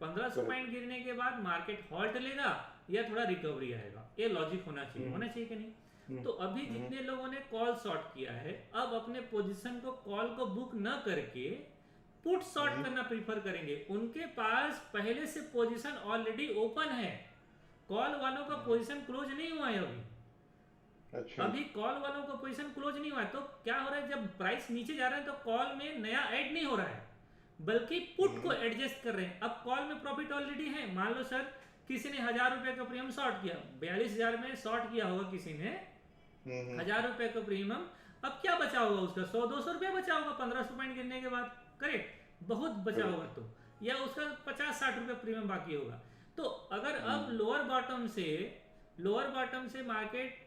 1500 पॉइंट गिरने के बाद मार्केट हॉल्ट लेगा या थोड़ा रिकवरी आएगा, ये लॉजिक होना चाहिए, होना चाहिए कि नहीं। तो अभी जितने लोगों ने कॉल शॉर्ट किया है, अब अपने पोजीशन को कॉल को बुक न करके पुट शॉर्ट करना प्रीफर करेंगे। उनके पास पहले से पोजीशन ऑलरेडी ओपन है, कॉल वालों का पोजीशन क्लोज नहीं हुआ है अभी। अच्छा। अभी कॉल वालों का पोजीशन क्लोज नहीं हुआ है, तो क्या हो रहा है, जब प्राइस नीचे जा रहा है तो कॉल में नया ऐड नहीं हो रहा है, बल्कि पुट को एडजस्ट कर रहे हैं। अब कॉल में प्रॉफिट ऑलरेडी है, मान लो सर किसी ने 1000 रुपए का प्रीमियम शॉर्ट किया, 42,000 में शॉर्ट किया होगा किसी ने 1000 रुपए का प्रीमियम, अब क्या बचा होगा उसका 100-200 रुपया बचा होगा 1500 पॉइंट गिरने के बाद, करेक्ट, बहुत बचा होगा तो, या उसका 50-60 रुपया प्रीमियम बाकी होगा। तो अगर अब लोअर बॉटम से मार्केट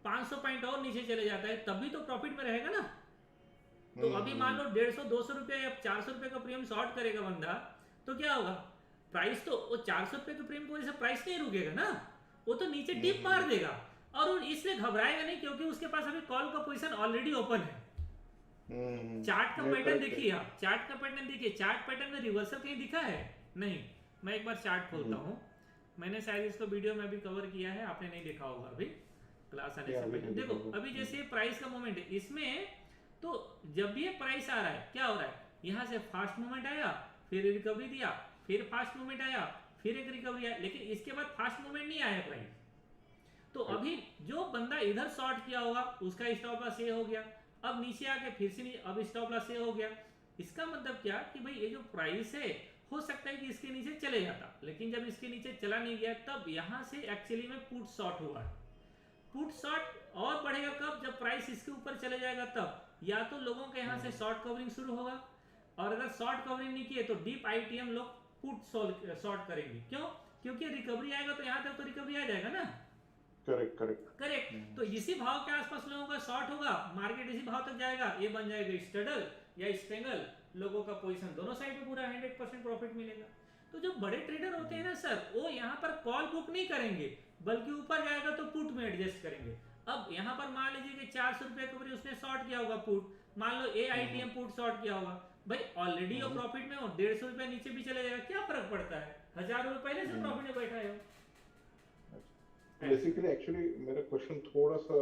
500 पॉइंट और नीचे चले जाता है तभी तो प्रॉफिट में रहेगा ना। तो अभी मान लो 150-200 रुपया या 400 रुपए का प्रीमियम शॉर्ट करेगा बंदा, तो क्या होगा, प्राइस तो वो 400 रुपए के प्रीमियम की वजह से प्राइस नहीं रुकेगा ना, वो तो नीचे डिप मार देगा, और वो इसलिए घबराएगा नहीं क्योंकि उसके पास अभी कॉल का पोजीशन ऑलरेडी ओपन है। चार्ट का पैटर्न देखिए आप, चार्ट पैटर्न में रिवर्सल कहीं दिखा है नहीं। मैं एक बार चार्ट खोलता हूँ, मैंने शायद इसको वीडियो में भी कवर किया है, आपने नहीं देखा होगा अभी क्लास आने से पहले। देखो अभी जैसे प्राइस का मूवमेंट है इसमें, तो जब भी ये प्राइस आ रहा है क्या हो रहा है, यहाँ से फास्ट मूवमेंट आया, फिर रिकवरी दिया, फिर फास्ट मूवमेंट आया, फिर एक रिकवरी आया, लेकिन इसके बाद फास्ट मूवमेंट नहीं आया प्राइस। तो अभी जो बंदा इधर शॉर्ट किया होगा उसका स्टॉप लॉस ये हो गया, अब नीचे आके फिर से नहीं, अब स्टॉप लॉस ये हो गया। इसका मतलब क्या कि भाई ये जो प्राइस है हो सकता है कि इसके नीचे चले जाता, लेकिन जब इसके नीचे चला नहीं गया तब यहाँ से एक्चुअली में पुट शॉर्ट हुआ है। पुट शॉर्ट और बढ़ेगा कब, जब प्राइस इसके ऊपर चले जाएगा तब, या तो लोगों के यहाँ से शॉर्ट कवरिंग शुरू होगा, और अगर शॉर्ट कवरिंग नहीं किए तो डीप आईटीएम लोग पुट शॉर्ट करेंगे। क्यों, क्योंकि रिकवरी आएगा तो यहाँ तक तो रिकवरी आ जाएगा ना। करेक्ट। तो इसी भाव के आसपास लोगों का शॉर्ट होगा, मार्केट इसी भाव तक जाएगा, ये बन जाएगा स्ट्रेडल या स्ट्रेंगल, लोगों का पोजीशन दोनों साइड पे पूरा 100% प्रॉफिट मिलेगा। तो जो बड़े ट्रेडर होते हैं ना सर, वो यहाँ पर कॉल बुक नहीं करेंगे, बल्कि ऊपर जाएगा तो पुट में एडजस्ट करेंगे। अब यहाँ पर मान लीजिए कि 400 रुपए के ऊपर उसने शॉर्ट किया होगा पुट, मान लो AITM पुट शॉर्ट किया होगा, भाई ऑलरेडी वो प्रॉफिट में हो, 150 रुपया नीचे भी चले जाएगा, क्या फर्क पड़ता है, 1000 रुपए पहले से प्रॉफिट में बैठा है। बेसिकली एक्चुअली मेरा क्वेश्चन थोड़ा सा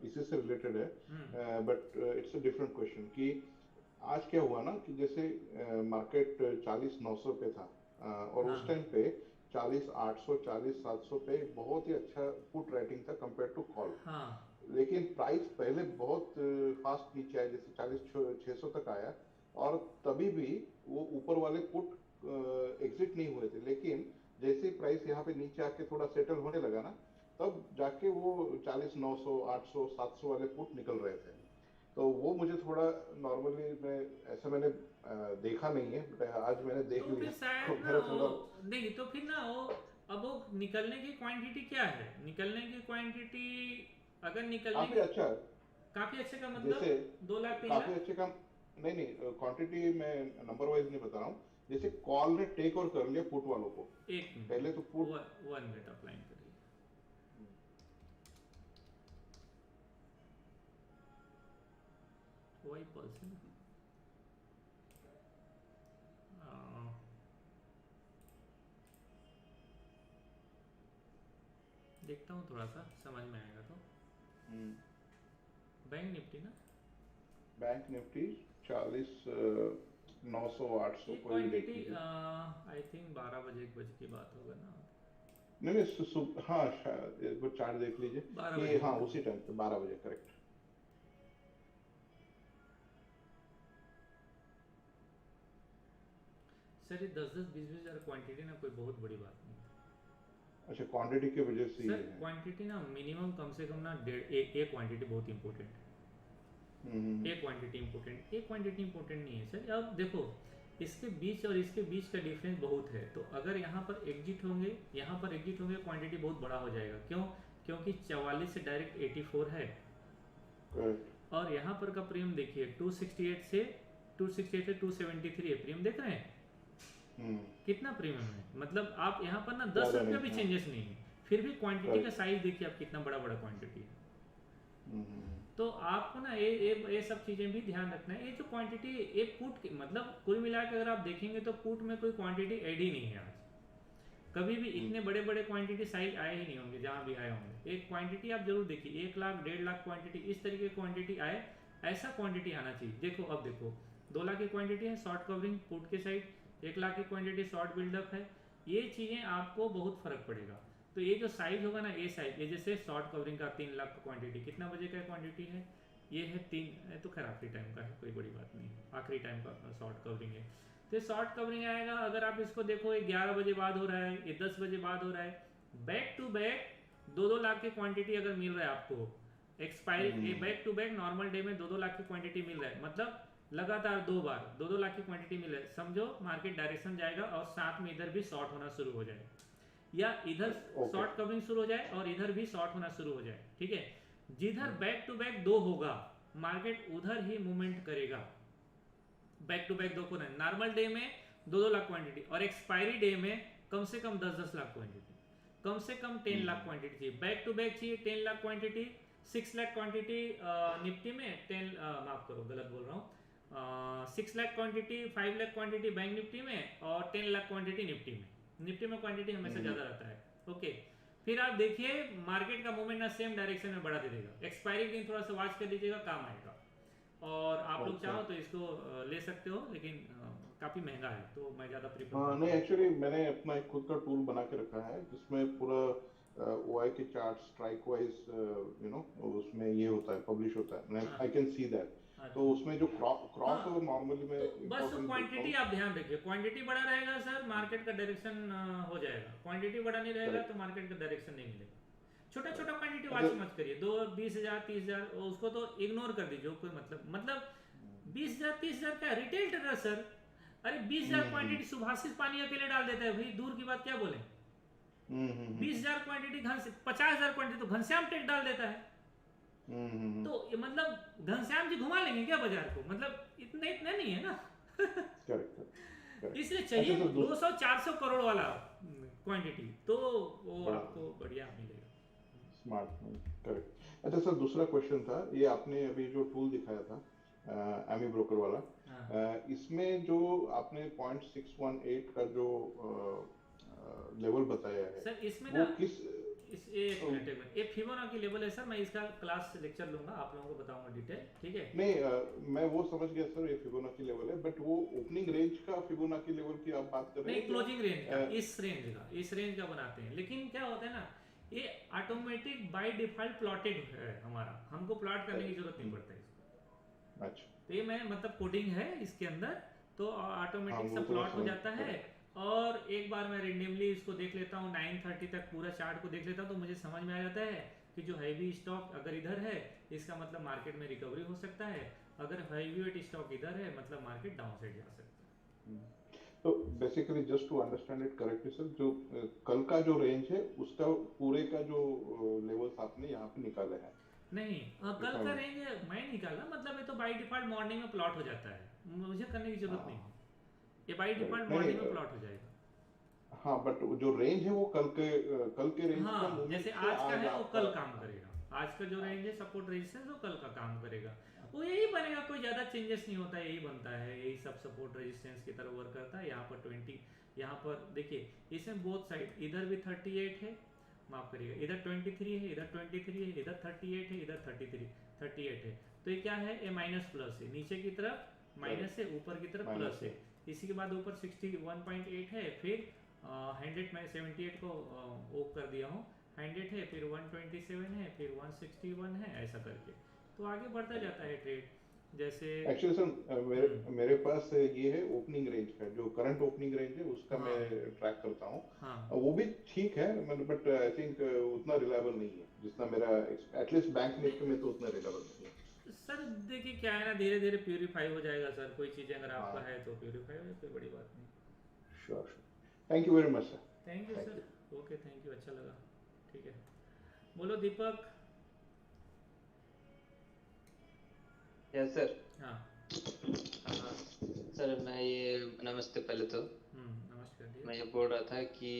इसी से रिलेटेड है, but it's a different question कि आज क्या हुआ ना कि जैसे मार्केट 40,900 पे था, और उस टाइम पे 40,800 40,700 पे बहुत ही अच्छा पुट राइटिंग था कंपेयर टू कॉल। लेकिन प्राइस पहले बहुत फास्ट नीचे आया, जैसे 40,600 तक आया, और तभी भी वो ऊपर वाले पुट एग्जिट नहीं हुए थे। लेकिन जैसे प्राइस यहाँ पे नीचे आके थोड़ा सेटल होने लगा ना, तब जाके वो 40,900 800 700 वाले पुट निकल रहे थे। तो वो मुझे थोड़ा नॉर्मली मैंने देखा नहीं है, बट आज मैंने देख लिया तो मेरा थोड़ा नहीं, तो फिर ना वो अब वो निकलने की क्वांटिटी क्या है, निकलने की क्वांटिटी अगर निकलने काफी अच्छे का मतलब 2 लाख 3 लाख काफी अच्छे का नहीं, क्वांटिटी मैं नंबर वाइज नहीं बता रहा हूँ। जैसे कॉल ने टेक ओवर कर लिया पुट वालों को, एक पहले तो पुट 1 मिनट अप्लाई करिए, वही पल्स है ना, देखता हूँ थोड़ा सा समझ में आएगा तो। बैंक निफ्टी ना, बैंक निफ्टी 40 900 800 ये कोई भी देख क्वांटिटी लीजिए। आई थिंक 12 बजे 1 बजे की बात होगा ना। नहीं हाँ शायद एक बार चार्ट देख लीजिए 12 ये, बजे हाँ उसी टाइम पे 12 बजे करेक्ट। सर ये 10-10 20-20 हज़ार क्वांटिटी ना कोई बहुत बड़ी बात नहीं है। अच्छा क्वांटिटी की वजह से सर ये है। क्वांटिटी ना मिनिमम कम से कम ना एक क्वांटिटी बहुत इंपॉर्टेंट है। एक क्वांटिटी इंपॉर्टेंट नहीं है सर। अब देखो इसके बीच और इसके बीच का डिफरेंस बहुत है, तो अगर यहाँ पर एग्जिट होंगे क्वांटिटी बहुत बड़ा हो जाएगा। क्यों? क्योंकि 44 से डायरेक्ट 84 है और यहाँ पर का प्रीमियम देखिए 268 से 273 है। प्रीमियम देख रहे हैं कितना प्रीमियम है, मतलब आप यहाँ पर ना 10 रुपये भी चेंजेस नहीं है, फिर भी क्वांटिटी का साइज देखिए आप कितना बड़ा क्वांटिटी है। तो आपको ना ये सब चीजें भी ध्यान रखना है। ये जो क्वांटिटी ये पुट मतलब कुल मिला के अगर आप देखेंगे तो पुट में कोई क्वांटिटी ऐड ही नहीं है आज। कभी भी इतने बड़े क्वांटिटी साइज आए ही नहीं होंगे, जहाँ भी आए होंगे। एक क्वांटिटी आप जरूर देखिए 1 लाख 1.5 लाख क्वांटिटी, इस तरीके की क्वांटिटी आए, ऐसा क्वांटिटी आना चाहिए। देखो अब देखो 2 लाख की क्वांटिटी है शॉर्ट कवरिंग पुट के साइड, 1 लाख की क्वांटिटी शॉर्ट बिल्डअप है। ये चीजें आपको बहुत फर्क पड़ेगा। तो ये जो साइज होगा ना, ये साइज, ये जैसे शॉर्ट कवरिंग का 3 लाख का क्वांटिटी कितना बजे का क्वांटिटी है, ये है 3, तो खैर आखिरी टाइम का है, कोई बड़ी बात नहीं है, आखिरी टाइम का शॉर्ट कवरिंग है। तो शॉर्ट कवरिंग आएगा, अगर आप इसको देखो ये 11 बजे बाद हो रहा है, ये 10 बजे बाद हो रहा है, बैक टू बैक 2-2 लाख की क्वांटिटी अगर मिल रहा है आपको एक्सपायरी, ये back to back normal day में 2-2 लाख की क्वांटिटी मिल रहा है, मतलब लगातार 2 बार 2-2 लाख की क्वांटिटी मिल रहा है, समझो मार्केट डायरेक्शन जाएगा और साथ में इधर भी शॉर्ट होना शुरू हो जाए, या इधर शॉर्ट कवरिंग शुरू हो जाए और इधर भी शॉर्ट होना शुरू हो जाए। ठीक है, जिधर बैक टू बैक 2 होगा मार्केट उधर ही मूवमेंट करेगा। बैक टू बैक 2 को नहीं, नॉर्मल डे में 2-2 लाख क्वांटिटी और एक्सपायरी डे में कम से कम 10-10 लाख क्वांटिटी, कम से कम 10 लाख क्वांटिटी चाहिए। बैक टू बैक चाहिए 10 lakh quantity, 6 lakh quantity Nifty में, 10 माफ करो गलत बोल रहा हूँ, 6 lakh quantity 5 lakh quantity bank Nifty में और 10 लाख क्वांटिटी निफ्टी में। निफ्टी में क्वांटिटी हमेशा ज्यादा रहता है। ओके, फिर आप देखिए मार्केट का मूवमेंट ना सेम डायरेक्शन में बढ़ा दे देगा। एक्सपायरी दिन थोड़ा सा वॉच कर लीजिएगा, काम आएगा। और आप लोग चाहो तो इसको ले सकते हो, लेकिन काफी महंगा है तो मैं ज्यादा प्रीफर नहीं एक्चुअली मैंने अपना एक खुद का टूल बना के रखा है जिसमें पूरा ओआई के chart strike wise you know उसमें ये होता है, पब्लिश होता है, आई कैन सी दैट। तो उसमें जो क्रॉस ओवर नॉर्मली में तो बस क्वांटिटी आप ध्यान रखिए, क्वांटिटी बड़ा रहेगा सर मार्केट का डायरेक्शन हो जाएगा, क्वांटिटी बड़ा नहीं रहेगा तो मार्केट का डायरेक्शन नहीं मिलेगा। छोटा छोटा क्वांटिटी वॉच मत करिए, 2 20,000 30,000 उसको तो इग्नोर कर दीजिए, कोई मतलब 20,000 30,000 का रिटेल ट्रेडर सर, अरे 20,000 क्वांटिटी सुभाषिस पानी अकेले डाल देता है भाई, दूर की बात क्या बोले। 20,000 क्वांटिटी 50,000 क्वांटिटी तो घनश्याम टेक डाल देता है। तो ये मतलब घनश्याम जी घुमा लेंगे क्या बाजार को, मतलब इतना नहीं है ना। इसलिए चाहिए 200-400 करोड़ वाला क्वांटिटी, तो वो आपको बढ़िया मिलेगा। Smart, correct. अच्छा सर दूसरा क्वेश्चन था, ये आपने अभी जो टूल दिखाया था एमी ब्रोकर वाला, इसमें जो आपने 0.618 का जो लेवल बताया है सर, इसमें वो ना किस एक मिनट ये फिबोनाची लेवल है सर, मैं इसका क्लास लेक्चर लूंगा, आप लोगों को बताऊंगा डिटेल। ठीक है, नहीं मैं वो समझ गया सर, ये फिबोनाची लेवल है, बट वो ओपनिंग रेंज का फिबोनाची लेवल की आप बात कर रहे हैं? नहीं, क्लोजिंग रेंज का, इस रेंज का बनाते हैं। लेकिन क्या होता है ना, ये ऑटोमेटिक बाय डिफॉल्ट प्लॉटेड है हमारा, हमको प्लॉट करने की जरूरत नहीं पड़ता इसको। अच्छा, तो ये मैं मतलब कोडिंग है इसके अंदर, तो ऑटोमेटिक सब वो प्लॉट हो समझ जाता है। और एक बार मैं रेंडमली इसको देख लेता हूँ, 9:30 तक पूरा चार्ट को देख लेता हूँ, तो मुझे समझ में आ जाता है कि जो हैवी स्टॉक अगर इधर है इसका मतलब मार्केट में रिकवरी हो सकता है, अगर हैवी वेट स्टॉक इधर है मतलब मार्केट डाउन साइड जा सकता है। तो basically just to understand it correctly sir, जो कल का जो रेंज है उसका पूरे का जो लेवल्स आपने यहाँ पे निकाले हैं? नहीं, कल का रेंज मैं निकाला, मतलब ये तो बाय डिफॉल्ट मॉर्निंग में प्लॉट हो जाता है, मुझे करने की जरूरत नहीं है, ये बाय डिफॉल्ट मॉर्निंग में प्लॉट हो जाएगा। हाँ, बट जो रेंज है वो कल के रेंज हाँ, का जैसे आज का है वो कल काम करेगा, आज का जो रेंज है सपोर्ट रेजिस्टेंस वो कल का काम करेगा, वो यही बनेगा, कोई ज्यादा चेंजेस नहीं होता है, यही बनता है, यही सब सपोर्ट रेजिस्टेंस की तरह वर्क करता है। यहाँ पर 20, यहाँ पर देखिए इसमें बोथ साइड, इधर भी 38 है माफ करिएगा, इधर 23 है, इधर 23 है, इधर 38 है, इधर 38 है। तो ये क्या है, ये माइनस प्लस है, नीचे की तरफ माइनस है, ऊपर की तरफ प्लस है। इसी के बाद ऊपर 61.8 है, फिर 100 मैं 78 को वो कर दिया हूँ, 100 है, फिर 127 है, फिर 161 है, ऐसा करके तो आगे बढ़ता जाता है ट्रेड। जैसे एक्चुअली सर मेरे पास ये है ओपनिंग रेंज का, जो करंट ओपनिंग रेंज है उसका मैं ट्रैक करता हूँ। वो भी ठीक है, बट आई थिंक उतना रिलायबल नहीं है जितना मेरा, एटलीस्ट बैंक निफ्टी में तो उतना रिलायबल नहीं है सर। देखिए क्या है ना, धीरे धीरे प्यूरिफाई हो जाएगा सर, कोई चीज़ अगर आपका है तो प्यूरिफाई हो जाए, कोई बड़ी बात नहीं। Sure, thank you very much sir. Thank you sir, okay, thank you, अच्छा लगा, ठीक है। बोलो दीपक। Yes sir. हाँ सर मैं ये, नमस्ते पहले तो। नमस्कार। मैं ये बोल रहा था कि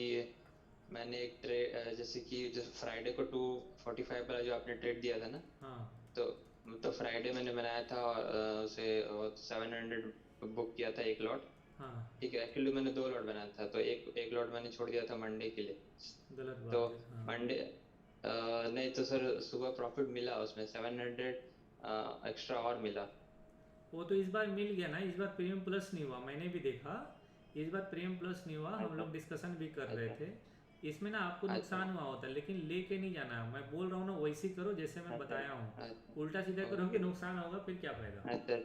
मैंने एक ट्रेड, जैसे कि फ्राइडे को 245 वाला जो आपने ट्रेड दिया था ना, तो फ्राइडे मैंने बनाया था और उसे 700 बुक किया था एक लॉट। ठीक है, एक्चुअली मैंने 2 लॉट बनाया था, तो एक लॉट मैंने छोड़ दिया था मंडे के लिए। गलत बात तो है। मंडे नहीं तो सर सुबह प्रॉफिट मिला उसमें 700 एक्स्ट्रा और मिला। वो तो इस बार मिल गया ना, इस बार प्रीमियम प्लस नहीं हुआ, मैंने भी देखा, इस बार प्रीमियम प्लस नहीं हुआ। हम लोग डिस्कशन भी कर रहे थे, इसमें ना आपको नुकसान हुआ होता है, लेकिन लेके नहीं जाना। मैं बोल रहा हूँ ना, वैसे करो जैसे मैं बताया हूँ, उल्टा सीधा करोगे नुकसान होगा, फिर क्या फायदा। अच्छा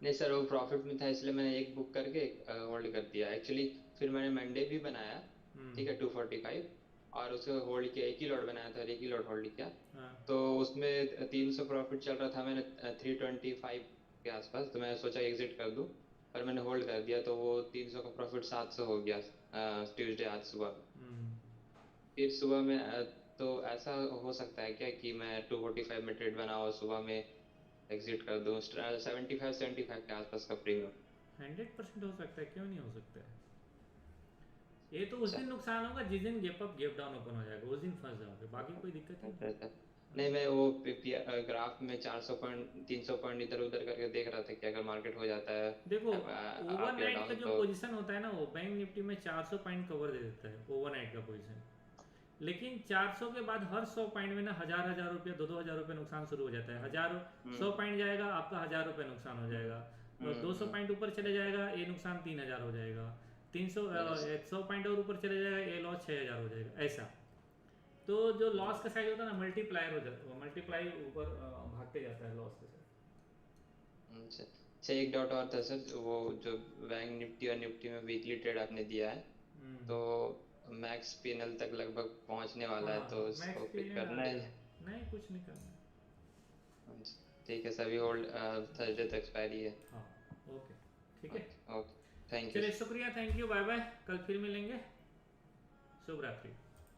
नहीं सर, वो प्रॉफिट में था इसलिए मैंने एक बुक करके होल्ड कर दिया एक्चुअली। फिर मैंने मंडे भी बनाया, ठीक है, 245, और उसे होल्ड किया, एक ही लॉट बनाया था और एक ही लॉट होल्ड किया। तो उसमें 300 प्रॉफिट चल रहा था, मैंने 325 के आसपास, तो मैं सोचा एग्जिट कर दूं, पर मैंने होल्ड कर दिया, तो वो 300 का प्रॉफिट 700 हो गया ट्यूसडे आज सुबह में। फिर सुबह में तो ऐसा हो सकता है क्या कि मैं 245 में ट्रेड बनाऊं और सुबह में एग्जिट कर दूं 75 के आसपास का प्रीमियम? 100% हो सकता है, क्यों नहीं हो सकता है। ये तो उस दिन नुकसान होगा जिस दिन gap up gap down open हो जाएगा, उस दिन फंस जाओगे, बाकी कोई दिक्कत नहीं। नहीं, मैं वो ग्राफ में 400 पॉइंट 300 पॉइंट इधर उधर करके देख रहा था कि अगर मार्केट हो जाता है, देखो ओवरनाइट का जो पोजीशन होता है ना, वो बैंक निफ्टी में 400 पॉइंट कवर दे देता है ओवरनाइट का पोजीशन, लेकिन 400 के बाद हर 100 पॉइंट में ना 1000 रुपये 2,000 रुपये नुकसान शुरू हो जाता है। 100 पॉइंट जाएगा आपका 1000 रुपये नुकसान हो जाएगा, और 200 पॉइंट ऊपर चले जाएगा ये नुकसान 3000 हो जाएगा, 100 पॉइंट और ऊपर चले जाएगा ये लॉस 6000 हो जाएगा, ऐसा। तो जो लॉस का साइज होता है ना, मल्टीप्लायर हो जाता है, मल्टीप्लाई ऊपर भागते जाता है लॉस के साथ। अच्छा, एक डॉट और था सर, वो जो बैंक निफ्टी और निफ्टी में वीकली ट्रेड आपने दिया है, तो मैक्स पीएनएल तक लगभग पहुंचने वाला है, तो उसको फिर करना है? नहीं, कुछ नहीं करना। ठीक है, सभी होल्ड थर्सडे तक एक्सपायरी है। हाँ, ओके, ठीक है, ओके, थैंक यू। चलिए शुक्रिया, थैंक यू, बाय बाय, कल फिर मिलेंगे, शुभ रात्रि।